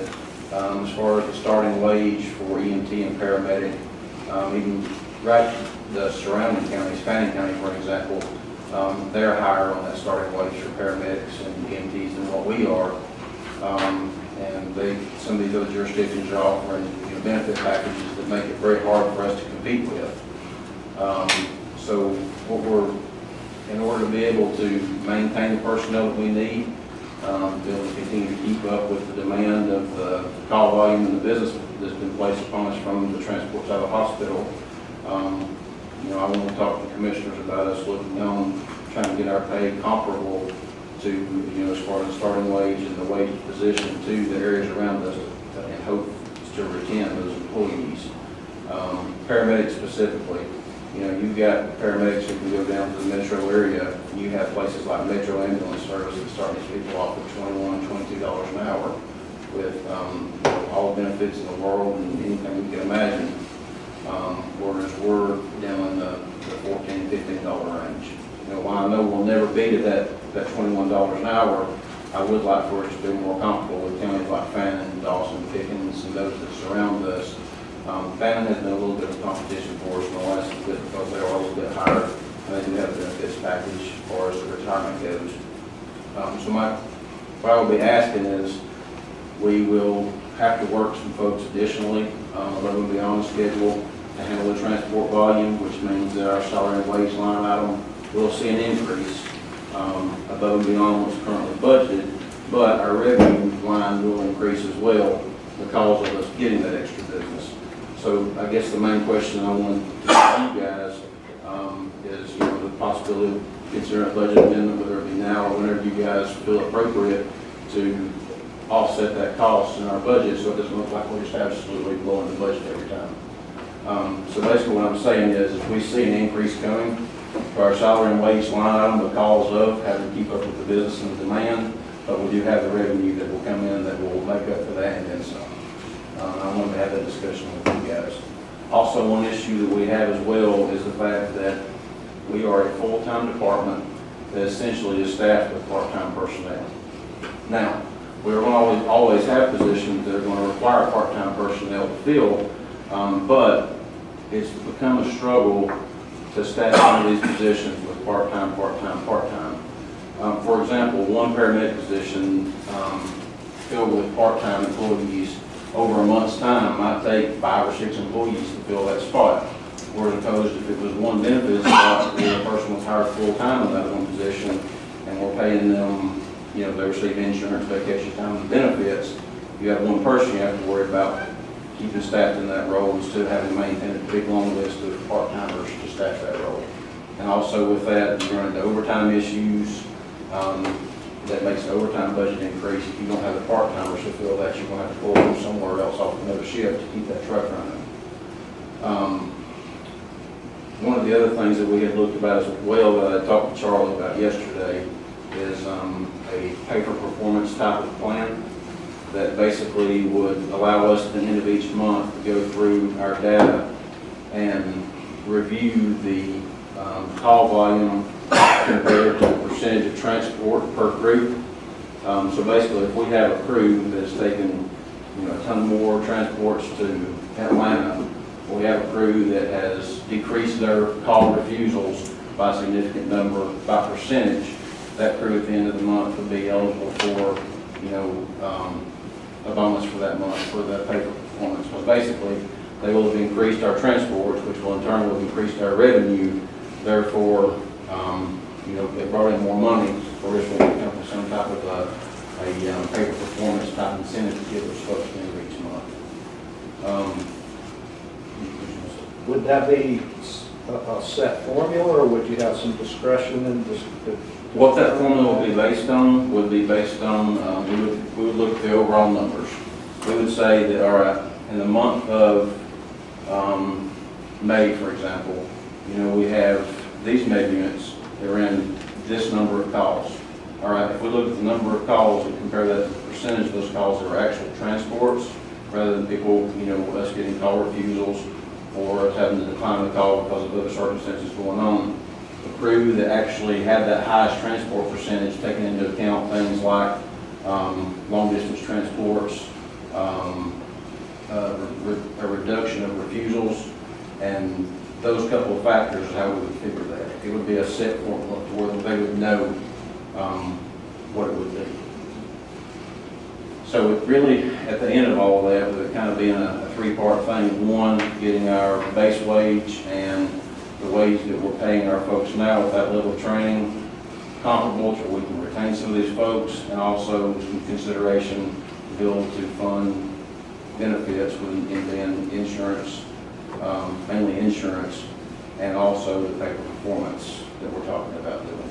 as far as the starting wage for EMT and paramedic, even right the surrounding counties, Fannin County, for example, they're higher on that starting wage for paramedics and EMTs than what we are. And some of these other jurisdictions are offering benefit packages that make it very hard for us to compete with. So in order to be able to maintain the personnel that we need, to be able to continue to keep up with the demand of the call volume and the business that's been placed upon us from the transport side of the hospital, I want to talk to the commissioners about us looking on, trying to get our pay comparable to, as far as the starting wage and the wage position to the areas around us, and hope to retain those employees. Paramedics specifically, you've got paramedics who can go down to the metro area. You have places like Metro Ambulance Service that start these people off at $21, $22 an hour with all the benefits in the world and anything you can imagine. Whereas we're down in the $14, $15 range. While I know we'll never be to that $21 an hour, I would like for us to be more comfortable with counties like Fannin, Dawson, Pickens, and those that surround us. Fannin has been a little bit of competition for us in the last bit because they are a little bit higher, and they do have a benefits package as far as the retirement goes. So what I will be asking is, we will have to work some folks additionally above and beyond the schedule to handle the transport volume, which means that our salary and wage line item will see an increase above and beyond what's currently budgeted, but our revenue line will increase as well because of us getting that extra business. So I guess the main question I want to ask you guys is, the possibility of considering a budget amendment, whether it be now or whenever you guys feel appropriate, to offset that cost in our budget so it doesn't look like we're just absolutely blowing the budget every time. So basically what I'm saying is, if we see an increase coming to our salary and wage line item because of having to keep up with the business and the demand, but we do have the revenue that will come in that will make up for that and then some. I wanted to have that discussion with you guys. Also, one issue that we have as well is the fact that we are a full-time department that essentially is staffed with part-time personnel. Now, we're going to always have positions that are going to require part-time personnel to fill, but it's become a struggle to staff some of these positions with part-time, part-time, part-time. For example, one paramedic position filled with part-time employees over a month's time might take 5 or 6 employees to fill that spot. Whereas opposed if it was one benefit spot where the person was hired full-time in that one position and we're paying them, they receive insurance, vacation time, and benefits, you have one person you have to worry about keeping staffed in that role instead of having to maintain a big long list of part-timers to staff that role. And also with that, you run into overtime issues. that makes the overtime budget increase. If you don't have the part-timers fulfill that, you're going to have to pull them somewhere else off another shift to keep that truck running. One of the other things that we had looked about as well, that I talked to Charlie about yesterday, is a pay-for-performance type of plan that basically would allow us at the end of each month to go through our data and review the call volume compared to the percentage of transport per crew. So basically, if we have a crew that's taken, a ton more transports to Atlanta, we have a crew that has decreased their call refusals by a significant number, by percentage, that crew at the end of the month would be eligible for, a bonus for that month for that pay for performance. Because basically, they will have increased our transports, which will in turn will increase our revenue. Therefore, they brought in more money for us to come with some type of a pay for performance type incentive to give those folks at the end of each month. Would that be a set formula, or would you have some discretion in this? What that formula would be based on we would look at the overall numbers. We would say that, all right, in the month of May, for example, we have these med units, they're in this number of calls. All right, if we look at the number of calls and compare that to the percentage of those calls that are actual transports, rather than people, us getting call refusals or us having to decline the call because of other circumstances going on, the crew that actually had that highest transport percentage, taking into account things like long distance transports, a reduction of refusals, and those couple of factors is how we would figure that. It would be a set formula to where they would know what it would be. So it really, at the end of all of that, would kind of be a three-part thing. One, getting our base wage and the wage that we're paying our folks now with that level of training comparable to where we can retain some of these folks, and also some consideration to be able to fund benefits with insurance, mainly insurance, and also the pay for performance that we're talking about doing.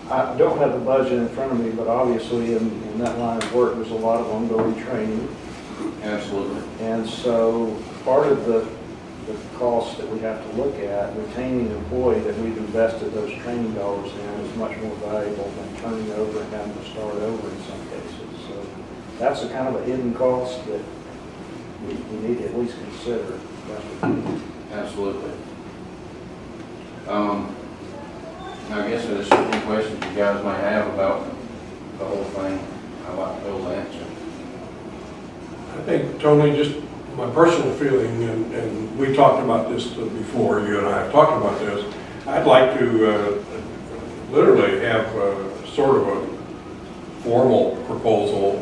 I don't have the budget in front of me, but obviously in that line of work, there's a lot of ongoing training. Absolutely. And so part of the cost that we have to look at, retaining an employee that we've invested those training dollars in is much more valuable than turning over and having to start over in some cases. So that's a kind of a hidden cost that we need to at least consider. Absolutely. I guess there's any questions you guys might have about the whole thing. I'd like to be able to answer. I think, Tony, just my personal feeling, and we talked about this before, you and I have talked about this, I'd like to literally have sort of a formal proposal,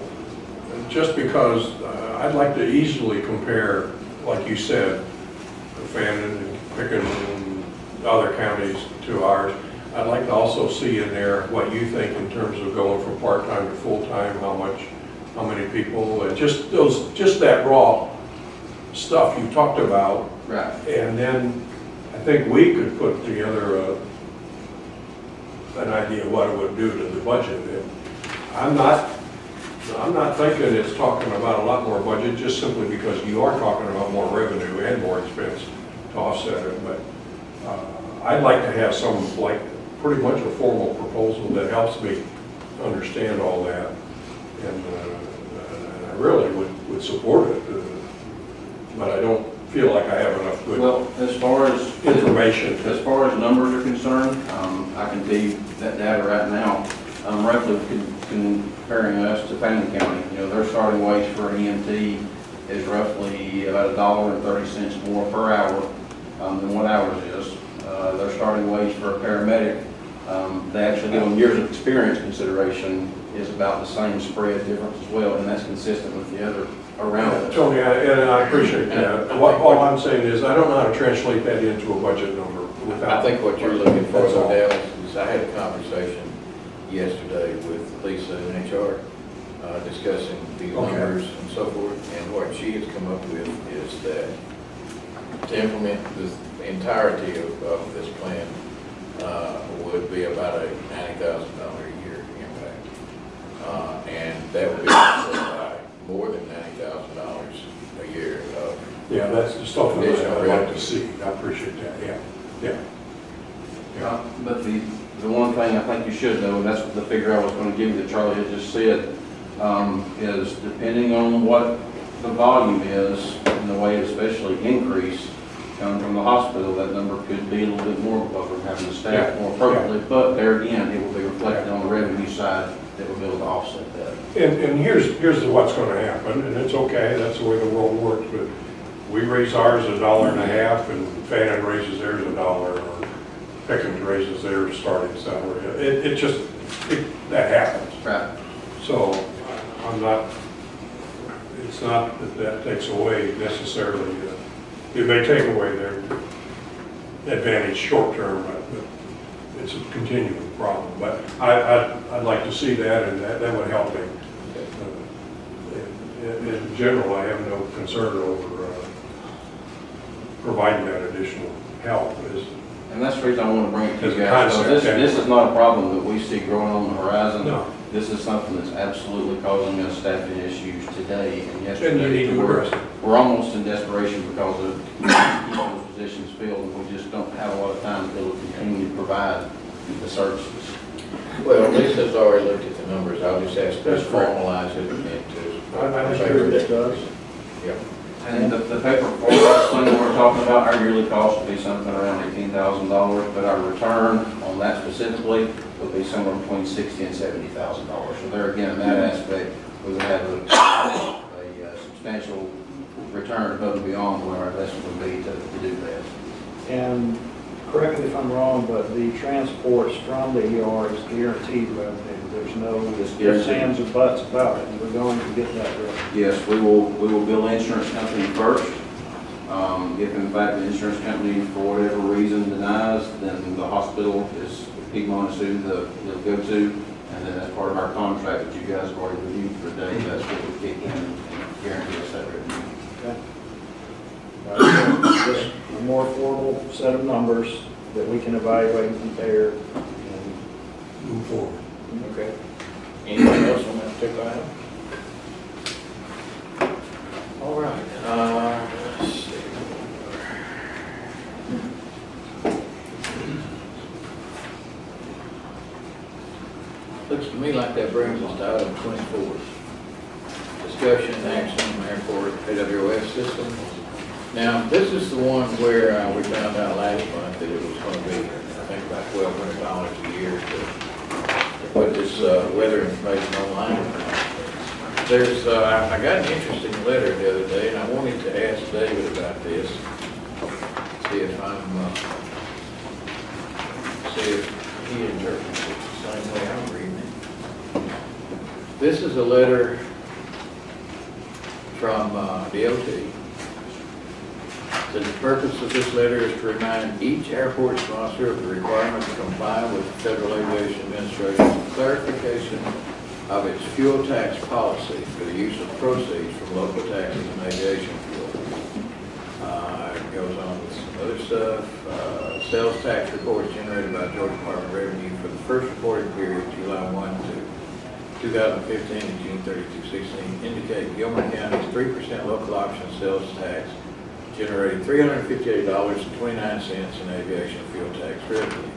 just because I'd like to easily compare, like you said, Fannin and Pickens and other counties to ours. I'd like to also see in there what you think in terms of going from part-time to full-time, how many people, just that raw stuff you talked about. Right. And then I think we could put together an idea of what it would do to the budget. I'm not thinking it's talking about a lot more budget, just simply because you are talking about more revenue and more expense to offset it. But I'd like to have some, like, pretty much a formal proposal that helps me understand all that. And I really would support it. But I don't feel like I have enough good as far as information. As far as numbers are concerned, I can tell you that data right now. Roughly comparing us to Fannin County, their starting wage for an EMT is roughly about $1.30 more per hour than what ours is. Their starting wage for a paramedic, they actually give them years of experience consideration, is about the same spread difference as well, and that's consistent with the other around us. Tony, and I appreciate that. What I'm saying is I don't know how to translate that into a budget number. I think what you're looking for, though, Dallas, is I had a conversation yesterday with Lisa in HR, discussing the numbers and so forth, and what she has come up with is that to implement the entirety of this plan would be about a $90,000 a year and that would be offset by more than $90,000 a year of. Yeah, that's the stuff that additional I'd like revenue. to see. I appreciate that, yeah. But the one thing I think you should know, and that's the figure I was going to give you that Charlie had just said, is depending on what the volume is and the way it especially increase coming from the hospital, that number could be a little bit more because we're having to staff more appropriately. But there again, it will be reflected on the revenue side that will be able to offset that. And here's what's going to happen, and it's okay, that's the way the world works, but we raise ours $1.50, and Fannin raises theirs $1, or Pickens raises their starting salary. That happens. Right. So it's not that takes away necessarily, it may take away their advantage short term, but it's a continuing problem. But I'd like to see that, and that would help me. In general, I have no concern over providing that additional help. And that's the reason I want to bring it to As you a guys. concept, This is not a problem that we see growing on the horizon. No. This is something that's absolutely causing us staffing issues today and And you yesterday. need to address it. We're almost in desperation because of keeping those positions filled, and we just don't have a lot of time to be able to continue to provide the services. Well, Lisa's already looked at the numbers, I'll just ask her to That's correct. formalize it into. I agree with that. Yep. And the paper forward thing that we're talking about, our yearly cost would be something around $18,000, but our return on that specifically would be somewhere between $60,000 and $70,000. So there again, in that aspect, we would have a substantial return above and beyond what our investment would be to do that. And correct me if I'm wrong, but the transports from the ER is guaranteed revenue. There's no ifs, ands, or buts about it. We're going to get that revenue. Yes, we will bill the insurance company first. If in fact the insurance company, for whatever reason, denies, then the hospital is Piedmont is who they'll go to, and then as part of our contract that you guys have already reviewed for today, that's what will kick in and guarantee us that revenue. Okay. Just a more formal set of numbers that we can evaluate and compare. And Move forward. Okay. Anything else on that particular item? All right, let's see. Looks to me like that brings us to item 24. Discussion and action on airport AWS system. Now, this is the one where we found out last month that it was going to be, I think, about $1,200 a year to put this weather information online. There's, I got an interesting letter the other day, and I wanted to ask David about this. See if he interprets it the same way I'm reading it. This is a letter from DOT. The purpose of this letter is to remind each airport sponsor of the requirement to comply with the Federal Aviation Administration's clarification of its fuel tax policy for the use of proceeds from local taxes and aviation fuel. It goes on with some other stuff. Sales tax reports generated by Georgia Department of Revenue for the first reporting period, July 1 to 2015 and June 30, 2016, indicate Gilmer County's 3% local option sales tax generated $358.29 in aviation fuel tax revenue,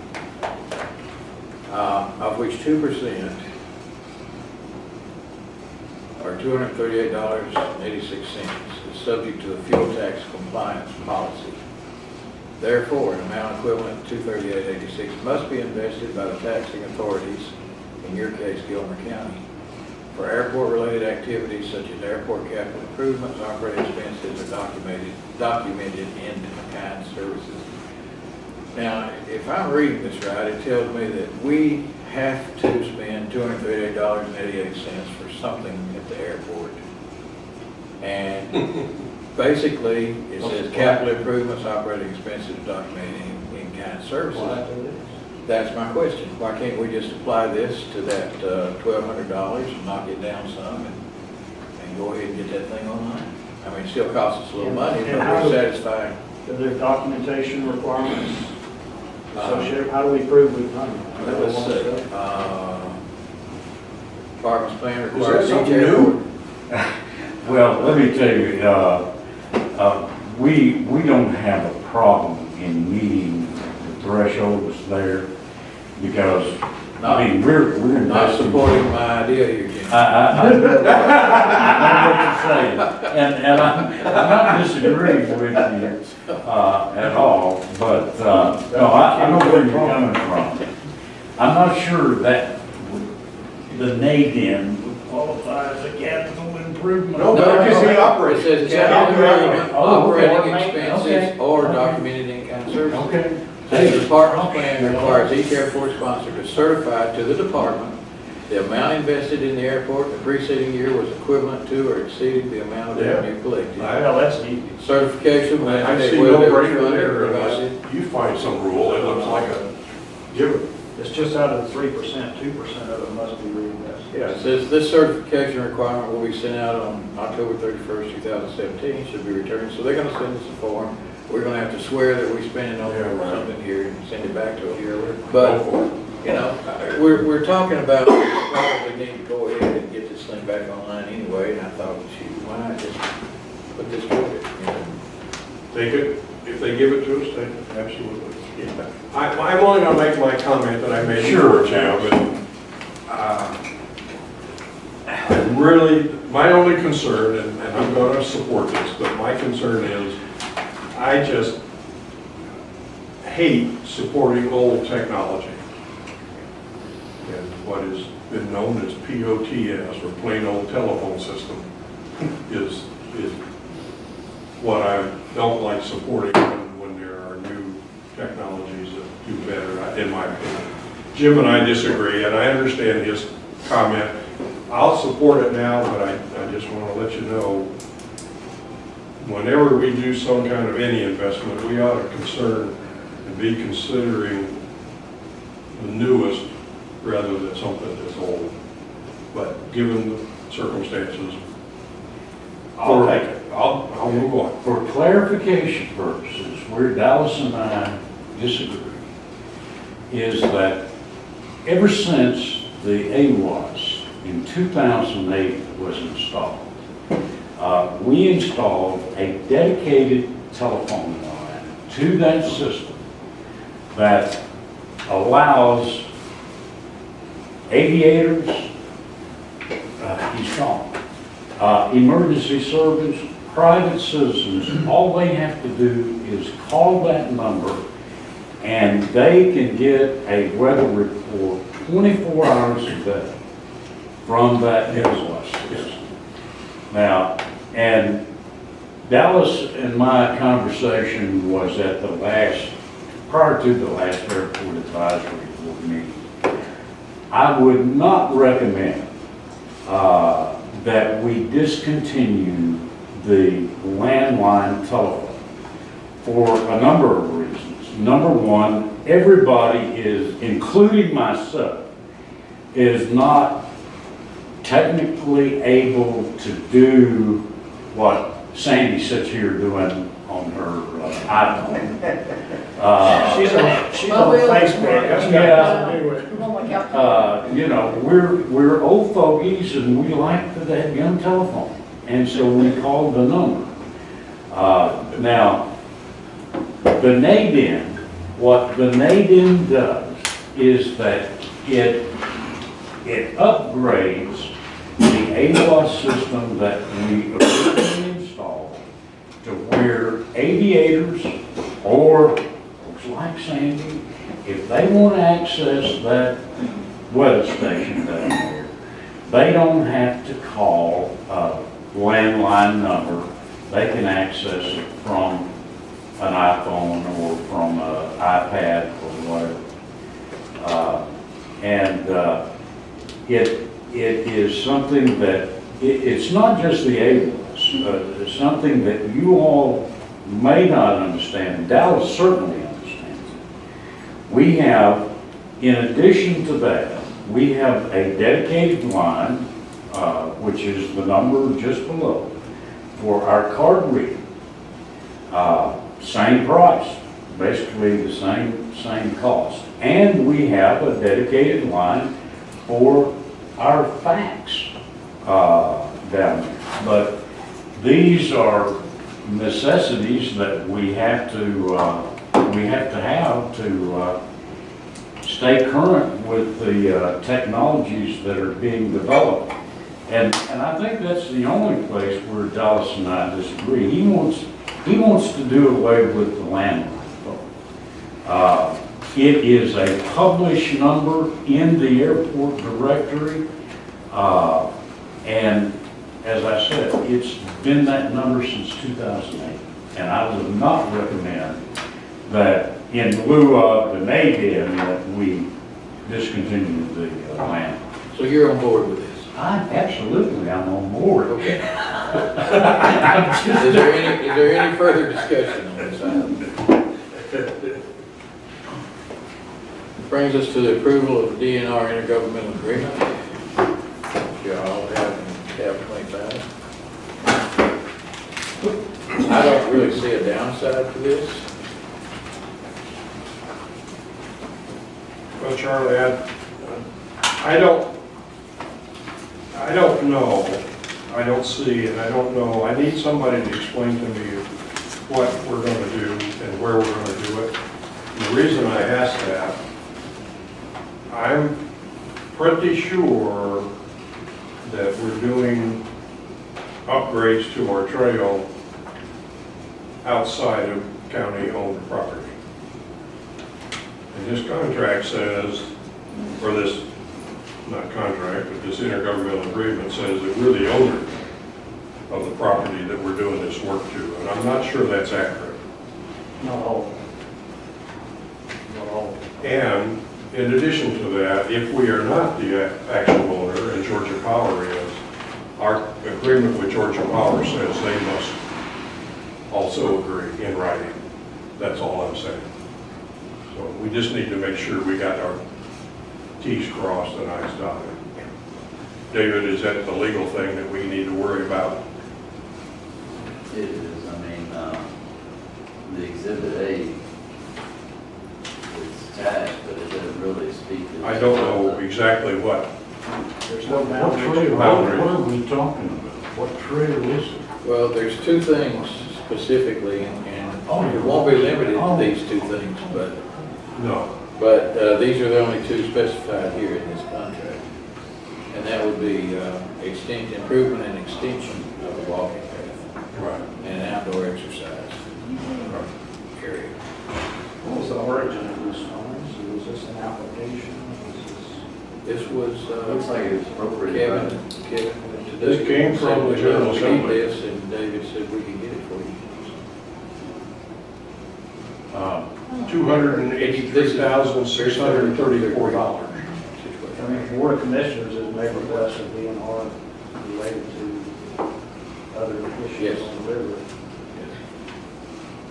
of which 2% or $238.86 is subject to the fuel tax compliance policy. Therefore, an amount equivalent to $238.86 must be invested by the taxing authorities, in your case, Gilmer County, for airport-related activities such as airport capital improvements, operating expenses are documented in kind services. Now, if I'm reading this right, it tells me that we have to spend $238.88 for something at the airport. And basically, it says capital improvements, operating expenses documented in kind services. That's my question. Why can't we just apply this to that $1,200 and knock it down some and go ahead and get that thing online? I mean, it still costs us a little money, but we're satisfied. Are there documentation requirements associated? How do we prove we've done it? Let's see. department's plan Is requires that each something airport. new? Well, let me tell you, we don't have a problem in meeting the thresholds there because, I mean, we're Not investing. supporting my idea here, Jim. I know what you're saying, and I'm not disagreeing with you at all, but, no, I know where you're coming from. I'm not sure that the NADIN would qualify as a capital improvement. No, but it can be operating. It says It can capital be improvement, operating. operating Okay. expenses, or documented in-kind services. Okay. The department's plan requires each airport sponsor to certify to the department the amount invested in the airport the preceding year was equivalent to or exceeded the amount of revenue collected. Well, that's easy. Certification will I indicate see whether no it was brainer funded there or unless provided. you find some rule that looks like a given. It's just out of the 3%, 2% of it must be reinvested. Yeah, it says this certification requirement will be sent out on October 31st, 2017, should be returned. So they're gonna send us a form. We're gonna have to swear that we spent it on Yeah, right. something here and send it back to them. Go But, for it. you know, we're talking about, we probably need to go ahead and get this thing back online anyway, and I thought, shoot, why not just put this toward it, you know? Take it, if they give it to us, take it, absolutely. I'm only gonna make my comment that I made Sure, before, Jim, but, really, my only concern, and I'm gonna support this, but my concern is, I just hate supporting old technology. And what has been known as POTS, or plain old telephone system, is what I don't like supporting when there are new technologies that do better, in my opinion. Jim and I disagree, and I understand his comment. I'll support it now, but I just want to let you know, whenever we do some kind of any investment, we ought to concern and be considering the newest rather than something that's old. But given the circumstances, I'll take it. I'll move on. For clarification purposes, where Dallas and I disagree is that ever since the AWAS in 2008 was installed, we installed a dedicated telephone line to that system that allows aviators, he's gone, emergency service, private citizens, all they have to do is call that number and they can get a weather report 24 hours a day from that AWAS system. Now, and Dallas and my conversation was at the last, prior to the last airport advisory board meeting. I would not recommend that we discontinue the landline telephone for a number of reasons. Number one, everybody is, including myself, is not technically able to do what Sandy sits here doing on her iPhone. She's on Facebook. That's got nothing to do with it. You know, we're old fogies and we like the young telephone. And so we called the number. Now, the NADIN, what the NADIN does is that it upgrades the AWAS system that we originally installed to where aviators or folks like Sandy, if they want to access that weather station down there, they don't have to call a landline number. They can access it from an iPhone or from an iPad or whatever. It is something that, it's not just the AWAS, it's something that you all may not understand. Dallas certainly understands it. We have, in addition to that, we have a dedicated line, which is the number just below, for our card reading. Same price, basically the same cost. And we have a dedicated line for our facts down there. But these are necessities that we have to have to stay current with the technologies that are being developed. And I think that's the only place where Dallas and I disagree. He wants to do away with the landline phone. It is a published number in the airport directory. And as I said, it's been that number since 2008. And I would not recommend that in lieu of the NADIN that we discontinue the landline. So you're on board with this? I'm on board. Okay. Is there any further discussion on this item? Brings us to the approval of the DNR intergovernmental agreement. You all have tab 25. I don't really see a downside to this. Well, Charlie, I don't know. I don't see, and I don't know. I need somebody to explain to me what we're going to do and where we're going to do it. And the reason I ask that, I'm pretty sure that we're doing upgrades to our trail outside of county-owned property. And this contract says, or this, not contract, but this intergovernmental agreement says that we're the owner of the property that we're doing this work to. And I'm not sure that's accurate. Not all. Not all. And in addition to that, if we are not the actual owner and Georgia Power is, our agreement with Georgia Power says they must also agree in writing. That's all I'm saying. So we just need to make sure we got our T's crossed and I's dotted. David, is that the legal thing that we need to worry about? It is. I mean, the Exhibit A is attached, but it doesn't really speak to. I don't know exactly what. There's no What boundary. trail, what are we talking about? What trail is it? Well, there's two things specifically, and it won't be limited to these two things, but No. these are the only two specified here in this contract. And that would be improvement and extension of the walking path. Right. And outdoor exercise area. What was the origin of this funds? Was this an application? This was, Looks like it was appropriated. Kevin. This came from the General Assembly. This, and David said we could get it for you. $283,634. I mean, the Board of Commissioners has made requests of DNR related to other issues Yes. on the river.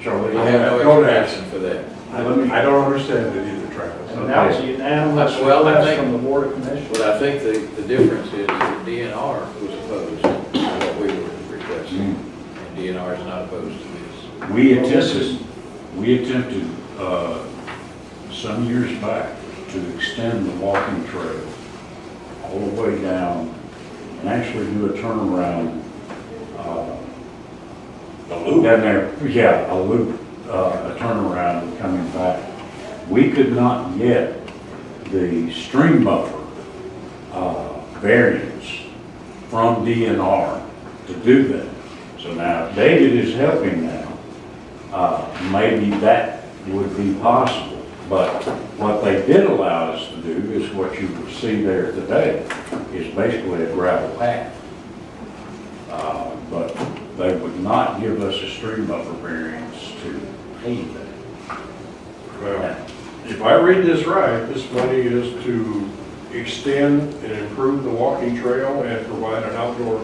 Charlie, You have no don't explanation ask. for that. I don't understand it either, Travis. And that was a unanimous Well, I request think- from the Board of Commissioners. But I think the difference is that DNR was opposed to what we were requesting, and DNR is not opposed to this. We attempted some years back to extend the walking trail all the way down and actually do a turnaround down there. Yeah, a loop, a turnaround coming back. We could not get the stream buffer variance from DNR to do that. So now David is helping now. Maybe that would be possible. But what they did allow us to do is what you will see there today is basically a gravel path. But they would not give us a stream buffer variance to pave that. Well, if I read this right, this money is to extend and improve the walking trail and provide an outdoor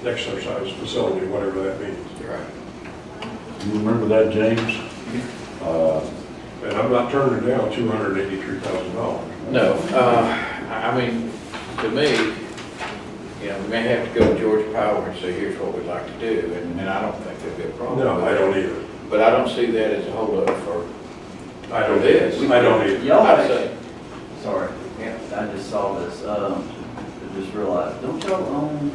exercise facility, whatever that means. Right. You remember that, James? And I'm not turning down $283,000. No, I mean, to me, you know, we may have to go to Georgia Power and say, here's what we'd like to do, and I don't think there'd be a problem. No, with I that. don't either. But I don't see that as a holdup for I don't this. I don't either. Y'all I'd actually, say, sorry, I just saw this, realize, don't y'all own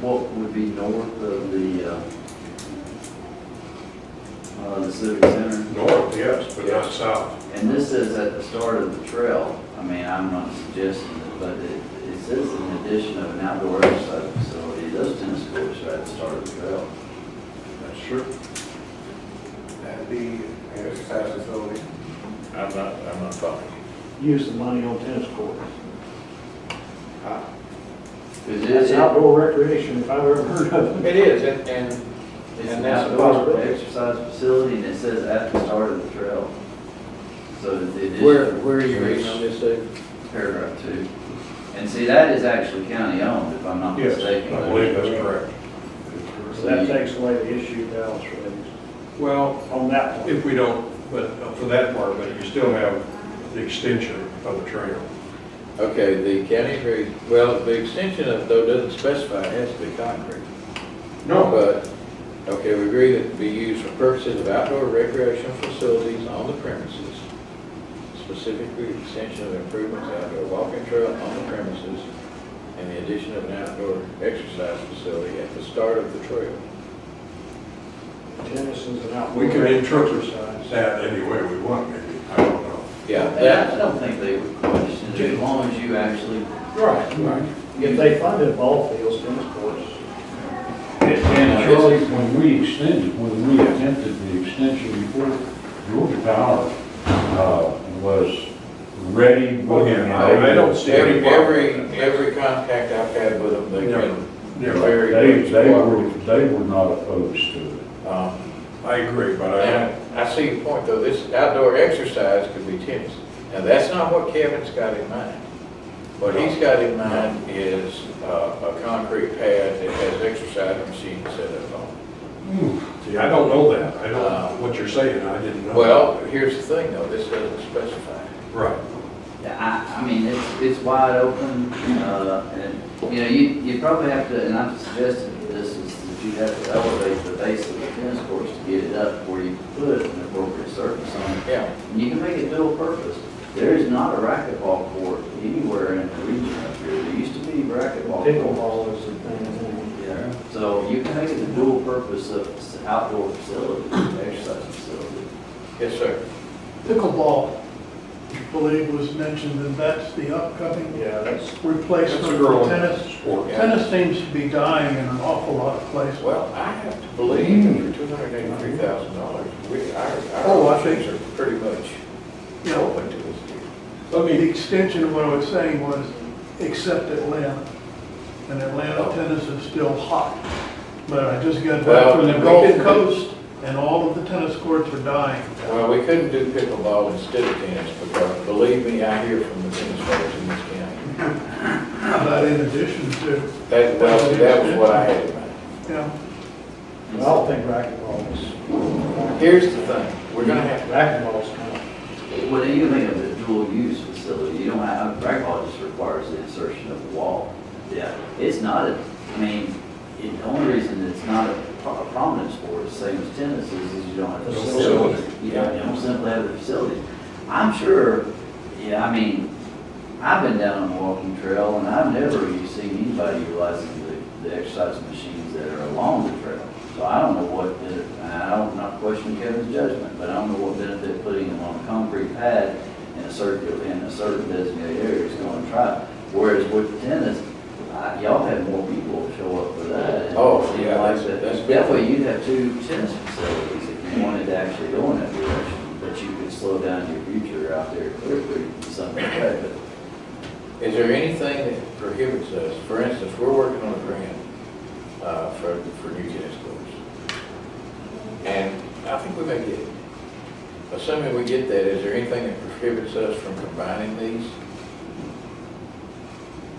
what would be north of the Civic Center? North, yes, but not south. And this is at the start of the trail. I mean, I'm not suggesting it, but it says in addition of an outdoor exercise facility, those tennis courts are at the start of the trail. That's true. That'd be an exercise facility. I'm not following. Use the money on tennis courts. It's That's outdoor recreation, if I've ever heard of it. It is, and It's and an that's a outdoor possibility. exercise facility, and it says at the start of the trail. So the addition. Where are you reading on this, Dave? Paragraph 2. And see, that is actually county owned, if I'm not Yes, mistaken. I believe that's correct. So that takes away the issue Dallas raised Well, on that one. if we don't, but for that part, but you still have the extension of the trail. Okay, the county agreed, well, the extension of, though, doesn't specify it has to be concrete. But, okay, we agree that it be used for purposes of outdoor recreational facilities on the premises, specifically extension of improvements to outdoor walking trail on the premises, and the addition of an outdoor exercise facility at the start of the trail. Tennis is an outdoor. We can interpret exercise. that any way we want, maybe, I don't know. Yeah, And I that, don't think they would question it, as long as you actually. Right. If they funded ball fields, tennis courts, And Charlie, when we attempted the extension before, Georgia Power, was ready. I don't see any problem. every contact I've had with them, they've been, they're very. They were not opposed to it. I agree, but And I see your point, though, this outdoor exercise could be tennis. Now, that's not what Kevin's got in mind. What he's got in mind is a concrete pad that has exercise machines set up on. see, I don't know that. I don't, what you're saying, I didn't know. Well, here's the thing, though, this doesn't specify. Right. Yeah, I mean, it's wide open, and, you know, you probably have to, and I've suggested this, is that you have to elevate the base of the tennis courts to get it up where you can put an appropriate surface on it. Yeah. And you can make it dual purpose. There is not a racquetball court anywhere in the region up here. There used to be racquetball. pickleball is the thing. Yeah. So you can make it a dual purpose of outdoor facility, exercise facility. Yes, sir. Pickleball, I believe was mentioned, and that's the upcoming Yeah, that's, replacement That's a for growing tennis. sport. Tennis seems to be dying in an awful lot of places. Well, I have to believe that for $283,000, Oh, our I think- options are pretty much You know, open to us. the extension of what I was saying was, except Atlanta. And Atlanta tennis is still hot. But I just got back Well, from the we Gulf couldn't- Coast, and all of the tennis courts are dying. Well, we couldn't do pickleball instead of tennis, because believe me, I hear from the tennis players in this county. How about in addition to, That was what I had in mind. you know, I don't think racquetball is, Here's the thing, we're gonna have, racquetball's kind of, Well, you think of a dual use facility, you don't have, racquetball just requires the insertion of a wall. Yeah. It's not a, I mean, the only reason it's not a prominent sport, the same as tennis, is you don't have the facility. You don't simply have the facility. I'm sure, yeah, I mean, I've been down on the walking trail, and I've never seen anybody utilizing the exercise machines that are along the trail. So I don't know what, I'm not questioning Kevin's judgment, but I don't know what benefit putting them on a concrete pad in a certain designated area is going to try. Whereas with tennis, y'all had more people show up for that. And Oh, it seemed yeah, like that's that way you'd have 2 tennis facilities if you wanted to actually go in that direction, but you could slow down your future out there quickly, something like that. But is there anything that prohibits us, for instance, we're working on a grant for new tennis courts. And I think we may get it. Assuming we get that, is there anything that prohibits us from combining these?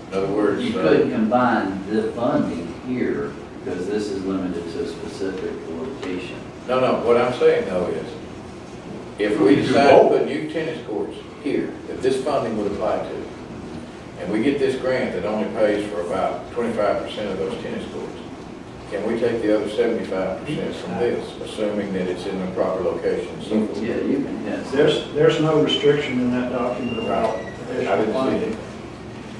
In other words, you couldn't combine the funding here because this is limited to a specific location. No, what I'm saying though is, if we decide to put new tennis courts here, that this funding would apply to, and we get this grant that only pays for about 25% of those tennis courts, can we take the other 75% from this, assuming that it's in the proper location? Yeah, you can, yes. there's no restriction in that document about I didn't see it.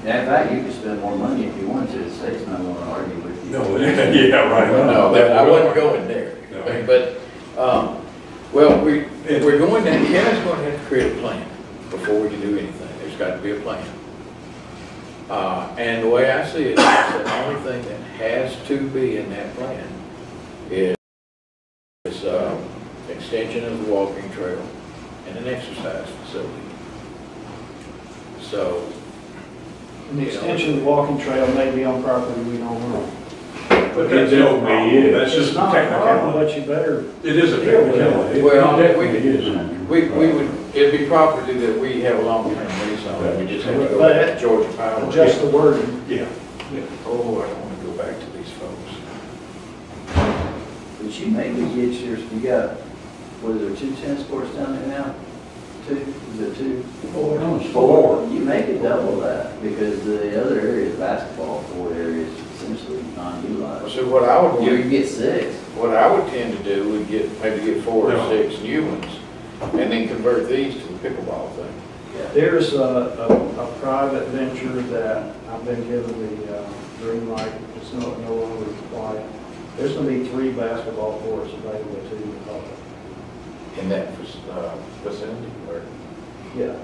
In fact, you could spend more money if you wanted to, the state's not gonna argue with you. No, yeah, right. No, I wasn't going there. No. But, well, we're going to, Kevin's going to have to create a plan before we can do anything. There's got to be a plan. And the way I see it, the only thing that has to be in that plan is extension of the walking trail and an exercise facility. So, And the extension of the walking trail may be on property we don't own. But that's no problem. That's just It's a not a problem, technicality. but you better. It is a technicality. well, It we definitely would, it'd be property that we have a long-term lease on. We just have to go back to Georgia Power. Just the wording. Yeah. Oh, I don't want to go back to these folks. But you maybe get yours, you got, what is there, 2 tennis courts down there now? 2, is it 2? 4. You make it double that, because the other area is basketball, 4 areas essentially non-utilized. So what I would, You can get 6. what I would tend to do would maybe get 4 or 6 new ones, and then convert these to the pickleball thing. There's a private venture that I've been given the green light, it's no longer required. There's gonna be 3 basketball courts available to the public. In that vicinity, or? Yeah.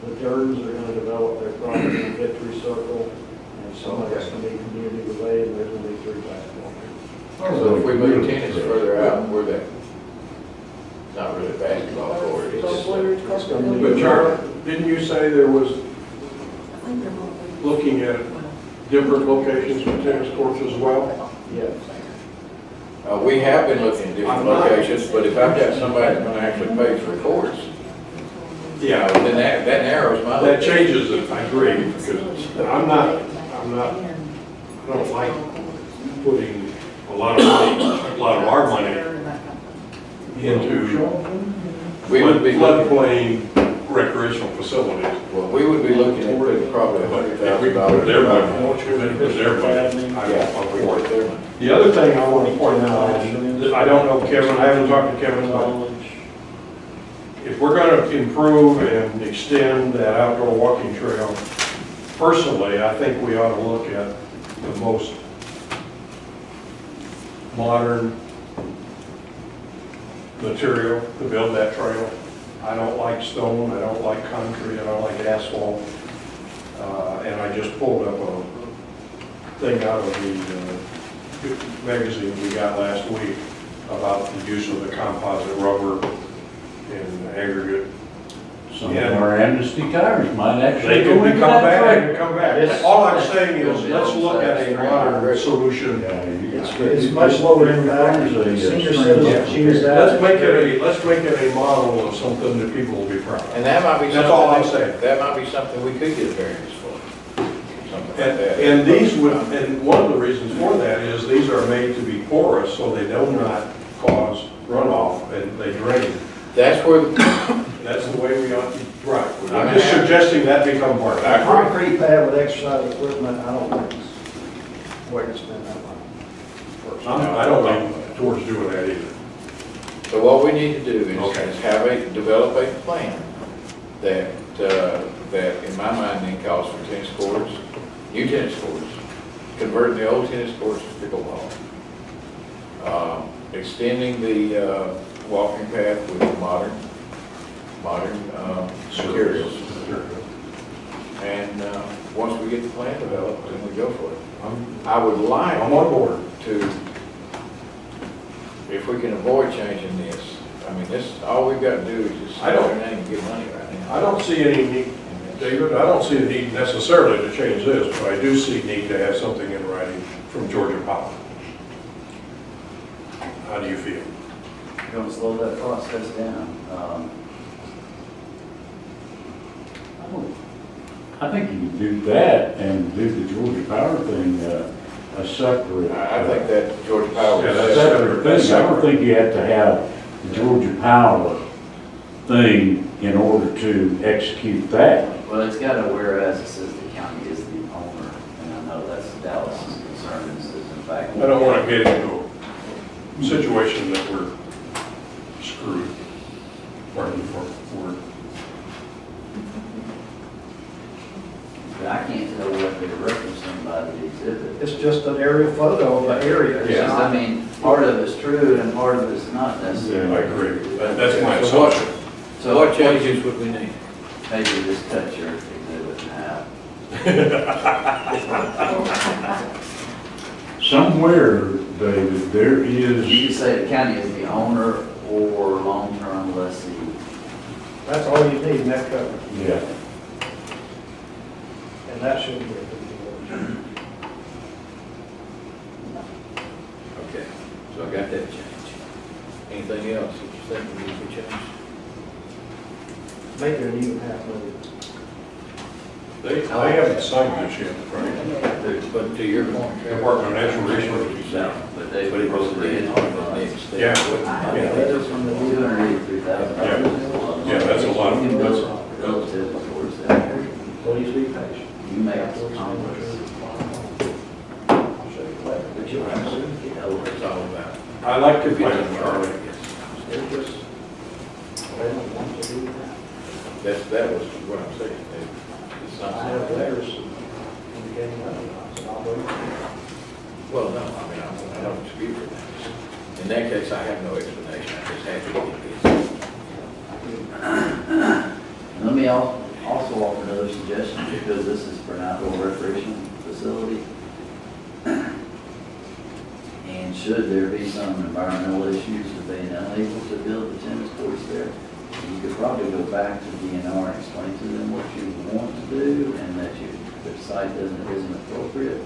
The Durns are gonna develop their property in Victory Circle, and some of it's gonna be community related, and there's gonna be 3 basketball courts. So if we move tennis further out, we're that, not really basketball court, it's just. But Charlie, didn't you say there was looking at different locations for tennis courts as well? Yes. We have been looking at different locations, but if I've got somebody that's gonna actually pay for the courts, Yeah. then that narrows my. That changes it, I agree, because I don't like putting a lot of our money into We would be looking, floodplain recreational facilities. well, we would be looking at putting probably If we $100,000. put their money, if they put their money, Yeah, I'm we for put it. their money. The other thing I want to point out is, that I don't know Kevin, I haven't talked to Kevin, but if we're going to improve and extend that outdoor walking trail, personally, I think we ought to look at the most modern material to build that trail. I don't like stone, I don't like concrete, I don't like asphalt. And I just pulled up a thing out of the magazine we got last week about the use of the composite rubber in aggregate. Some of our amnesty tires might actually They go could into come that back, they trail. could come back. All I'm saying is, let's look at a modern solution. It's much lower impact, senior citizens use that. Let's make it a model of something that people will be proud of. And that might be something. That's all I'm saying. That might be something we could get a variance for. Something like that. And these would, and one of the reasons for that is these are made to be porous, so they do not cause runoff and they drain. That's where, That's the way we ought to, right. I'm just suggesting that become part of A it. concrete pad with exercise equipment, I don't think it's where to spend that money. I don't lean towards doing that either. so what we need to do Okay. is develop a plan that in my mind then calls for tennis courts, new tennis courts, converting the old tennis courts to pickleball. Extending the walking path with modern materials. And once we get the plan developed, then we go for it. I would like I'm on board. to, if we can avoid changing this, I mean, all we've got to do is just say our name and get money right now. I don't see any need, David, I don't see the need necessarily to change this, but I do see need to have something in writing from Georgia Power. How do you feel? Going to slow that process down. I think you can do that and do the Georgia Power thing a separate. I think that Georgia Power. Yeah, is that's Separate thing. I don't think you have to have the Georgia Power thing in order to execute that. Well, it's got a whereas it says the county is the owner, and I know that's Dallas's concern, and says in fact. I don't want to get into a situation that we're screwed. Pardon me for the word. But I be referencing by the exhibit. It's just an aerial photo of the area. It's Yes, not- I mean, part of it's true and part of it's not necessarily. Yeah, I agree. That's my So what- assumption. So what changes would we need? Maybe just cut your exhibit in half. Somewhere, David, there You is, could say the county is the owner or long-term lessee. That's all you need in that cover, yeah, and that shouldn't be a big deal. Okay, so I got that change. Anything else that you think we need to change? Make it an even half million. They haven't signed this yet, right? But to your point. Department of Natural Resources. No, but they But it was the appropriated next step. Yeah. $283,000. Yeah, that's a lot. That's- Relative towards that. Please be patient. You may have to Congress, I'll show you later. but you'll have to get over It's all about. I like to plan, Charlie. They're just, they don't want to do that. That was what I'm saying. It's I not. have letters indicating otherwise, and I'll believe it. Well, no, I mean, I don't dispute for that. In that case, I have no explanation. I just have to get this. Let me also offer another suggestion, because this is for an outdoor recreation facility. And should there be some environmental issues with being unable to build the tennis courts there, you could probably go back to DNR and explain to them what you want to do, and that the site isn't appropriate,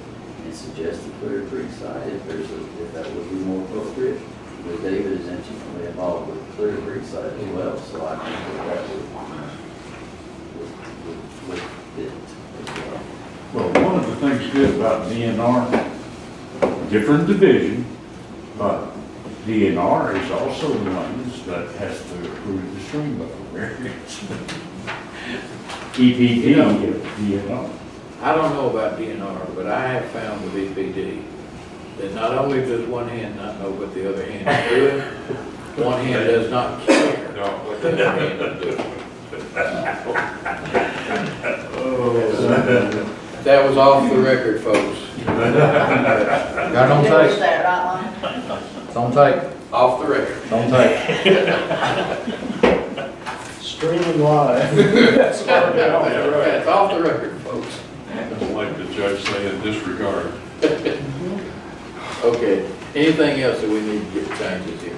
and suggest the Clear Creek site if that would be more appropriate. But David is intimately involved with the Clear Creek site as well, so I think that would fit as well. well, one of the things good about DNR, different division, but DNR is also the ones that has to approve the stream level variance. EPD, You know, DNR. I don't know about DNR, but I have found with EPD that not only does one hand not know what the other hand is doing, one hand does not care what the other hand is doing. That was off the record, folks. Got it on Finish tape. that, right, Lon? It's on tape. Off the record. It's on tape. Streaming live. That's already out there. That's off the record, folks. It's like the judge saying disregard. Okay, anything else that we need to get changes here?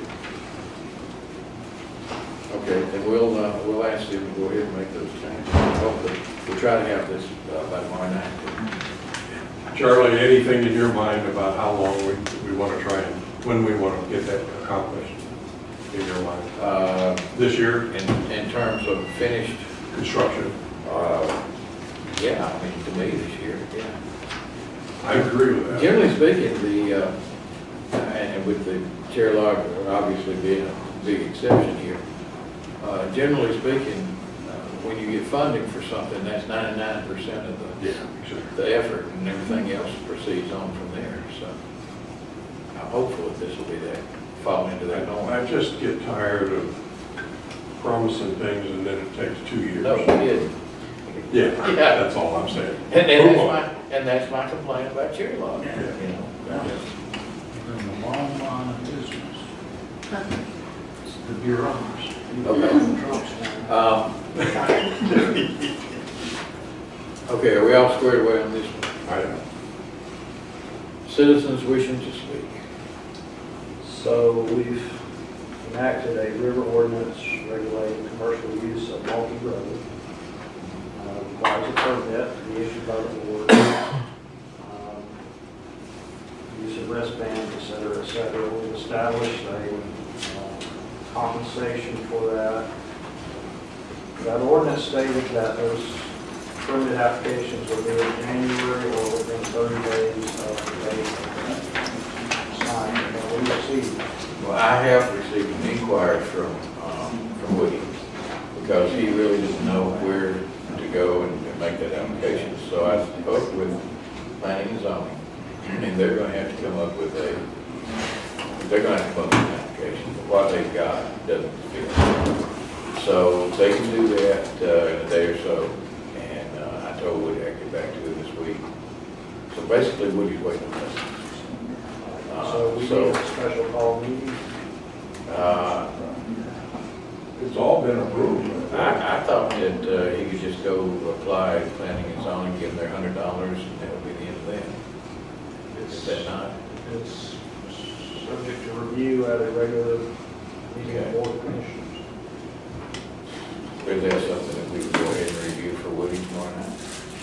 Okay, then we'll ask you to go ahead and make those changes. Hopefully, we'll try to have this by tomorrow night. Charlie, anything in your mind about how long we want to try and, when we want to get that accomplished in your mind? This year? In terms of finished Construction? yeah, I mean, to me this year, yeah. I agree with that. Generally speaking, and with the chair log obviously being a big exception here, generally speaking, when you get funding for something, that's 99% of the effort, and everything else proceeds on from there. So I'm hopeful that this will be that, fall into that norm. I just get tired of promising things and then it takes 2 years. No, we didn't. Yeah, Yeah. that's all I'm saying. And that's my complaint about cherry log. You know, In the long line of business, it's the bureaucracy. Okay. Okay, are we all squared away on this one? I know. Citizens wishing to speak. So we've enacted a river ordinance regulating commercial use of multi-road. Requires a permit to be issued by the board. Use of wristbands, et cetera, et cetera. We've established a compensation for that. That ordinance stated that those permit applications will be in January or within 30 days of the date signed, and we received. Well, I have received an inquiry from Williams, because he really didn't know where to go and make that application. So I spoke with planning and zoning, and they're going to have to come up with an application. But what they've got doesn't fit. So they can do that in a day or so, and I told Woody I'd get back to it this week So basically, Woody's waiting on us. So we need a special call meeting. It's all been approved. I thought that he could just go apply planning and zoning, give them their $100, and that would be the end of that. Is that not? It's subject to review at a regular meeting of Okay. board of commissioners. Is that something that we could go ahead and review for Woody tomorrow night?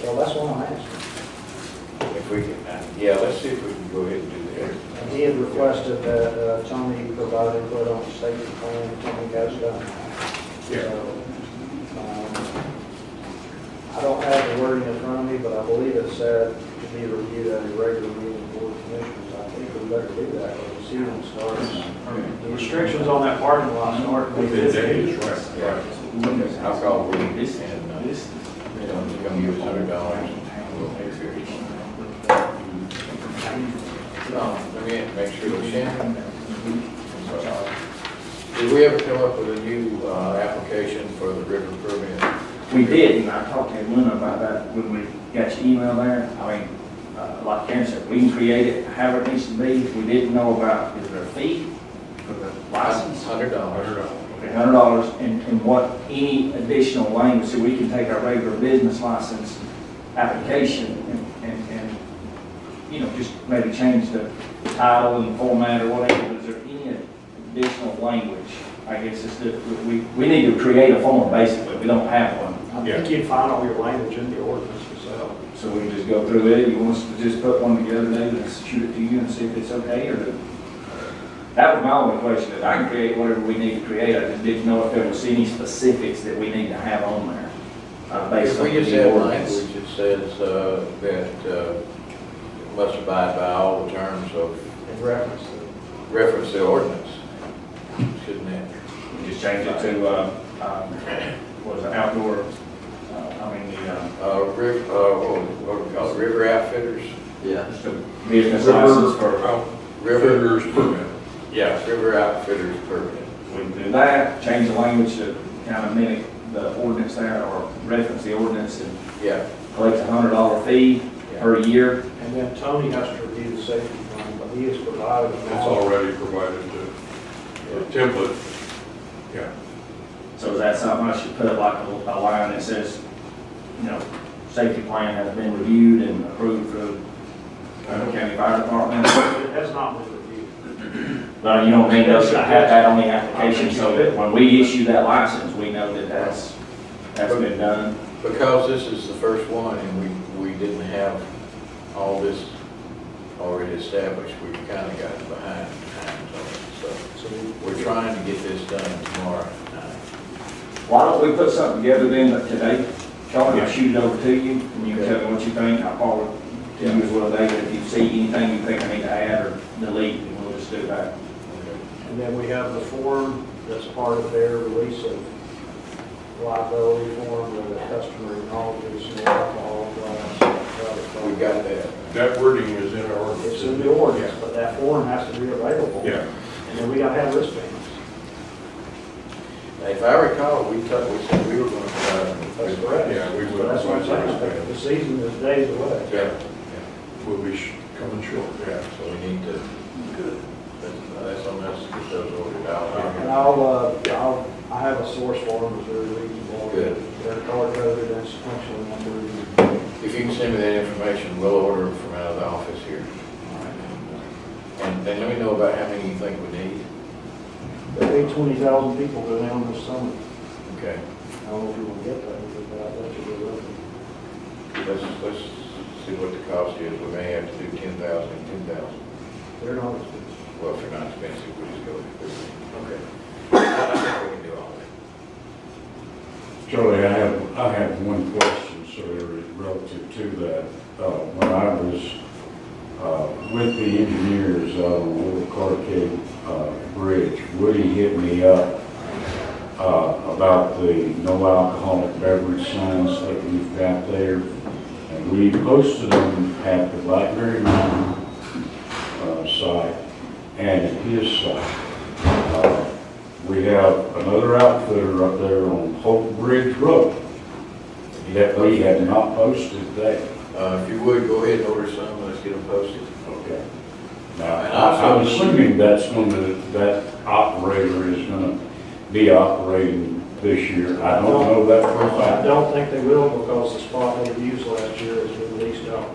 Well, that's what I'm asking. If we can, yeah, let's see if we can go ahead and do that. And he had requested that Tony provide input on the safety plan, Tony has done. Yeah. So, I don't have the wording in front of me, but I believe it said to be reviewed at a regular meeting of board of commissioners. I think we better do that, when the season starts. The restrictions on that parking lot start Within days, right. I'll call Woody and, you know, he's gonna give us $100. We'll pay for it. No, let me make sure that Shannon. Did we ever come up with a new application for the river permit? We did, and I talked to Luna about that when we got your email there. I mean, like Karen said, we can create it however it needs to be. We didn't know about, is there a fee for the license? $100. Okay, $100, and what, any additional language, so we can take our regular business license application and you know, just maybe change the title and the format or whatever. Is there any additional language? I guess it's that we need to create a form, basically. We don't have one. I think you'd find all your language in the ordinance yourself. So we can just go through it. You want us to just put one together, David, and shoot it to you and see if it's okay, or that was my only question. That I can create whatever we need to create. I just didn't know if there was any specifics that we need to have on there. Based If on we just the have ordinance. language that says that must abide by all the terms of In reference to the ordinance, shouldn't that? We just change it to, what is it, outdoor, what do we call it, river outfitters? Yeah. just a business license for, Outfitters permit. Yeah, river outfitters permit. we can do that, change the language to kind of mimic the ordinance there, or reference the ordinance, and Yeah. collect $100 fee per year. And then Tony has to review the safety plan, but he has provided. It's already provided to, template. Yeah. So is that something I should put like a line that says, you know, safety plan has been reviewed and approved through County Fire Department? It has not been reviewed. But you don't need us to have that on the application, so that when we issue that license, we know that that's been done. Because this is the first one and we didn't have all this already established, we've kind of gotten behind times on it. So we're trying to get this done tomorrow night. Why don't we put something together then today? Charlie, I'll shoot it over to you, and you can tell me what you think. I'll forward to you as well, David. If you see anything you think I need to add or delete, then we'll just do that. And then we have the form that's part of their release of liability form where the customer acknowledges no alcohol, glass. We got that. That wording is in our ordinance. It's in the ordinance, but that form has to be available. Yeah. And then we gotta have wristbands. Now, if I recall, we said we were going to provide them. That's correct. Yeah, we So will. that's what I'm saying. The season is days away. Yeah. We'll be coming short. Yeah, so we need to, that's on us to get those ordered And out. I have a source for them, it's very reasonable. Good. They're color coded and sequentially numbered. If you can send me that information, we'll order them from out of the office here. And let me know about how many you think we need. There'll be 20,000 people go down this summer. Okay. I don't know if you will get that, but I bet you will. Let's see what the cost is. We may have to do 10,000 and 10,000. They're not expensive. Well, if they're not expensive, we just go with 15. Okay. I think we can do all that. Charlie, I have one question, sir, relative to that. When I was with the engineers on the Little Carcade Bridge, Woody hit me up about the no alcoholic beverage signs that we've got there. And we posted them at the Blackberry Mountain site and at his site. We have another outfitter up there on Hope Bridge Road that we had not posted there. If you would, go ahead and order some, and let's get them posted. Okay. And Now, I'm assuming that operator is gonna be operating this year. I don't know that for a I fact. don't think they will because the spot they used last year has been leased out.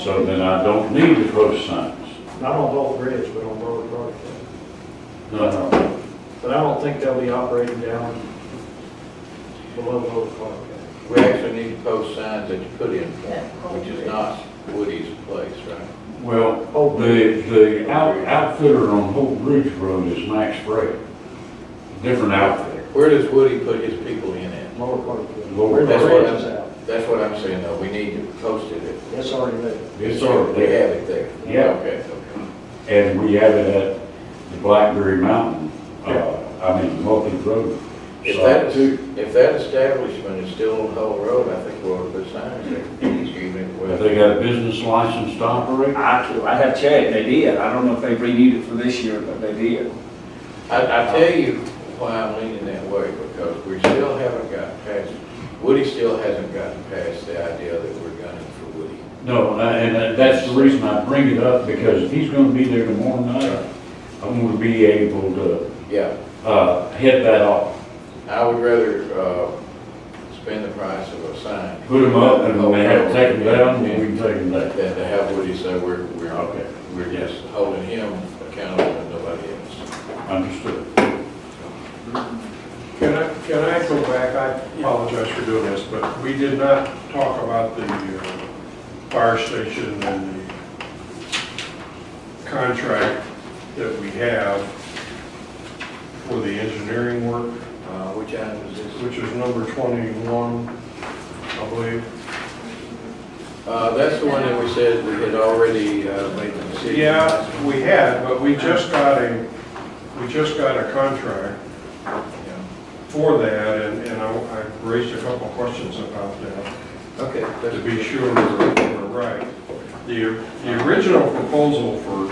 So then I don't need to post signs. Not on Bolt Bridge, but on Boulder Park. No. But I don't think they'll be operating down below Boulder Park. We actually need to post signs that you put in, which is not Woody's place, right? Well, the outfitter on Hope Bridge Road is Max Frey. Different outfitter. Where does Woody put his people in at? Lower Park. Lower That's what I'm saying, though. We need to post it. It's already there. It's already We there. have it there. Yeah. Okay. And we have it at the Blackberry Mountain, Multi Road. If that establishment is still on Hull Road, I think we'll put signs there. Have they got a business license to operate? I have checked, they did. I don't know if they renewed it for this year, but they did. I tell you why I'm leaning that way, because we still haven't gotten past, Woody still hasn't gotten past the idea that we're gunning for Woody. No, and that's the reason I bring it up, because if he's gonna be there tomorrow night, I'm gonna be able to, head that off. I would rather, spend the price of a sign. Put them up, and when they have to take them down, we can take them down. Than to have Woody say we're just holding him accountable and nobody else. Understood. Can I go back? I apologize for doing this, but we did not talk about the fire station and the contract that we have for the engineering work. Which item is this? Which is number 21, I believe. That's the one that we said we had already made the decision. Yeah, we had, but we just got a contract for that, and I raised a couple of questions about that. Okay. To be sure we're right. The original proposal for...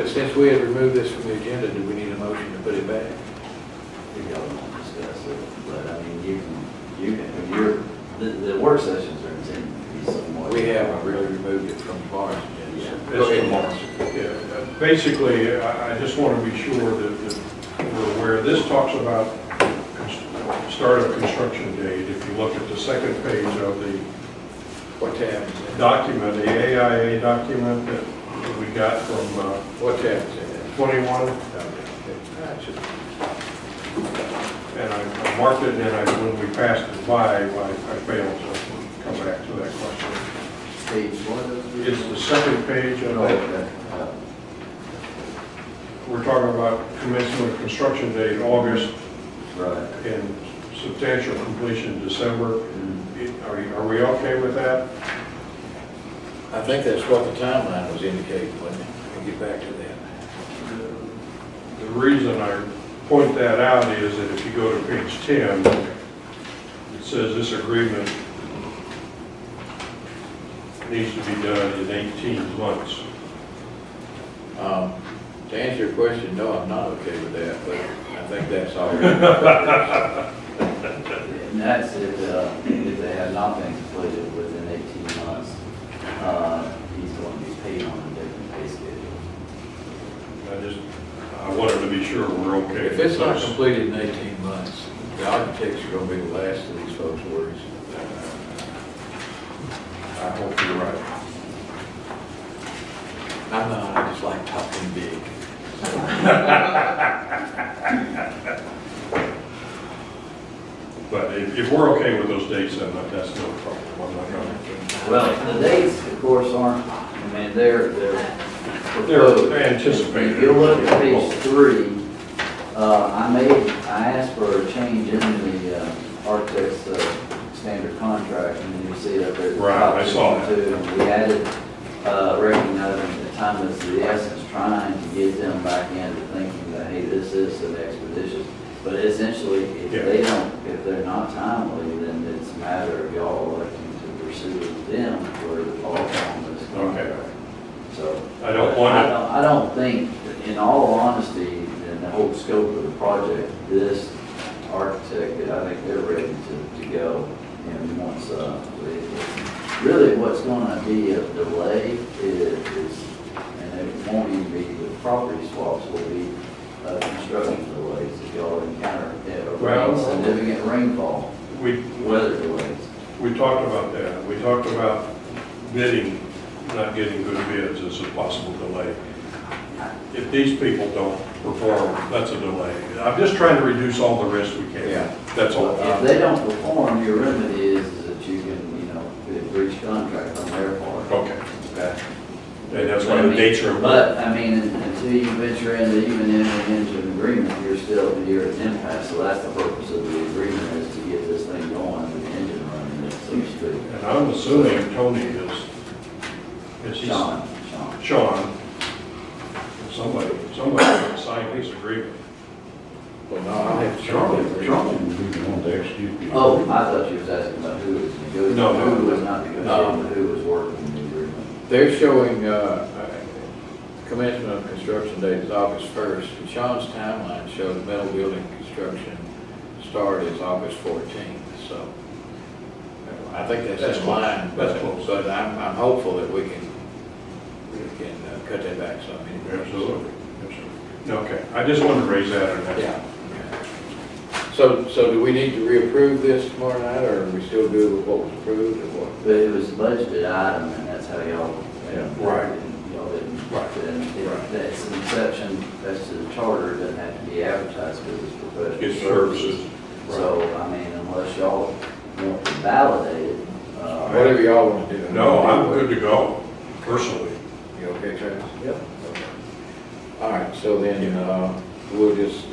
Since we had removed this from the agenda, do we need a motion to put it back? We don't discuss it, but I mean, the work sessions are intended to be somewhat. We haven't really removed it from March. Go ahead, Mark. Yeah, basically, I just want to be sure that we're aware. This talks about start of construction date. If you look at the second page of the document, the AIA document that we got from what tab is it? 21. And I marked it, and when we passed it by, I failed to come back to that question. Page what? It's the second page of it. We're talking about commencement of construction date August. Right. And substantial completion December. Are we okay with that? I think that's what the timeline was indicating, wasn't it? We'll get back to that. The reason I point that out is that if you go to page 10, it says this agreement needs to be done in 18 months. To answer your question, no, I'm not okay with that, but I think that's all. And that's if they have not been completed within 18 months, he's going to be paid on a different pay schedule. I wanted to be sure we're okay. If it's not completed in 18 months, the architects are going to be the last of these folks' worries. I hope you're right. I'm not, I just like talking big. But if we're okay with those dates, then that's no problem. I'm not going to. Well, the dates, of course, aren't, I mean, they're anticipated. If you look at page 3, I asked for a change in the architect's standard contract, and you see that there's. Right, I saw that. We added, recognizing that time is the essence, trying to get them back into thinking that, hey, this is an expeditious. But essentially, if they're not timely, then it's a matter of y'all electing to pursue them for the fall on this contract. Okay. So I don't think, in all honesty, in the whole scope of the project, this architect, I think they're ready to go. And once, really what's gonna be a delay is, and it won't even be the property swaps, will be construction delays. If y'all encounter significant rainfall, weather delays. We talked about that. We talked about bidding, not getting good bids as a possible delay. If these people don't perform, that's a delay. I'm just trying to reduce all the risk we can. Yeah. That's all. If they don't perform, your remedy is that you can, breach contract on their part. Okay. Okay. And that's why the nature of. But, I mean, until you venture into even entering into an agreement, you're at an impasse. So that's the purpose of the agreement, is to get this thing going with the engine running, so to speak. And I'm assuming Tony is Sean. Somebody can sign this agreement. Well, no, I have Charlie would be the one to execute. Oh, I thought you was asking about who was negotiating. No. Who was not negotiating, but who was working the agreement. They're showing, commencement of construction date is August 1st. And Sean's timeline shows metal building construction start is August 14th, so I think that's in line. That's close. But I'm hopeful that we can cut that back some. Absolutely. Okay, I just wanted to raise that. Yeah. So do we need to reapprove this tomorrow night, or are we still good with what was approved, or what? But it was a budgeted item, and that's how y'all. Right. Y'all didn't. Right. And that's an exception, as to the charter, it doesn't have to be advertised because it's professional It's services. services. So, I mean, unless y'all want to validate it. Whatever y'all want to do. No, I'm good to go, personally. You okay, Travis? Yep. Okay. All right, so then, we'll just,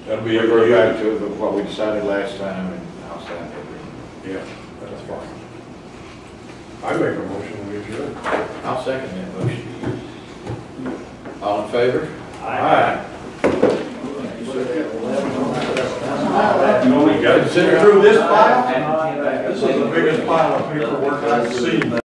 That'll be revert back to what we decided last time, and I'll sign it. Yeah, that's fine. I make a motion, we adjourn. I'll second that motion. All in favor? Aye. You got to Consider through this file? This is the biggest pile of paperwork I've seen.